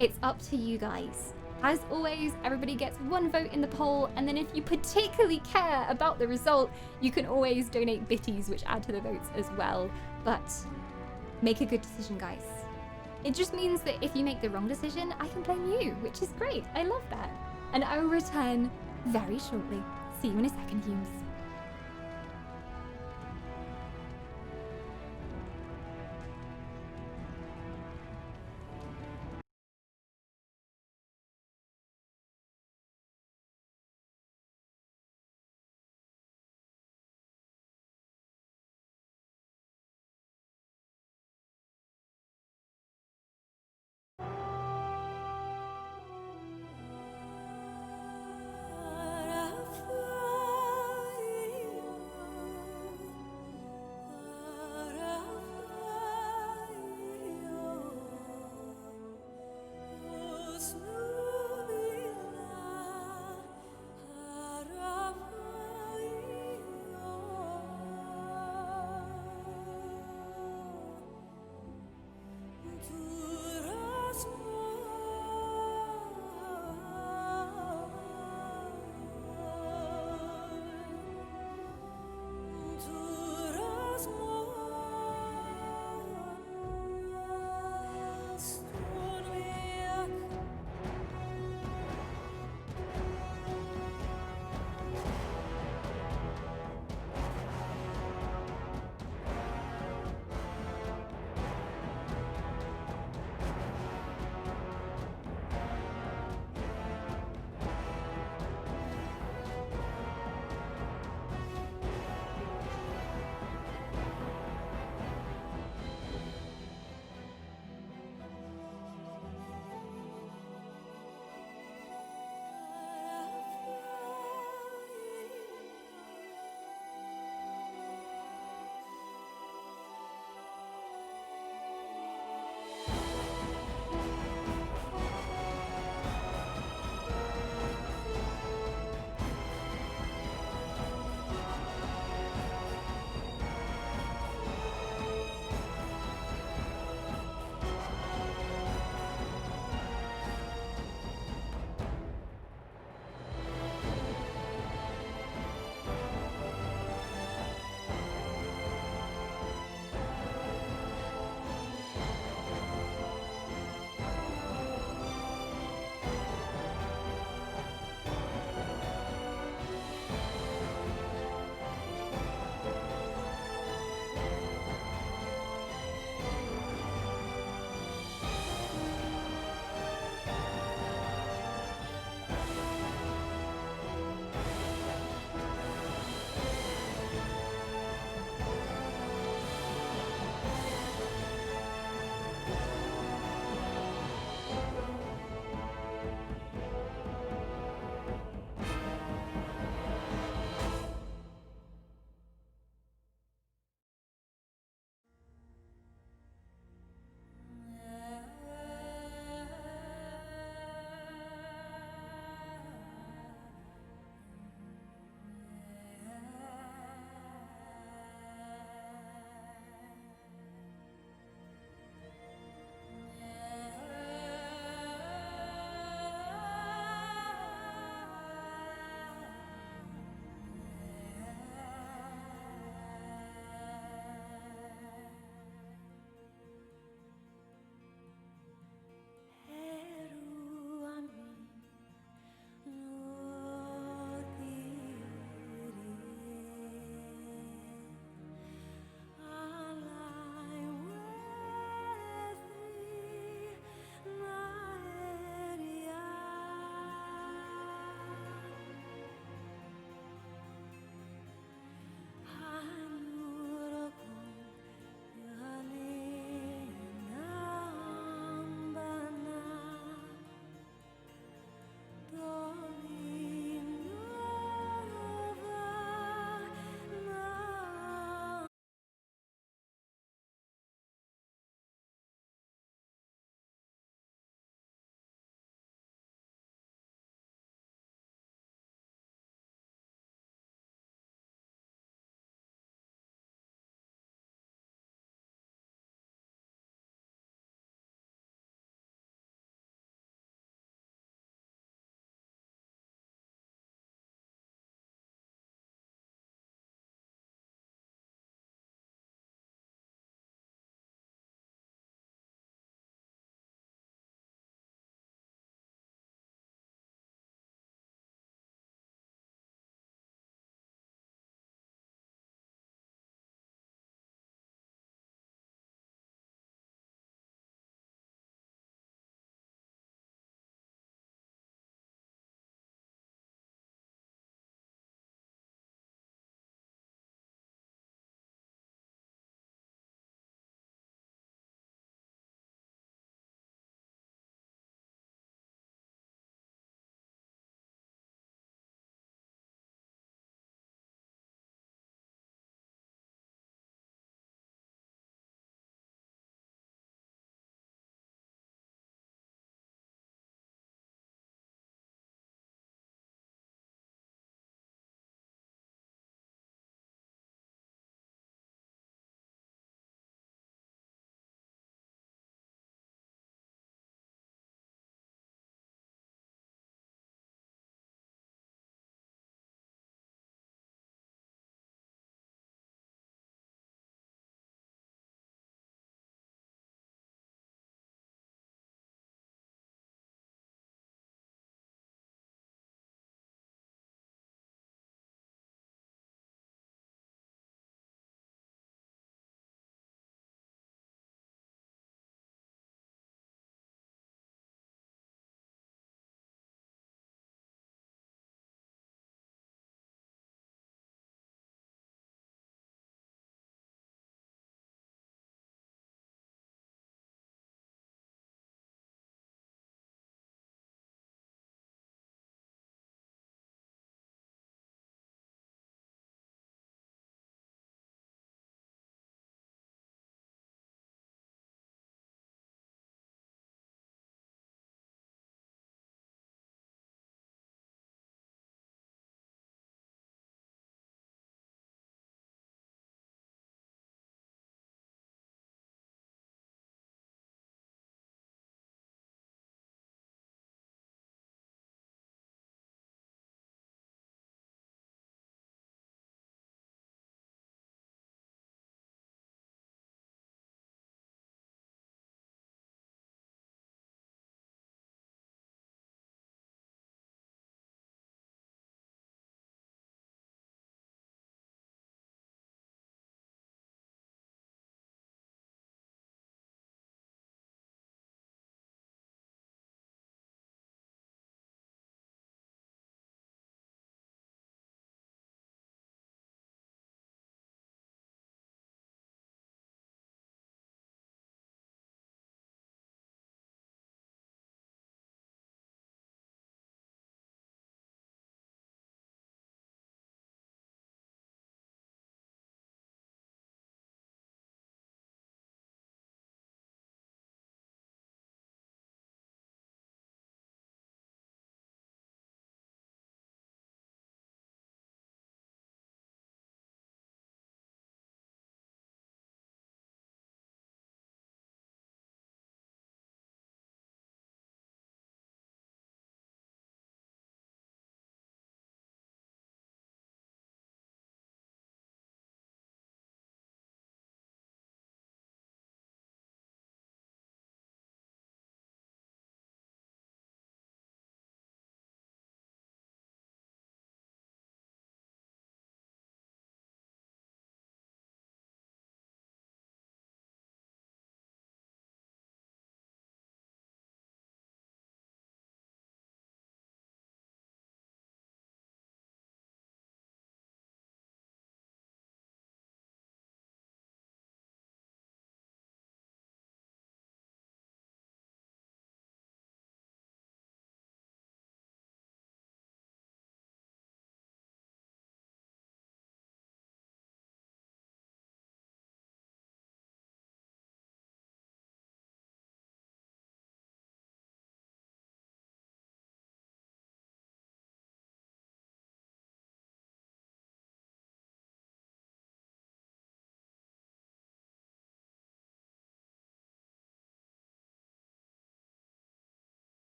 It's up to you guys. As always, everybody gets one vote in the poll, and then if you particularly care about the result, you can always donate bitties, which add to the votes as well. But make a good decision, guys. It just means that if you make the wrong decision, I can blame you, which is great. I love that. And I will return very shortly. See you in a second, Hughes.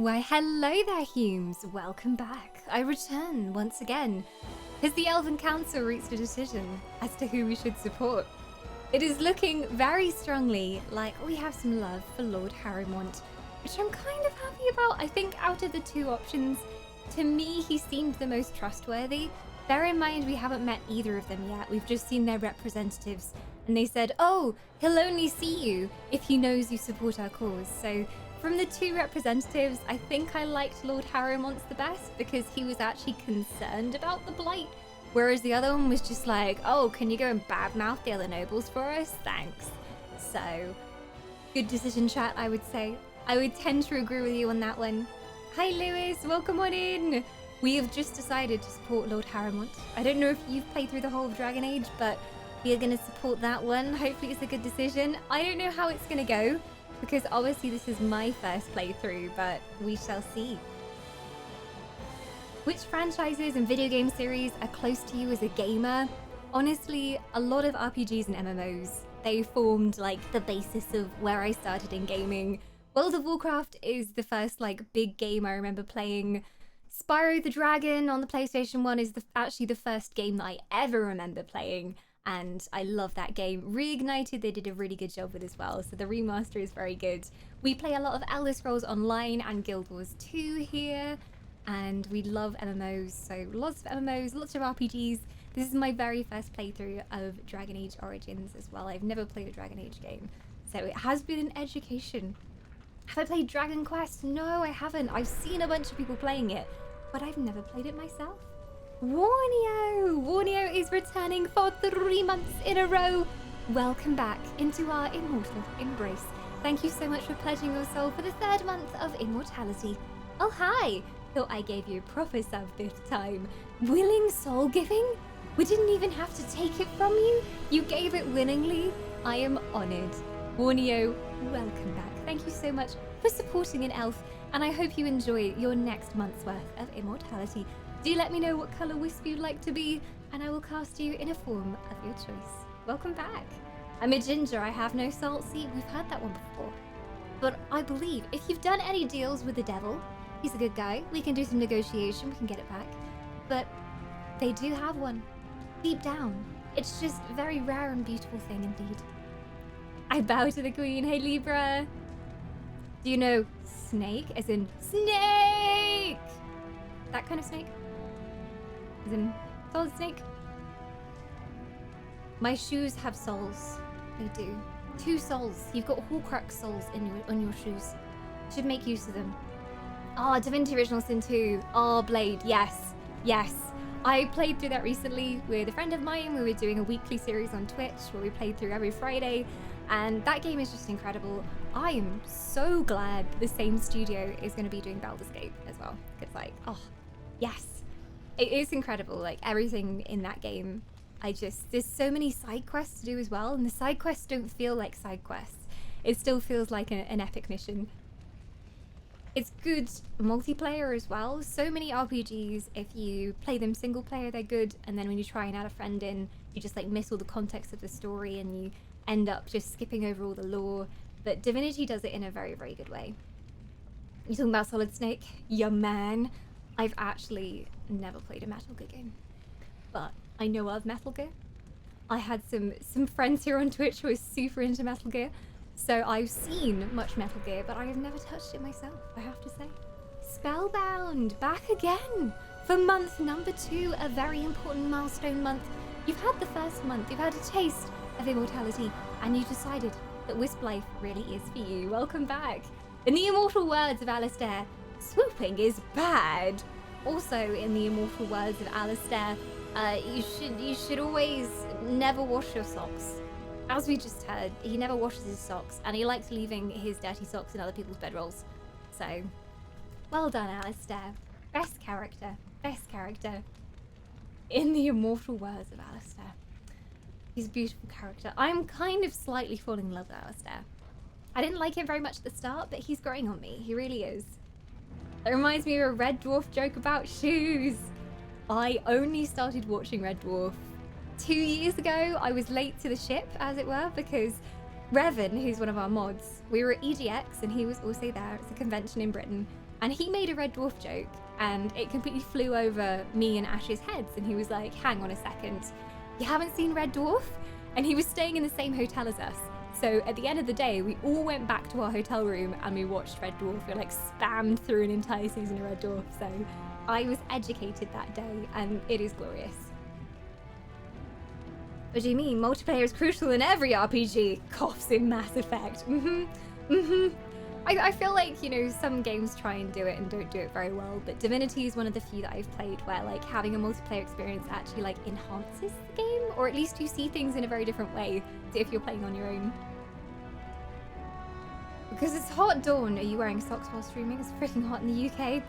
Why, hello there, Humes. Welcome back. I return once again. Has the Elven Council reached a decision as to who we should support? It is looking very strongly like we have some love for Lord Harrowmont, which I'm kind of happy about. I think out of the two options, to me, he seemed the most trustworthy. Bear in mind, we haven't met either of them yet. We've just seen their representatives, and they said, oh, he'll only see you if he knows you support our cause. So from the two representatives, I think I liked Lord Harrowmont the best because he was actually concerned about the Blight, whereas the other one was just like, oh, can you go and badmouth the other nobles for us? Thanks. So, good decision, chat, I would say. I would tend to agree with you on that one. Hi, Lewis. Welcome on in. We have just decided to support Lord Harrowmont. I don't know if you've played through the whole of Dragon Age, but we are going to support that one. Hopefully it's a good decision. I don't know how it's going to go, because obviously this is my first playthrough, but we shall see. Which franchises and video game series are close to you as a gamer? Honestly, a lot of RPGs and MMOs. They formed like the basis of where I started in gaming. World of Warcraft is the first like big game I remember playing. Spyro the Dragon on the PlayStation 1 is actually the first game that I ever remember playing, and I love that game. Reignited, they did a really good job with as well, so the remaster is very good. We play a lot of Elder Scrolls Online and Guild Wars 2 here, and we love MMOs, so lots of MMOs, lots of RPGs. This is my very first playthrough of Dragon Age Origins as well. I've never played a Dragon Age game, so it has been an education. Have I played Dragon Quest? No, I haven't. I've seen a bunch of people playing it, but I've never played it myself. Warnio! Warnio is returning for 3 months in a row. Welcome back into our immortal embrace. Thank you so much for pledging your soul for the 3rd month of immortality. Oh, hi! Thought I gave you a proper sub this time. Willing soul giving? We didn't even have to take it from you. You gave it willingly. I am honored. Warnio, welcome back. Thank you so much for supporting an elf, and I hope you enjoy your next month's worth of immortality. Do let me know what colour wisp you'd like to be, and I will cast you in a form of your choice. Welcome back. I'm a ginger, I have no salt. See, we've heard that one before. But I believe if you've done any deals with the devil, he's a good guy, we can do some negotiation, we can get it back. But they do have one. Deep down. It's just a very rare and beautiful thing indeed. I bow to the queen. Hey, Libra. Do you know snake as in snake? That kind of snake? As in solid snake? My shoes have souls. They do. 2 souls. You've got Horcrux souls on your shoes. Should make use of them. Ah, Divinity Original Sin 2. Ah, Blade. Yes. Yes. I played through that recently with a friend of mine. We were doing a weekly series on Twitch where we played through every Friday, and that game is just incredible. I am so glad the same studio is going to be doing Baldur's Gate as well. It's like, oh, yes. It is incredible, like everything in that game. There's so many side quests to do as well, and the side quests don't feel like side quests. It still feels like an epic mission. It's good multiplayer as well. So many RPGs, if you play them single player, they're good, and then when you try and add a friend in, you just like miss all the context of the story and you end up just skipping over all the lore. But Divinity does it in a very, very good way. You talking about Solid Snake? Yeah, man. I've actually never played a Metal Gear game, but I know of Metal Gear. I had some friends here on Twitch who are super into Metal Gear. So I've seen much Metal Gear, but I have never touched it myself, I have to say. Spellbound, back again for month number 2, a very important milestone month. You've had the first month, you've had a taste of immortality, and you decided that Wisp Life really is for you. Welcome back. In the immortal words of Alistair, swooping is bad. Also, in the immortal words of Alistair, you should always never wash your socks. As we just heard, he never washes his socks, and he likes leaving his dirty socks in other people's bedrolls. So, well done, Alistair. Best character. Best character. In the immortal words of Alistair. He's a beautiful character. I'm kind of slightly falling in love with Alistair. I didn't like him very much at the start, but he's growing on me. He really is. That reminds me of a Red Dwarf joke about shoes. I only started watching Red Dwarf 2 years ago. I was late to the ship, as it were, because Revan, who's one of our mods, we were at EGX and he was also there. It's a convention in Britain, and he made a red dwarf joke, and it completely flew over me and Ash's heads, and he was like, hang on a second, you haven't seen Red Dwarf? And he was staying in the same hotel as us. So at the end of the day, we all went back to our hotel room and we watched Red Dwarf. We like spammed through an entire season of Red Dwarf. So I was educated that day, and it is glorious. What do you mean? Multiplayer is crucial in every RPG. Coughs in Mass Effect. I feel like, you know, some games try and do it and don't do it very well, but Divinity is one of the few that I've played where like having a multiplayer experience actually like enhances the game, or at least you see things in a very different way to if you're playing on your own. Because it's hot, Dawn. Are you wearing socks while streaming? It's freaking hot in the UK.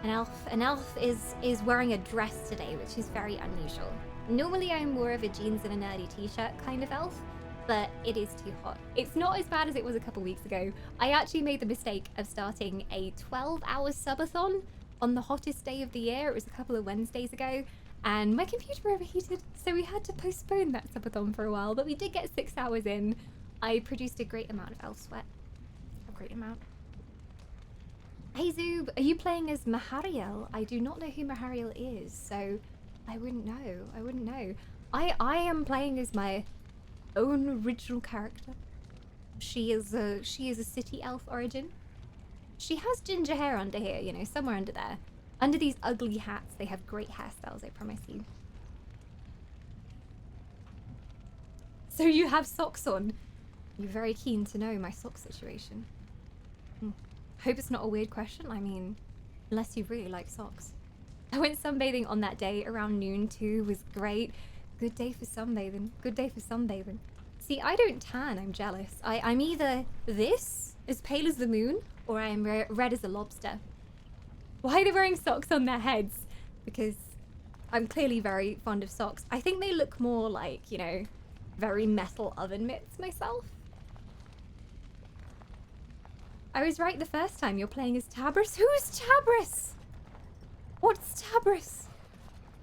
An elf is wearing a dress today, which is very unusual. Normally I'm more of a jeans and a nerdy t-shirt kind of elf, but it is too hot. It's not as bad as it was a couple weeks ago. I actually made the mistake of starting a 12-hour subathon on the hottest day of the year. It was a couple of Wednesdays ago, and my computer overheated, so we had to postpone that subathon for a while, but we did get 6 hours in. I produced a great amount of elf sweat. A great amount. Hey Zoob, are you playing as Mahariel? I do not know who Mahariel is, so I wouldn't know. I am playing as my own original character. She is a city elf origin. She has ginger hair under here, you know, somewhere under there. Under these ugly hats, they have great hairstyles, I promise you. So you have socks on. You're very keen to know my sock situation. Hope it's not a weird question. I mean, unless you really like socks. I went sunbathing on that day around noon too. Was great. Good day for sunbathing. Good day for sunbathing. See, I don't tan. I'm jealous. I'm either this, as pale as the moon, or I am red as a lobster. Why are they wearing socks on their heads? Because I'm clearly very fond of socks. I think they look more like, you know, very metal oven mitts myself. I was right the first time. You're playing as Tabris? Who is Tabris? What's Tabris?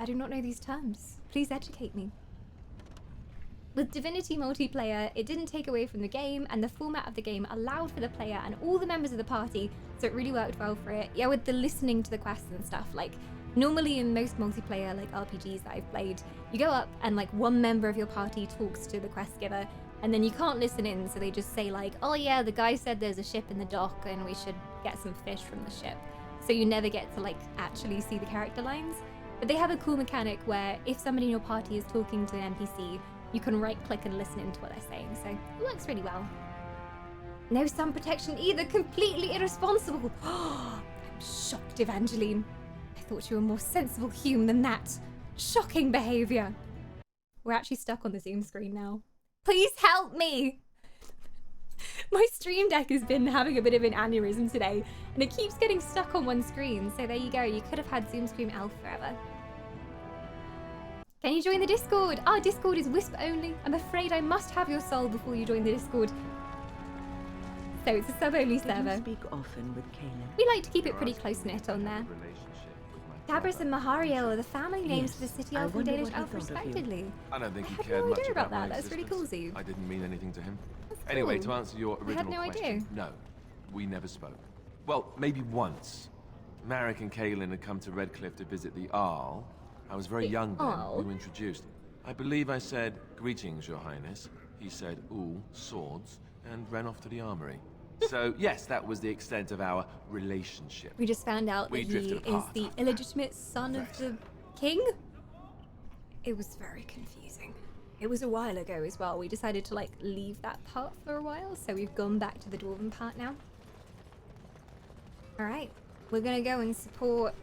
I do not know these terms. Please educate me. With Divinity multiplayer, it didn't take away from the game, and the format of the game allowed for the player and all the members of the party, so it really worked well for it. Yeah, with the listening to the quests and stuff, like, normally in most multiplayer, like, RPGs that I've played, you go up and, like, one member of your party talks to the quest giver, and then you can't listen in, so they just say, like, oh yeah, the guy said there's a ship in the dock, and we should get some fish from the ship. So you never get to, like, actually see the character lines. But they have a cool mechanic where if somebody in your party is talking to an NPC, you can right-click and listen into what they're saying, so it works really well. No sun protection either, completely irresponsible. I'm shocked, Evangeline. I thought you were a more sensible human than that. Shocking behavior. We're actually stuck on the Zoom screen now. Please help me! My stream deck has been having a bit of an aneurysm today, and it keeps getting stuck on one screen, so there you go. You could have had Zoom Scream Elf forever. Can you join the Discord? Our Discord is Wisp only. I'm afraid I must have your soul before you join the Discord. So it's a sub-only server. You speak often with Caleb. We like to keep it pretty close-knit on there. Tabris and Mahariel are the family names of the city elf and Danish elf respectively. I don't think he I had cared no much idea about that. my That's really cool, existence. Zoo. I didn't mean anything to him. That's Anyway, cool. to answer your original I had no question, idea. no, we never spoke. Well, maybe once. Marek and Kaelin had come to Redcliffe to visit the Arl. I was very young then. Arl? We were introduced. I believe I said, "Greetings, Your Highness." He said, "Ooh, swords," and ran off to the armory. So, yes, that was the extent of our relationship. We just found out We that he drifted is apart the illegitimate son of the king. It was very confusing. It was a while ago as well. We decided to like leave that part for a while, so we've gone back to the dwarven part now. Alright, we're gonna go and support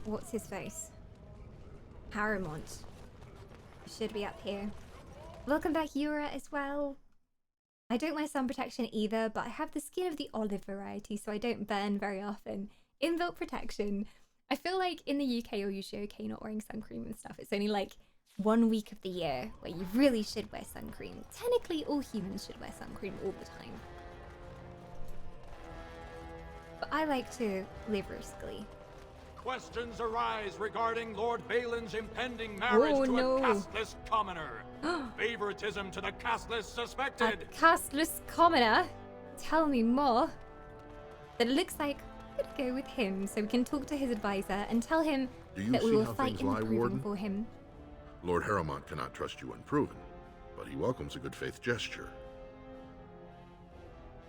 what's his face? Paramount. Should be up here. Welcome back, Yura, as well. I don't wear sun protection either, but I have the skin of the olive variety, so I don't burn very often. Inbuilt protection. I feel like in the UK you're usually okay not wearing sun cream and stuff. It's only like 1 week of the year where you really should wear sun cream. Technically, all humans should wear sun cream all the time. But I like to live riskily. Questions arise regarding Lord Balin's impending marriage to a casteless commoner. Favoritism to the casteless suspected. A casteless commoner? Tell me more. That looks like gonna go with him so we can talk to his advisor and tell him Do you that we see will how fight things in the lie, proving Warden? for him. Lord Harrowmont cannot trust you unproven, but he welcomes a good faith gesture.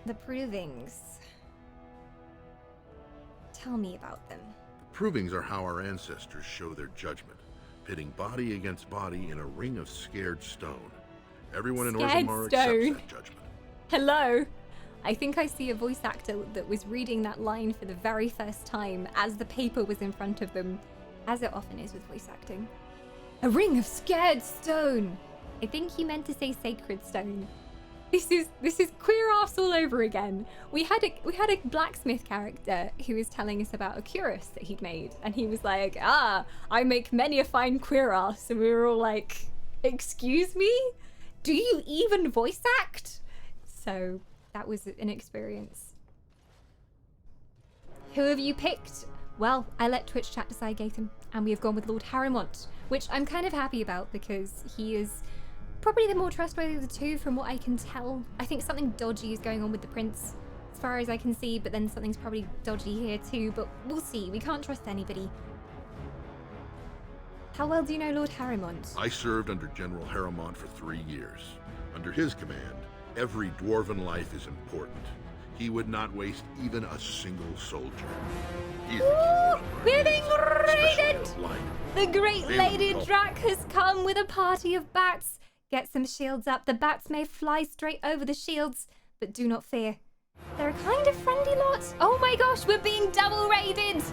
The provings. Tell me about them. The provings are how our ancestors show their judgment, pitting body against body in a ring of scared stone. Everyone in Scared Orzammar stone. accepts that judgment. Hello? I think I see a voice actor that was reading that line for the very first time as the paper was in front of them, as it often is with voice acting. A ring of scared stone! I think he meant to say sacred stone. This is queer ass all over again. We had a blacksmith character who was telling us about a cuirass that he'd made, and he was like, I make many a fine queer ass, and we were all like, excuse me? Do you even voice act? So that was an experience. Who have you picked? Well, I let Twitch chat decide, Gatham, and we have gone with Lord Harrowmont, which I'm kind of happy about because he is probably the more trustworthy of the two from what I can tell. I think something dodgy is going on with the prince, as far as I can see, but then something's probably dodgy here too, but we'll see. We can't trust anybody. How well do you know Lord Harrowmont? I served under General Harrowmont for 3 years. Under his command, every dwarven life is important. He would not waste even a single soldier. He is the We're being raided! of light. The great Balin Lady called- Drac has come with a party of bats. Get some shields up. The bats may fly straight over the shields, but do not fear. They're a kind of friendly lot. Oh my gosh, we're being double raided!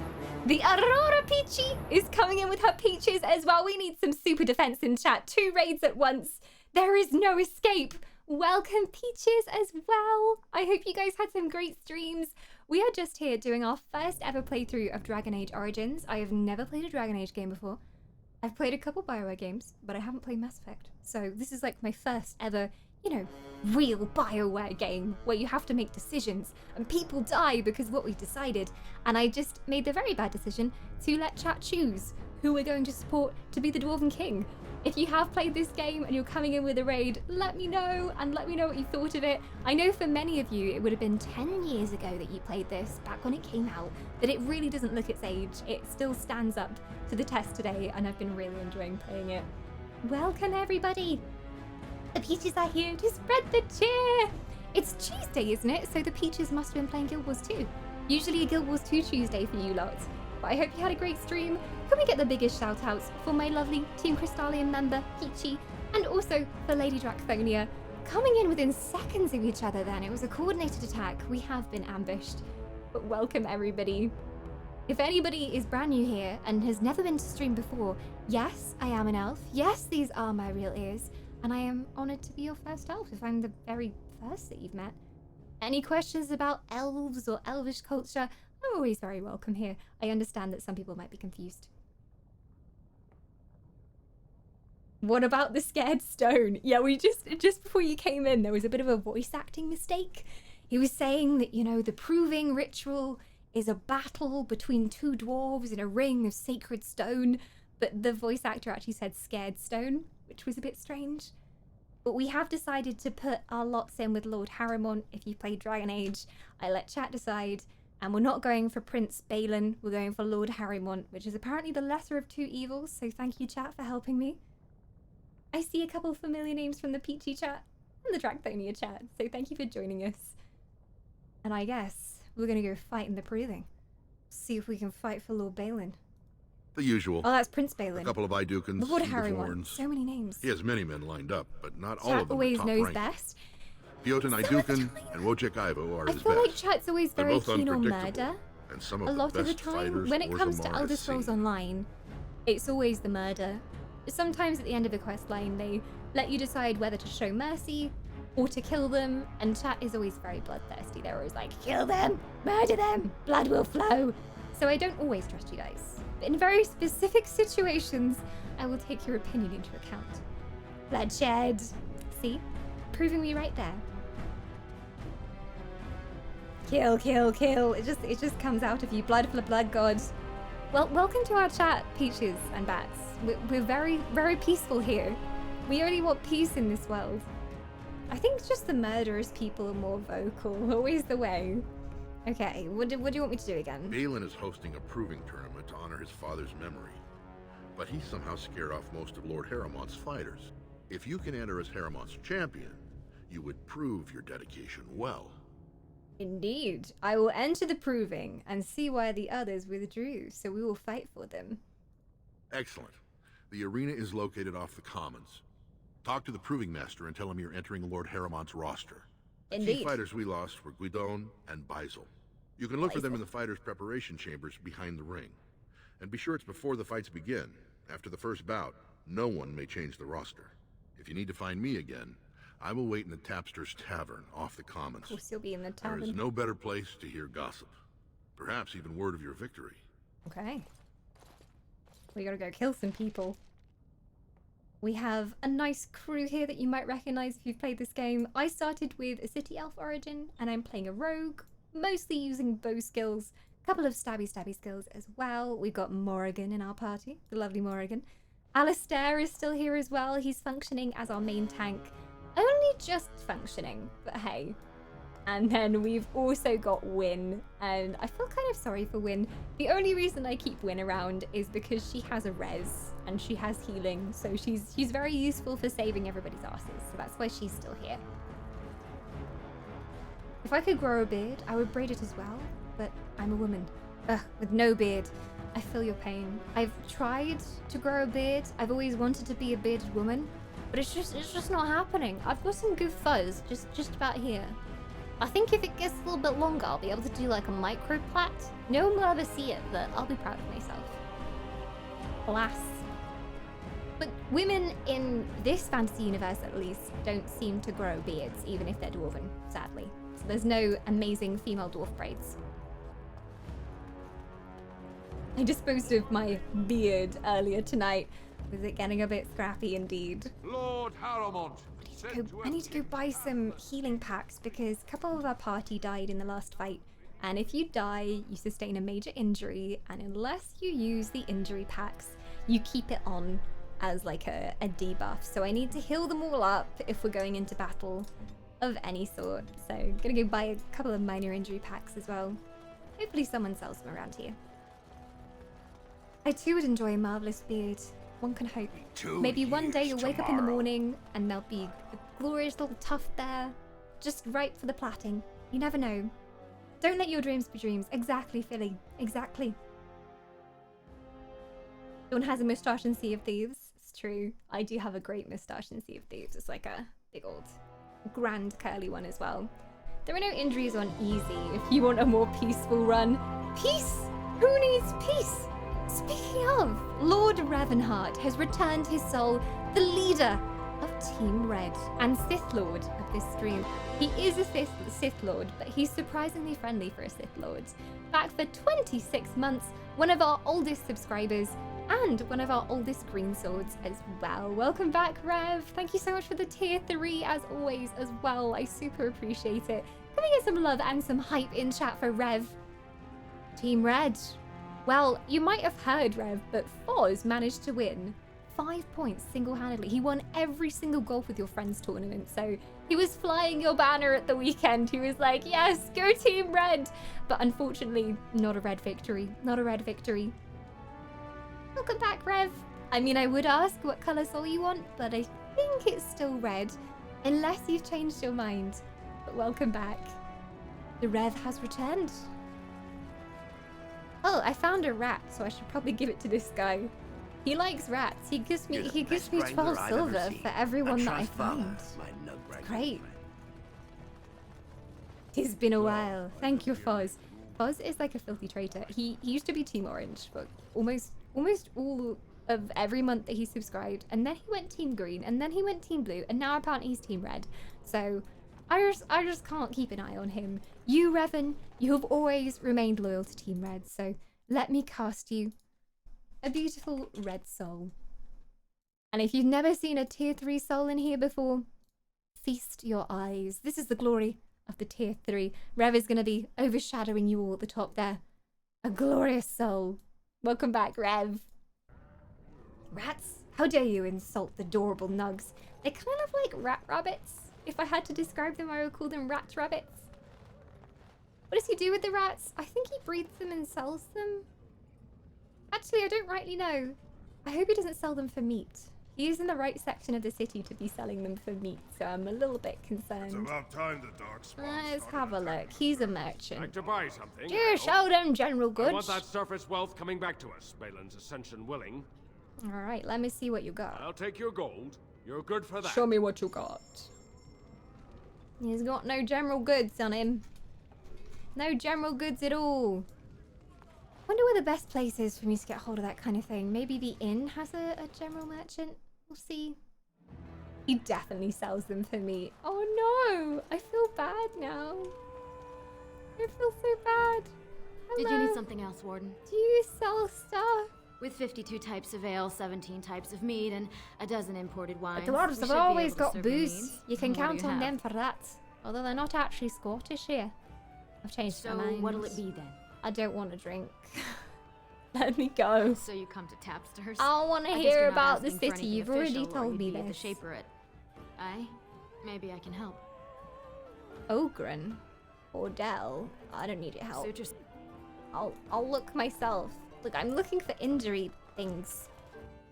The Aurora Peachy is coming in with her peaches as well. We need some super defense in chat. 2 raids at once. There is no escape. Welcome Peaches as well. I hope you guys had some great streams. We are just here doing our first ever playthrough of Dragon Age Origins. I have never played a Dragon Age game before. I've played a couple BioWare games, but I haven't played Mass Effect. So this is like my first ever, real BioWare game where you have to make decisions and people die because of what we decided. And I just made the very bad decision to let chat choose who we're going to support to be the Dwarven King. If you have played this game and you're coming in with a raid, let me know and let me know what you thought of it. I know for many of you, it would have been 10 years ago that you played this, back when it came out, that it really doesn't look its age. It still stands up to the test today, and I've been really enjoying playing it. Welcome, everybody. The Peaches are here to spread the cheer. It's Tuesday, isn't it? So the Peaches must have been playing Guild Wars 2. Usually a Guild Wars 2 Tuesday for you lot. But I hope you had a great stream. Can we get the biggest shout outs for my lovely Team Crystallian member, Peachy, and also for Lady Dracthonia, coming in within seconds of each other then. It was a coordinated attack. We have been ambushed. But welcome, everybody. If anybody is brand new here and has never been to stream before, yes, I am an elf. Yes, these are my real ears. And I am honoured to be your first elf if I'm the very first that you've met. Any questions about elves or elvish culture? I'm always very welcome here. I understand that some people might be confused. What about the scared stone? Yeah, we just before you came in, there was a bit of a voice acting mistake. He was saying that, the proving ritual is a battle between 2 dwarves in a ring of sacred stone, but the voice actor actually said scared stone, which was a bit strange. But we have decided to put our lots in with Lord Harrowmont. If you played Dragon Age, I let chat decide. And we're not going for Prince Balin, we're going for Lord Harrowmont, which is apparently the lesser of 2 evils, so thank you, chat, for helping me. I see a couple of familiar names from the Peachy chat and the Dracthonia chat, so thank you for joining us. And I guess we're gonna go fight in the proving. See if we can fight for Lord Balin. The usual. Oh, that's Prince Balin. A couple of Idukins, Lord some Harrowmont. Deforns. So many names. He has many men lined up, but not all Chat of them always are top knows ranked. best. Piotin Idukin and Wojciech Ivo are I his feel best. like chat's always They're very both keen on unpredictable, murder. and some A of lot the of the best time, fighters when it comes to Orzammar Elder has Scrolls seen. Online, it's always the murder. Sometimes at the end of a quest line, they let you decide whether to show mercy or to kill them, and chat is always very bloodthirsty. They're always like, kill them, murder them, blood will flow. So I don't always trust you guys. But in very specific situations, I will take your opinion into account. Bloodshed. See? Proving me right there. Kill, kill, kill. It just comes out of you. Blood for the blood god. Well, welcome to our chat, Peaches and Bats. We're very, very peaceful here. We only want peace in this world. I think it's just the murderous people are more vocal. Always the way. Okay, what do you want me to do again? Balin is hosting a proving tournament to honor his father's memory. But he somehow scared off most of Lord Harrowmont's fighters. If you can enter as Harrowmont's champion, you would prove your dedication well. Indeed. I will enter the proving and see why the others withdrew, so we will fight for them. Excellent. The arena is located off the Commons. Talk to the proving master and tell him you're entering Lord Harrowmont's roster. The Indeed. key fighters we lost were Guidon and Baisel. You can look for them in the fighters' preparation chambers behind the ring. And be sure it's before the fights begin. After the first bout, no one may change the roster. If you need to find me again, I will wait in the Tapster's Tavern off the Commons. Of course you'll be in the There tavern. is no better place to hear gossip. Perhaps even word of your victory. Okay. We gotta go kill some people. We have a nice crew here that you might recognize if you've played this game. I started with a City Elf origin, and I'm playing a rogue, mostly using bow skills, a couple of stabby skills as well. We've got Morrigan in our party, the lovely Morrigan. Alistair is still here as well. He's functioning as our main tank. Only just functioning, but hey. And then we've also got Wynn, and I feel kind of sorry for Wynn. The only reason I keep Wynn around is because she has a res, and she has healing, so she's very useful for saving everybody's asses, so that's why she's still here. If I could grow a beard, I would braid it as well, but I'm a woman. Ugh, with no beard. I feel your pain. I've tried to grow a beard. I've always wanted to be a bearded woman, but it's just not happening. I've got some good fuzz, just about here. I think if it gets a little bit longer, I'll be able to do like a micro plait. No one will ever see it, but I'll be proud of myself. Alas. But women in this fantasy universe, at least, don't seem to grow beards, even if they're dwarven, sadly. So there's no amazing female dwarf braids. I disposed of my beard earlier tonight. Was it getting a bit scrappy indeed? Lord Harrowmont. I need to go buy some healing packs because a couple of our party died in the last fight. And if you die, you sustain a major injury, and unless you use the injury packs, you keep it on as like a debuff. So I need to heal them all up if we're going into battle of any sort. So I'm gonna go buy a couple of minor injury packs as well. Hopefully someone sells them around here. I too would enjoy a marvelous beard. One can hope. Maybe one day you'll wake up in the morning and there'll be a glorious little tuft there, just right for the plaiting. You never know. Don't let your dreams be dreams. Exactly, Philly. Exactly. Dawn has a moustache in Sea of Thieves. It's true. I do have a great moustache in Sea of Thieves. It's like a big old, grand curly one as well. There are no injuries on easy if you want a more peaceful run. Peace! Who needs peace? Speaking of, Lord Ravenheart has returned his soul, the leader of Team Red and Sith Lord of this stream. He is a Sith Lord, but he's surprisingly friendly for a Sith Lord. Back for 26 months, one of our oldest subscribers, and one of our oldest green swords as well. Welcome back, Rev. Thank you so much for the tier 3 as always as well. I super appreciate it. Can we get some love and some hype in chat for Rev? Team Red. Well, you might have heard, Rev, but Foz managed to win 5 points single-handedly. He won every single Golf with Your Friends tournament, so he was flying your banner at the weekend. He was like, yes, go Team Red! But unfortunately, not a red victory. Not a red victory. Welcome back, Rev. I mean, I would ask what colour soul you want, but I think it's still red, unless you've changed your mind. But welcome back. The Rev has returned. Oh, I found a rat, so I should probably give it to this guy. He likes rats. He gives me 12 silver for everyone that I find. Great. It's been a while. Thank you, Foz. Foz is like a filthy traitor. He used to be Team Orange, but almost all of every month that he subscribed, and then he went Team Green, and then he went Team Blue, and now apparently he's Team Red. So I just can't keep an eye on him. You, Revan, you have always remained loyal to Team Red, so let me cast you a beautiful red soul. And if you've never seen a tier 3 soul in here before, feast your eyes. This is the glory of the tier 3. Rev is going to be overshadowing you all at the top there. A glorious soul. Welcome back, Rev. Rats? How dare you insult the adorable nugs? They're kind of like rat rabbits. If I had to describe them, I would call them rat rabbits. What does he do with the rats? I think he breeds them and sells them. Actually, I don't rightly know. I hope he doesn't sell them for meat. He is in the right section of the city to be selling them for meat, so I'm a little bit concerned. It's about time the dark spots Let's have a look. He's a merchant. Like to buy something? Do show them general goods. I want that surface wealth coming back to us, Balin's ascension willing. Alright, let me see what you got. I'll take your gold. You're good for that. Show me what you got. He's got no general goods on him. No general goods at all. Wonder where the best place is for me to get hold of that kind of thing. Maybe the inn has a general merchant? We'll see. He definitely sells them for me. Oh no! I feel bad now. I feel so bad. Hello. Did you need something else, Warden? Do you sell stuff? With 52 types of ale, 17 types of mead, and a dozen imported wines. The dwarves have always got booze. You can count on them for that. Although they're not actually Scottish here. I've changed my mind. So what'll it be then? I don't want to drink. Let me go. So you come to Tapsters? I want to hear about the city. You've already told me this. The Shaperate. Maybe I can help. Ogren? Ordell? I don't need your help. I'll look myself. Look, I'm looking for injury things.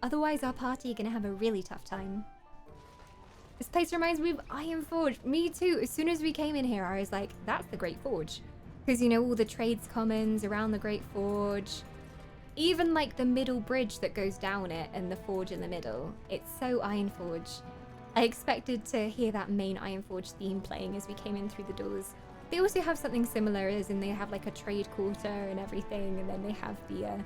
Otherwise, our party are gonna have a really tough time. This place reminds me of Ironforge. Me too. As soon as we came in here, I was like, that's the Great Forge. Because, you know, all the trades commons around the Great Forge. Even, like, the middle bridge that goes down it and the forge in the middle. It's so Ironforge. I expected to hear that main Ironforge theme playing as we came in through the doors. They also have something similar, as in they have, like, a trade quarter and everything. And then they have the,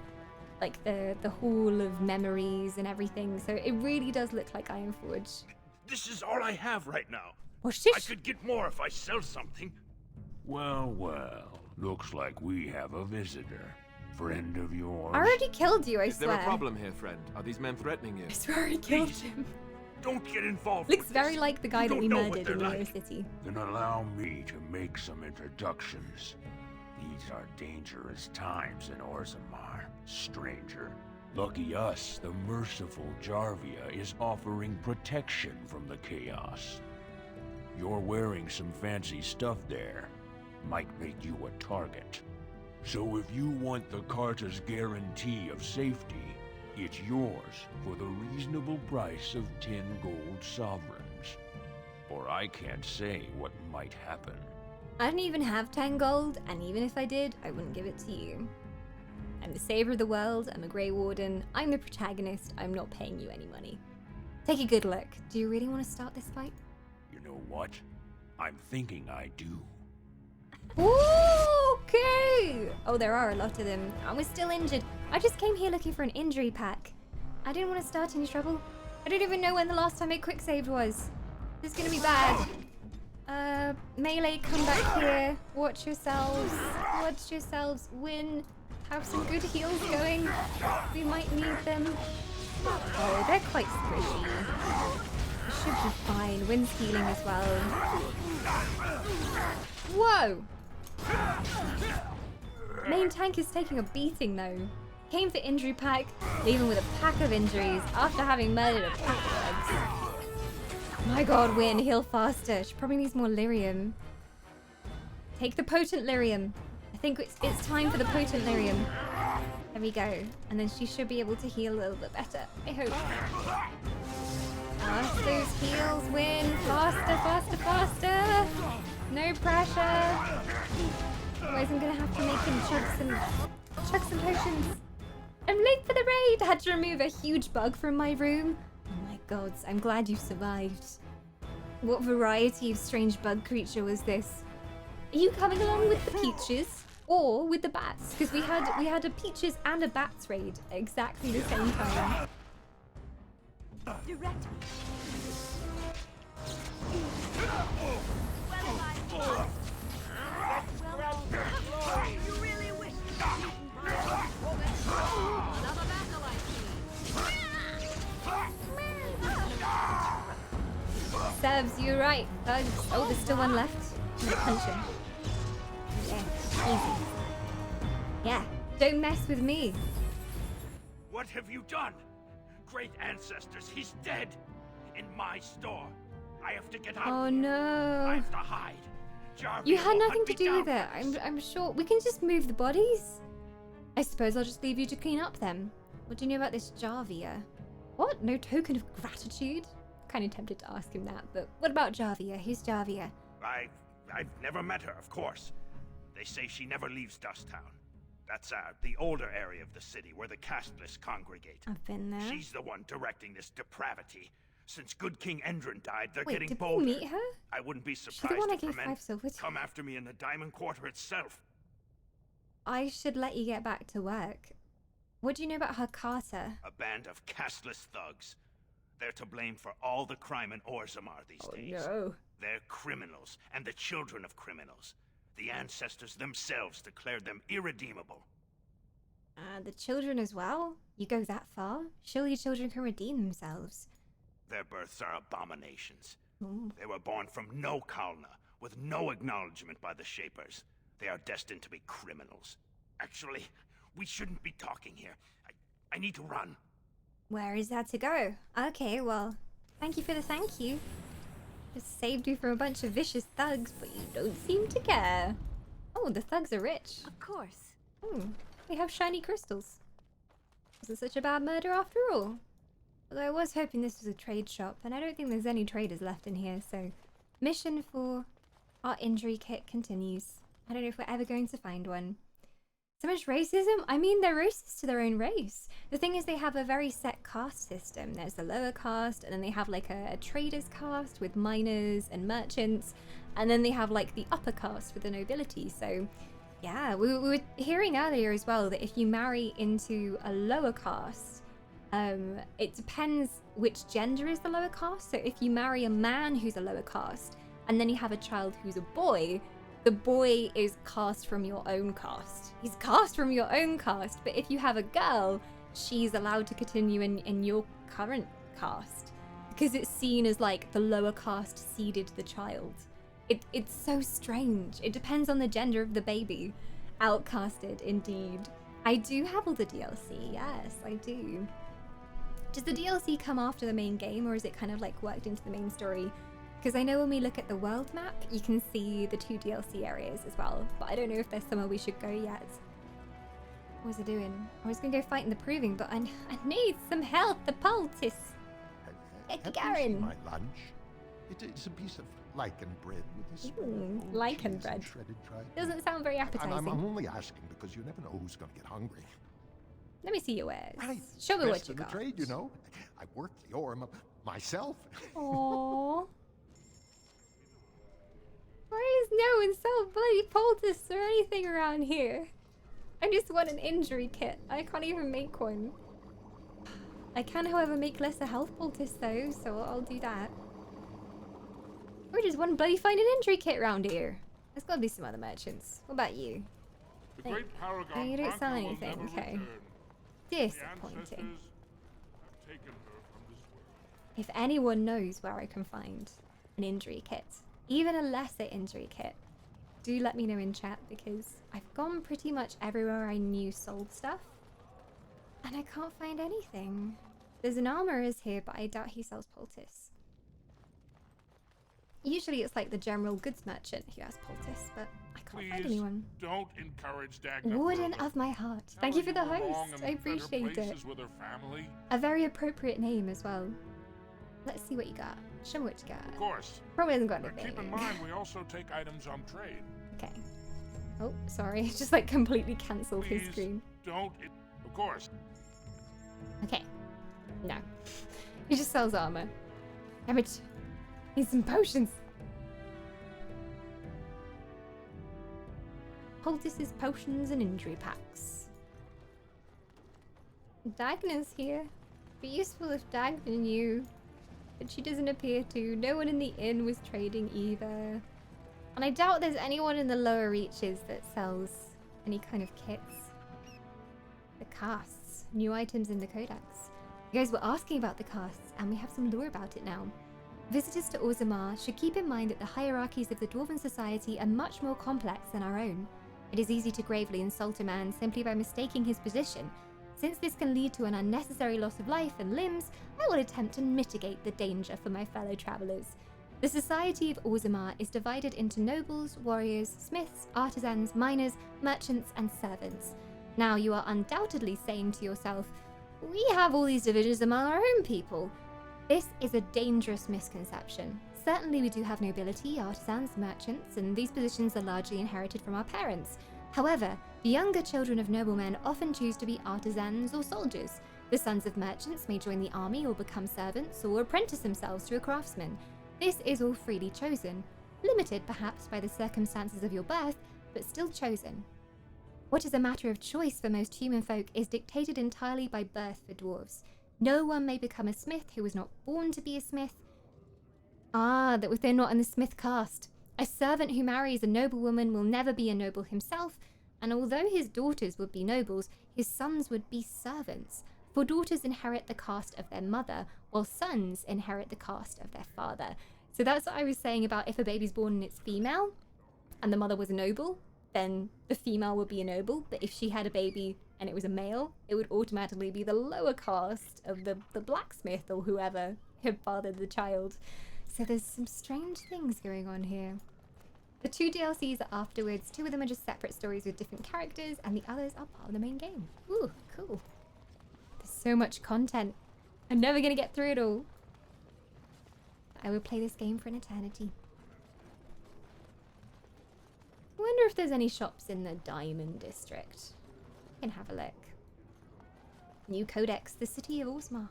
like, the Hall of Memories and everything. So it really does look like Ironforge. This is all I have right now. What's this? I could get more if I sell something. Well, well. Looks like we have a visitor. Friend of yours? I already killed you, I Is swear. there a problem here, friend? Are these men threatening you? I swear I killed him. Don't get involved. Looks very like the guy that we murdered in like. Neo City. Then allow me to make some introductions. These are dangerous times in Orzammar, stranger. Lucky us, the merciful Jarvia is offering protection from the chaos. You're wearing some fancy stuff there. Might make you a target. So if you want the Carta's guarantee of safety, it's yours for the reasonable price of 10 gold sovereigns. Or I can't say what might happen. I don't even have 10 gold, and even if I did, I wouldn't give it to you. I'm the saver of the world, I'm a Grey Warden, I'm the protagonist, I'm not paying you any money. Take a good look. Do you really want to start this fight? You know what? I'm thinking I do. Okay! Oh, there are a lot of them. I was still injured. I just came here looking for an injury pack. I didn't want to start any trouble. I don't even know when the last time I quick saved was. This is gonna be bad. Melee, come back here. Watch yourselves. Watch yourselves. Win. Have some good heals going. We might need them. Oh, they're quite squishy. Should be fine. Win's healing as well. Whoa! Main tank is taking a beating though. Came for injury pack, leaving with a pack of injuries after having murdered a pack of eggs. My god, Win, heal faster. She probably needs more lyrium. Take the potent lyrium. I think it's time for the potent lyrium. There we go. And then she should be able to heal a little bit better. I hope. Fast those heals, Win. Faster, faster, faster. No pressure. Otherwise I'm gonna have to make him chug some potions. I'm late for the raid. I had to remove a huge bug from my room. Oh my god, I'm glad you survived. What variety of strange bug creature was this? Are you coming along with the peaches? Or with the bats? Because we had a peaches and a bats raid at exactly the same time. Direct me. You really wish Serves you right, thugs. Oh, there's still one left. I'm gonna punch him. Yeah, easy. Yeah, don't mess with me. What have you done? Great ancestors, he's dead. In my store. I have to get out. Oh no. I have to hide. Jarvia You had will nothing hunt to me do down with it. for this. I'm sure we can just move the bodies. I suppose I'll just leave you to clean up then. What do you know about this Jarvia? What? No token of gratitude? Kind of tempted to ask him that, but what about Jarvia? Who's Jarvia? I've never met her, of course. They say she never leaves Dusttown. That's the older area of the city where the casteless congregate. I've been there. She's the one directing this depravity. Since good King Endron died, they're Wait, getting did bolder. we meet her? I wouldn't be She's the surprised one I if her gave men 5 silver to. come after me in the Diamond Quarter itself. I should let you get back to work. What do you know about her Carter? A band of casteless thugs. They're to blame for all the crime in Orzammar these days. No. They're criminals, and the children of criminals. The ancestors themselves declared them irredeemable. The children as well? You go that far? Surely children can redeem themselves. Their births are abominations. Ooh. They were born from no Kalna, with no acknowledgement by the Shapers. They are destined to be criminals. Actually, we shouldn't be talking here. I need to run. Where is that to go? Okay, well, thank you for the thank you. Just saved you from a bunch of vicious thugs, but you don't seem to care. Oh, the thugs are rich. Of course. They have shiny crystals. Was it such a bad murder after all? Although I was hoping this was a trade shop, and I don't think there's any traders left in here, so... Mission for our injury kit continues. I don't know if we're ever going to find one. So much racism? I mean, they're racist to their own race. The thing is, they have a very set caste system. There's the lower caste, and then they have like a traders caste with miners and merchants, and then they have like the upper caste with the nobility. So yeah, we were hearing earlier as well that if you marry into a lower caste, it depends which gender is the lower caste. So if you marry a man who's a lower caste, and then you have a child who's a boy, the boy is cast from your own caste. He's cast from your own caste, but if you have a girl, she's allowed to continue in your current caste. Because it's seen as like the lower caste seeded the child. It's so strange. It depends on the gender of the baby. Outcasted, indeed. I do have all the DLC, yes, I do. Does the DLC come after the main game, or is it kind of like worked into the main story? Because I know when we look at the world map, you can see the 2 DLC areas as well, but I don't know if there's somewhere we should go yet. What was I doing? I was going to go fight in the Proving, but I need some help, the poultice. Garen. My lunch. It's a piece of lichen bread with this Lichen bread. shredded dried. Doesn't sound very appetizing. I'm only asking because you never know who's going to get hungry. Let me see your wares. Right. Show me what Best you in the got. trade, you know. I worked the ore myself. Aww. Why is no one so bloody poultice or anything around here? I just want an injury kit. I can't even make one. I can, however, make lesser health poultice though, so I'll do that. Or just one bloody find an injury kit around here. There's gotta be some other merchants. What about you? The great Paragon Oh, you don't sell Branka will anything, never okay. return. Disappointing. The ancestors have taken her from this world. If anyone knows where I can find an injury kit, even a lesser injury kit, do let me know in chat, because I've gone pretty much everywhere I knew sold stuff, and I can't find anything. There's an armorer's here, but I doubt he sells poultice. Usually it's like the general goods merchant who has poultice, but I can't find anyone. Don't encourage Dagna Warden further. of my heart. Tell Thank her you for the were wrong host. and I better appreciate it. places with her family. A very appropriate name as well. Let's see what you got. Show me what you got. Of course. Probably hasn't got But anything. keep in mind, we also take items on trade. Okay. Oh, sorry. It's just like completely cancelled his Please screen. don't. Of course. Okay. No. He just sells armor. Damn it. Need some potions. Poultices, potions, and injury packs. Dagna's here. Be useful if Dagna knew. But she doesn't appear to. No one in the inn was trading either. And I doubt there's anyone in the lower reaches that sells any kind of kits. The casts. New items in the codex. You guys were asking about the casts, and we have some lore about it now. Visitors to Orzammar should keep in mind that the hierarchies of the Dwarven society are much more complex than our own. It is easy to gravely insult a man simply by mistaking his position. Since this can lead to an unnecessary loss of life and limbs, I will attempt to mitigate the danger for my fellow travelers. The society of Orzammar is divided into nobles, warriors, smiths, artisans, miners, merchants, and servants. Now you are undoubtedly saying to yourself, we have all these divisions among our own people. This is a dangerous misconception. Certainly we do have nobility, artisans, merchants, and these positions are largely inherited from our parents. However, the younger children of noblemen often choose to be artisans or soldiers. The sons of merchants may join the army or become servants or apprentice themselves to a craftsman. This is all freely chosen, limited perhaps by the circumstances of your birth, but still chosen. What is a matter of choice for most human folk is dictated entirely by birth for dwarves. No one may become a smith who was not born to be a smith. That if they're not in the smith caste. A servant who marries a noblewoman will never be a noble himself, and although his daughters would be nobles, his sons would be servants. For daughters inherit the caste of their mother, while sons inherit the caste of their father. So that's what I was saying about if a baby's born and it's female, and the mother was a noble, then the female would be a noble. But if she had a baby and it was a male, it would automatically be the lower caste of the blacksmith or whoever had fathered the child. So there's some strange things going on here. The 2 DLCs are afterwards. 2 of them are just separate stories with different characters, and the others are part of the main game. Ooh, cool. There's so much content. I'm never gonna get through it all. I will play this game for an eternity. I wonder if there's any shops in the Diamond District. I can have a look. New Codex, the City of Orzammar.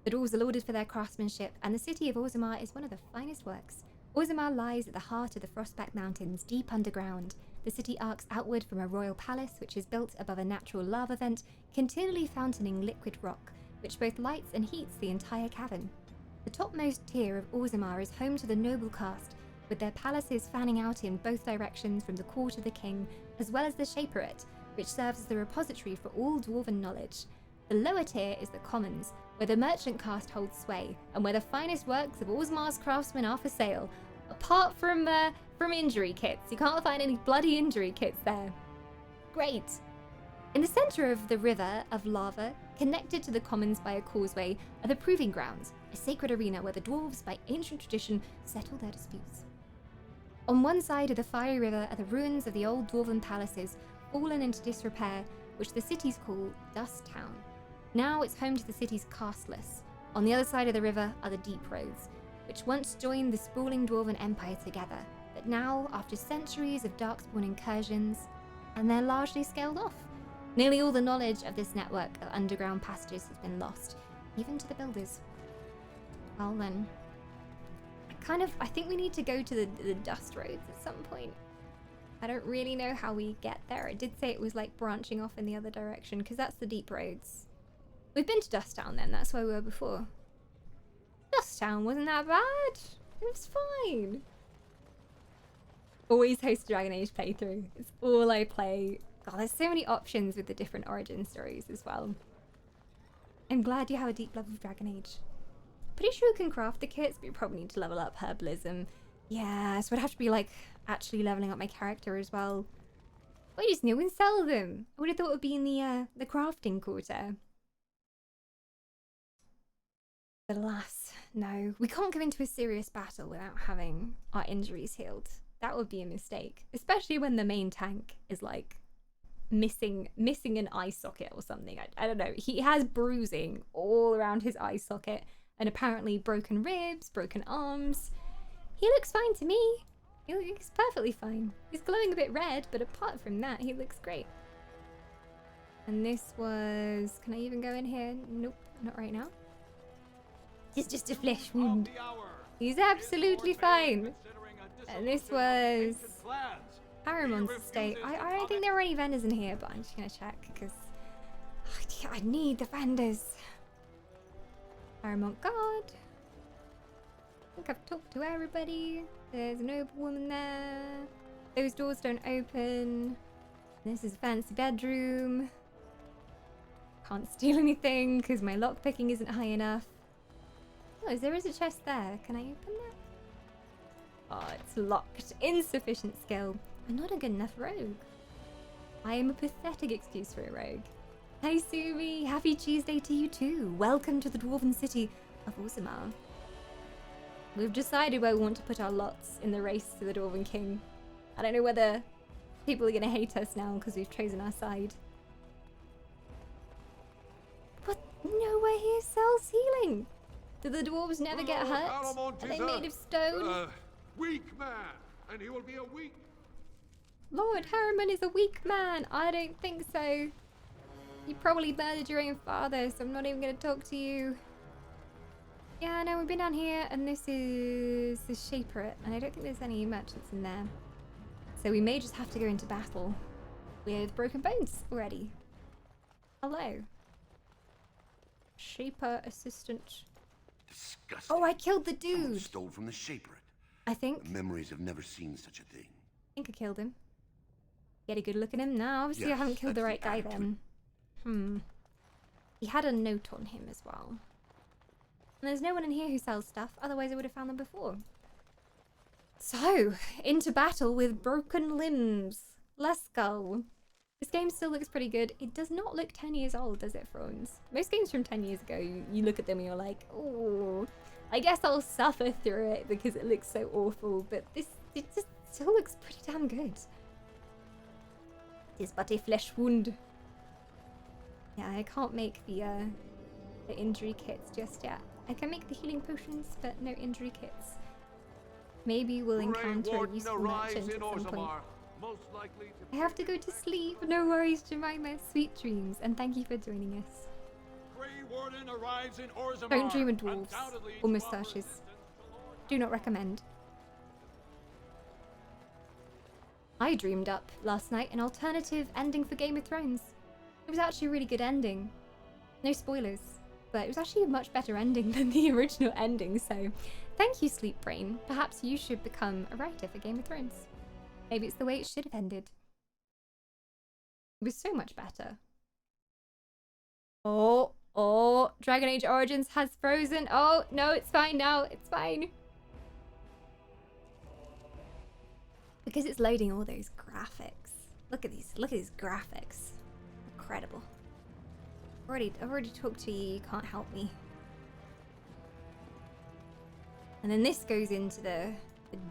The dwarves are lauded for their craftsmanship, and the City of Orzammar is one of the finest works. Orzammar lies at the heart of the Frostback Mountains, deep underground. The city arcs outward from a royal palace, which is built above a natural lava vent, continually fountaining liquid rock, which both lights and heats the entire cavern. The topmost tier of Orzammar is home to the noble caste, with their palaces fanning out in both directions from the court of the king, as well as the Shaperate, which serves as the repository for all dwarven knowledge. The lower tier is the Commons, where the merchant caste holds sway, and where the finest works of Orzammar's craftsmen are for sale. Apart from injury kits. You can't find any bloody injury kits there. Great. In the center of the river of lava, connected to the Commons by a causeway, are the Proving Grounds, a sacred arena where the dwarves, by ancient tradition, settle their disputes. On one side of the fiery river are the ruins of the old dwarven palaces, fallen into disrepair, which the cities call Dust Town. Now it's home to the city's castless. On the other side of the river are the Deep Roads, which once joined the sprawling dwarven empire together, but now, after centuries of Darkspawn incursions, and they're largely scaled off. Nearly all the knowledge of this network of underground passages has been lost, even to the builders. Well then, I think we need to go to the Dust Roads at some point. I don't really know how we get there. It did say it was like branching off in the other direction, because that's the Deep Roads. We've been to Dust Town then, that's where we were before. Dust Town wasn't that bad. It was fine. Always host a Dragon Age playthrough. It's all I play. God, there's so many options with the different origin stories as well. I'm glad you have a deep love of Dragon Age. Pretty sure you can craft the kits, but you probably need to level up herbalism. Yeah, so I'd have to be like actually leveling up my character as well. Why does no one sell them? I would have thought it would be in the crafting quarter. But alas, no. We can't go into a serious battle without having our injuries healed. That would be a mistake. Especially when the main tank is like missing an eye socket or something. I don't know. He has bruising all around his eye socket and apparently broken ribs, broken arms. He looks fine to me. He looks perfectly fine. He's glowing a bit red, but apart from that, he looks great. And this was... Can I even go in here? Nope, not right now. It's just a flesh wound. He's absolutely fine. And this was Ahriman's estate. I don't think there were any vendors in here, but I'm just gonna check because I need the vendors. Ahriman Guard. I think I've talked to everybody. There's a noble woman there. Those doors don't open. This is a fancy bedroom. Can't steal anything because my lockpicking isn't high enough. Oh, there is a chest there. Can I open that? Oh, it's locked. Insufficient skill. I'm not a good enough rogue. I am a pathetic excuse for a rogue. Hey Sumi, happy Tuesday to you too. Welcome to the Dwarven City of Orzammar. We've decided where we want to put our lots in the race to the Dwarven King. I don't know whether people are going to hate us now because we've chosen our side. But nowhere here sells healing. Do the dwarves never get hurt? Are they made of stone? Weak man, and he will be a weak... Lord Harriman is a weak man. I don't think so. You probably murdered your own father, so I'm not even going to talk to you. Yeah, no, we've been down here, and this is the Shaperate, and I don't think there's any merchants in there. So we may just have to go into battle with Broken Bones already. Hello. Shaper assistant. Disgusting. Oh, I killed the dude. Stole from the Shaperate. I think. The memories have never seen such a thing. I think I killed him. Get a good look at him now. Obviously, Yes, I haven't killed the that's right the guy attitude. then. He had a note on him as well. And there's no one in here who sells stuff, otherwise I would have found them before. So, into battle with broken limbs. Let's go. This game still looks pretty good. It does not look 10 years old, does it, Franz? Most games from 10 years ago, you look at them and you're like, oh, I guess I'll suffer through it because it looks so awful. But it just still looks pretty damn good. It is but a flesh wound. Yeah, I can't make the injury kits just yet. I can make the healing potions, but no injury kits. Maybe we'll encounter a useful merchant at some point. I have to go to sleep. No worries, Jemima. Sweet dreams, and thank you for joining us. Grey Warden arrives in Orzammar. Don't dream of dwarves or moustaches. Do not recommend. I dreamed up last night an alternative ending for Game of Thrones. It was actually a really good ending. No spoilers, but it was actually a much better ending than the original ending, so thank you, Sleep Brain. Perhaps you should become a writer for Game of Thrones. Maybe it's the way it should have ended. It was so much better. Oh, Dragon Age Origins has frozen. Oh, no, it's fine now. It's fine. Because it's loading all those graphics. Look at these graphics. Incredible. I've already talked to you, you can't help me. And then this goes into the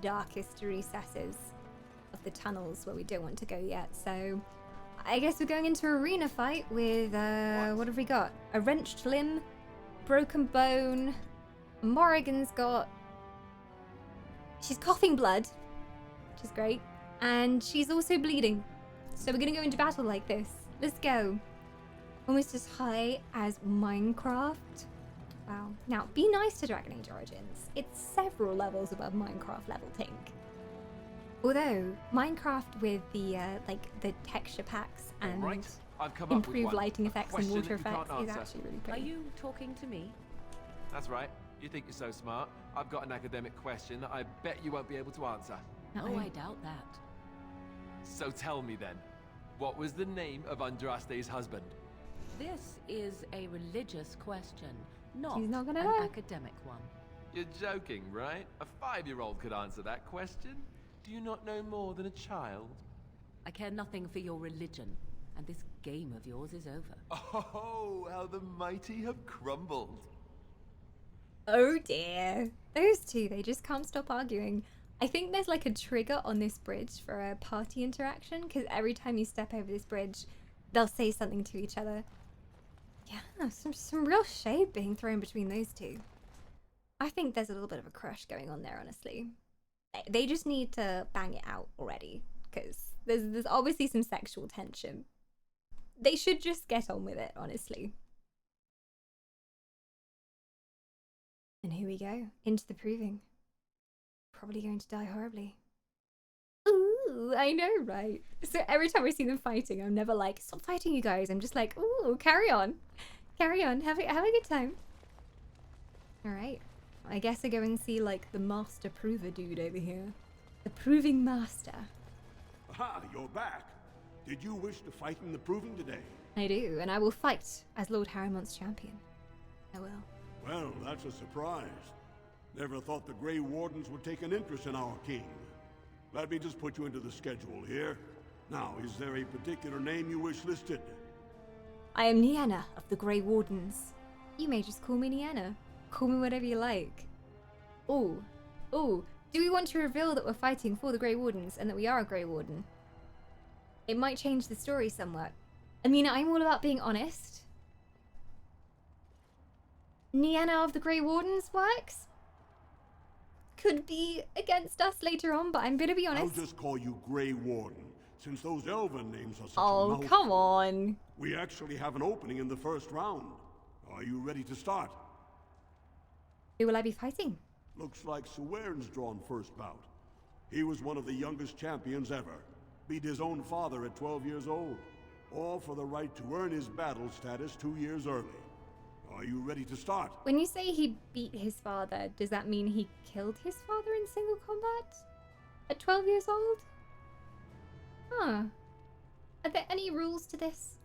darkest recesses of the tunnels where we don't want to go yet. So I guess we're going into arena fight with what have we got? A wrenched limb, broken bone. Morrigan's got, she's coughing blood, which is great, and she's also bleeding. So we're gonna go into battle like this. Let's go. Almost as high as Minecraft. Wow. Now, be nice to Dragon Age Origins. It's several levels above Minecraft level Tink. Although, Minecraft with the the texture packs and improved lighting effects and water effects is actually really pretty. Are you talking to me? That's right. You think you're so smart. I've got an academic question that I bet you won't be able to answer. No, I doubt that. So tell me then, what was the name of Andraste's husband? This is a religious question, not She's not gonna an know. academic one. You're joking, right? A 5-year-old could answer that question. Do you not know more than a child? I care nothing for your religion, and this game of yours is over. Oh, how the mighty have crumbled. Oh dear. Those two, they just can't stop arguing. I think there's like a trigger on this bridge for a party interaction, because every time you step over this bridge, they'll say something to each other. Yeah, some real shade being thrown between those two. I think there's a little bit of a crush going on there, honestly. They just need to bang it out already, because there's obviously some sexual tension. They should just get on with it, honestly. And here we go, into the proving. Probably going to die horribly. Ooh, I know, right? So every time I see them fighting, I'm never like, stop fighting, you guys. I'm just like, ooh, carry on. Carry on, have a good time. Alright. I guess I go and see, like, the master prover dude over here. The proving master. Aha, you're back. Did you wish to fight in the proving today? I do, and I will fight as Lord Harriman's champion. I will. Well, that's a surprise. Never thought the Grey Wardens would take an interest in our king. Let me just put you into the schedule here. Now, is there a particular name you wish listed? I am Nienna of the Grey Wardens. You may just call me Nienna. Call me whatever you like. Oh, Oh, do we want to reveal that we're fighting for the Grey Wardens and that we are a Grey Warden? It might change the story somewhat. I mean, I'm all about being honest. Nienna of the Grey Wardens works. Could be against us later on, but I'm gonna be honest. I'll just call you Grey Warden, since those elven names are such a Oh, mouthful. come on. We actually have an opening in the first round. Are you ready to start? Who will I be fighting? Looks like Suern's drawn first bout. He was one of the youngest champions ever. Beat his own father at 12 years old. All for the right to earn his battle status 2 years early. Are you ready to start? When you say he beat his father, does that mean he killed his father in single combat? At 12 years old? Huh. Are there any rules to this?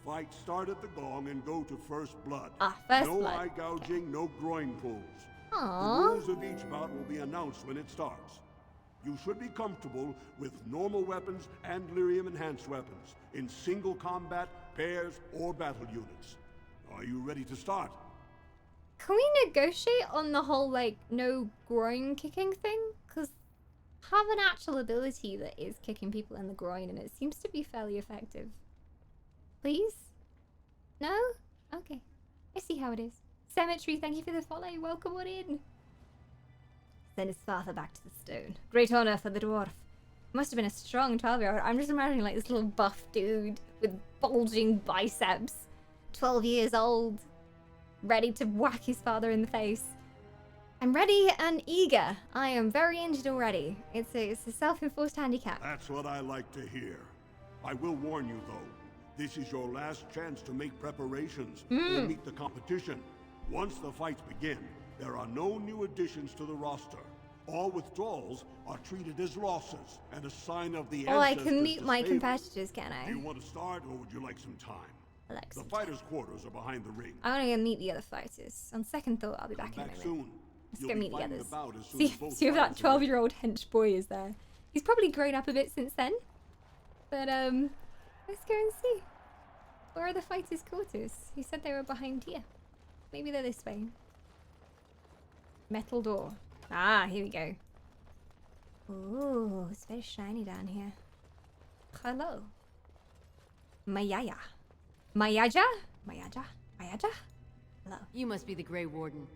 Fight start at the gong and go to first blood. Ah, first no blood. eye gouging, no groin pulls. Aww. The rules of each bout will be announced when it starts. You should be comfortable with normal weapons and lyrium enhanced weapons in single combat, pairs, or battle units. Are you ready to start? Can we negotiate on the whole, like, no groin kicking thing? Because I have an actual ability that is kicking people in the groin, and it seems to be fairly effective. Please? No? Okay. I see how it is. Cemetery, thank you for the follow. Welcome on in. Send his father back to the stone. Great honor for the dwarf. Must have been a strong 12-year-old. I'm just imagining like this little buff dude with bulging biceps. 12 years old. Ready to whack his father in the face. I'm ready and eager. I am very injured already. It's a self-enforced handicap. That's what I like to hear. I will warn you though. This is your last chance to make preparations or meet the competition. Once the fights begin, there are no new additions to the roster. All withdrawals are treated as losses and a sign of the Oh, I ancestors' can meet my disfavor. competitors, can I? Do you want to start or would you like some time? I like The some fighters' quarters are behind the ring. I want to go meet the other fighters. On second thought, I'll be back in a Back moment. soon. Let's You'll go be meet the fighting others. bout as soon See, as both see if that fighters are ready. 12-year-old hench boy is there. He's probably grown up a bit since then. But, let's go and see. Where are the fighters' quarters? He said they were behind here. Maybe they're this way. Metal door. Ah, here we go. Ooh, it's very shiny down here. Hello. Mayaya. Mayaja? Mayaja? Mayaja? Hello. You must be the Grey Warden.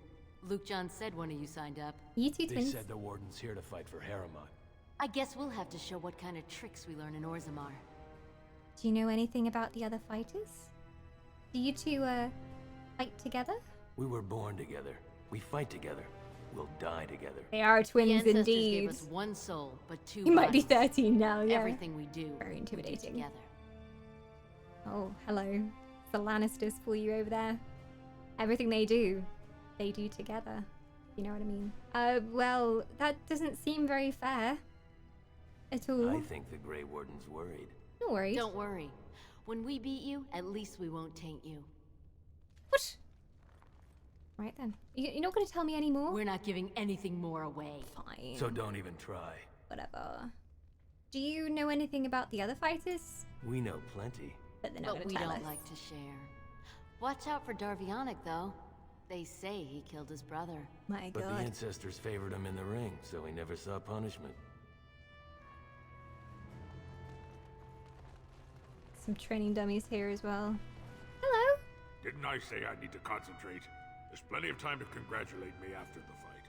Luke John said one of you signed up. You two They twins. said the Warden's here to fight for Harriman. I guess we'll have to show what kind of tricks we learn in Orzammar. Do you know anything about the other fighters? Do you two, fight together? We were born together. We fight together. We'll die together. They are twins the ancestors indeed. gave us one soul, but two He might be bodies. 13 now, yeah. Everything we do, Very we do intimidating. together. Oh, hello. The Lannisters for you over there. Everything they do together. You know what I mean? Well, that doesn't seem very fair. At all. I think the Grey Warden's worried. No worries. Don't worry. When we beat you, at least we won't taint you. What? Right then. You're not going to tell me any more? We're not giving anything more away. Fine. So don't even try. Whatever. Do you know anything about the other fighters? We know plenty. But they're not But going we to tell don't us. like to share. Watch out for Darvionic, though. They say he killed his brother. My But the god. ancestors favored him in the ring, so he never saw punishment. Some training dummies here as well. Hello. Didn't I say I need to concentrate? There's plenty of time to congratulate me after the fight.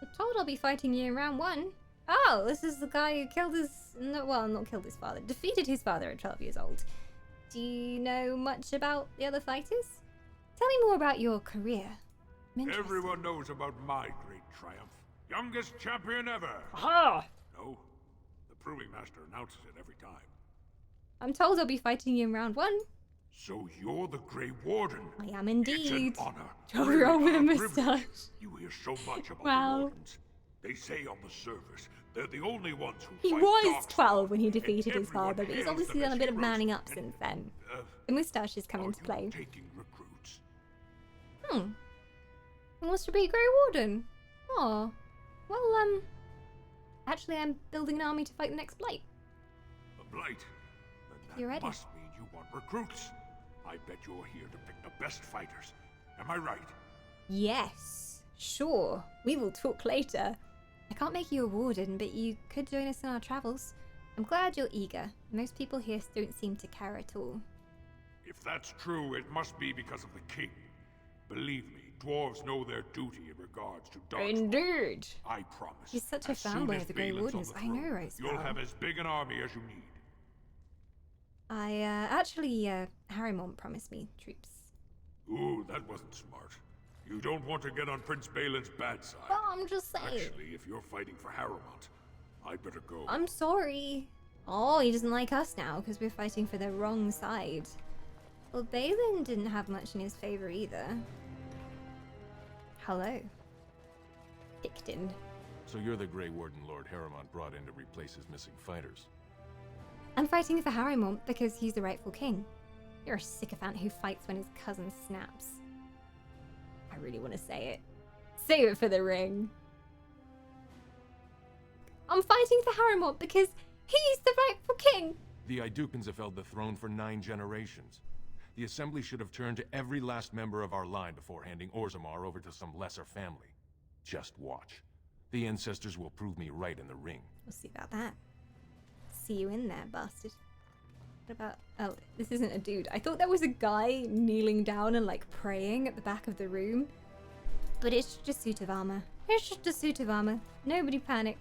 I'm told I'll be fighting you in round 1. Oh, this is the guy who killed his... No, well, not killed his father. Defeated his father at 12 years old. Do you know much about the other fighters? Tell me more about your career. I'm interested. Everyone knows about my great triumph. Youngest champion ever! Aha! No, the Proving Master announces it every time. I'm told I'll be fighting you in round 1. So you're the Grey Warden. I am indeed. It's an honor. 12-year-old with a Really, privilege. moustache. You hear so much about Wow. the Wardens. They say on the surface they're the only ones who He fight was dark 12 when he and defeated his everyone father, but he's hails obviously them done a as bit of heroes. manning up since then. The moustache has come into play. Taking recruits. He wants to be a Grey Warden. Oh. Well, actually I'm building an army to fight the next Blight. A Blight? Then You're that ready. must mean you want recruits. I bet you're here to pick the best fighters. Am I right? Yes. Sure. We will talk later. I can't make you a warden, but you could join us in our travels. I'm glad you're eager. Most people here don't seem to care at all. If that's true, it must be because of the king. Believe me, dwarves know their duty in regards to dogs. Indeed. I promise. He's such a fanboy of the Grey Wardens. I know, Rose. You'll have as big an army as you need. I, actually, Harrymont promised me troops. Ooh, that wasn't smart. You don't want to get on Prince Balin's bad side. Well, I'm just saying. Actually, if you're fighting for Harrymont, I'd better go. I'm sorry. Oh, he doesn't like us now because we're fighting for the wrong side. Well, Balin didn't have much in his favor either. Hello. Picton. So you're the Grey Warden Lord Harrymont brought in to replace his missing fighters. I'm fighting for Harrymont because he's the rightful king. You're a sycophant who fights when his cousin snaps. I really want to say it. Save it for the ring. I'm fighting for Harrymont because he's the rightful king. The Aedukans have held the throne for 9 generations. The Assembly should have turned to every last member of our line before handing Orzammar over to some lesser family. Just watch. The ancestors will prove me right in the ring. We'll see about that. See you in there, bastard. What about... Oh, this isn't a dude. I thought there was a guy kneeling down and, like, praying at the back of the room. But it's just a suit of armor. It's just a suit of armor. Nobody panic.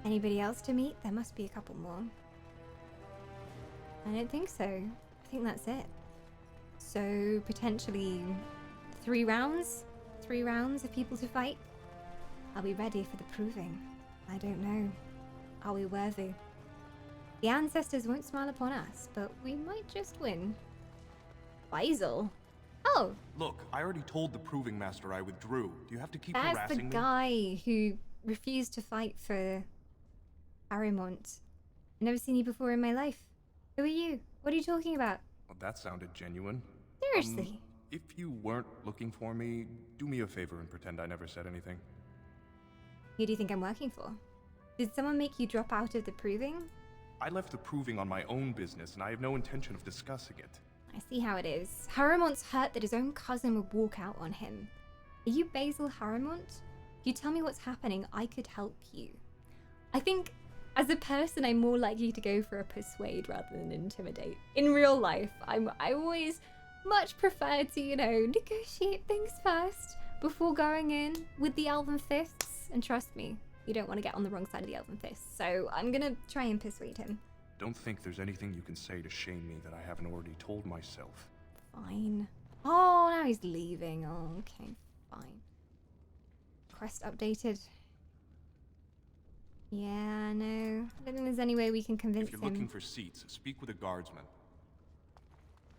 Anybody else to meet? There must be a couple more. I don't think so. I think that's it. So, potentially 3 rounds? 3 rounds of people to fight? Are we ready for the proving? I don't know. Are we worthy? The ancestors won't smile upon us, but we might just win. Faisal? Oh! Look, I already told the Proving Master I withdrew. Do you have to keep That's harassing the me? guy who refused to fight for Harrymont. I've never seen you before in my life. Who are you? What are you talking about? Well, that sounded genuine. Seriously? If you weren't looking for me, do me a favor and pretend I never said anything. Who do you think I'm working for? Did someone make you drop out of the Proving? I left the Proving on my own business, and I have no intention of discussing it. I see how it is. Harrymont's hurt that his own cousin would walk out on him. Are you Basil Harrymont? If you tell me what's happening, I could help you. I think, as a person, I'm more likely to go for a persuade rather than intimidate. In real life, I always much prefer to, you know, negotiate things first before going in with the Elven Fists. And trust me, you don't want to get on the wrong side of the Elven Fists. So I'm gonna try and persuade him. Don't think there's anything you can say to shame me that I haven't already told myself. Fine. Oh, now he's leaving. Oh, okay, fine. Quest updated. Yeah, no. I don't think there's any way we can convince If you're him. looking for seats, speak with a guardsman.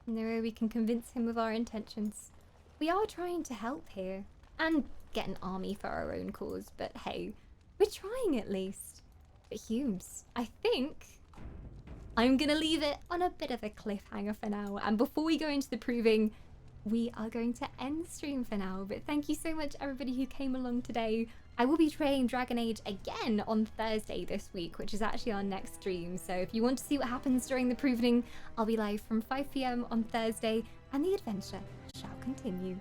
No way we can convince him of our intentions. We are trying to help here. And get an army for our own cause, but hey, we're trying at least. But Humes, I think I'm gonna leave it on a bit of a cliffhanger for now. And before we go into the Proving, we are going to end the stream for now. But thank you so much, everybody who came along today. I will be playing Dragon Age again on Thursday this week, which is actually our next stream. So if you want to see what happens during the Proving, I'll be live from 5 PM on Thursday, and the adventure shall continue.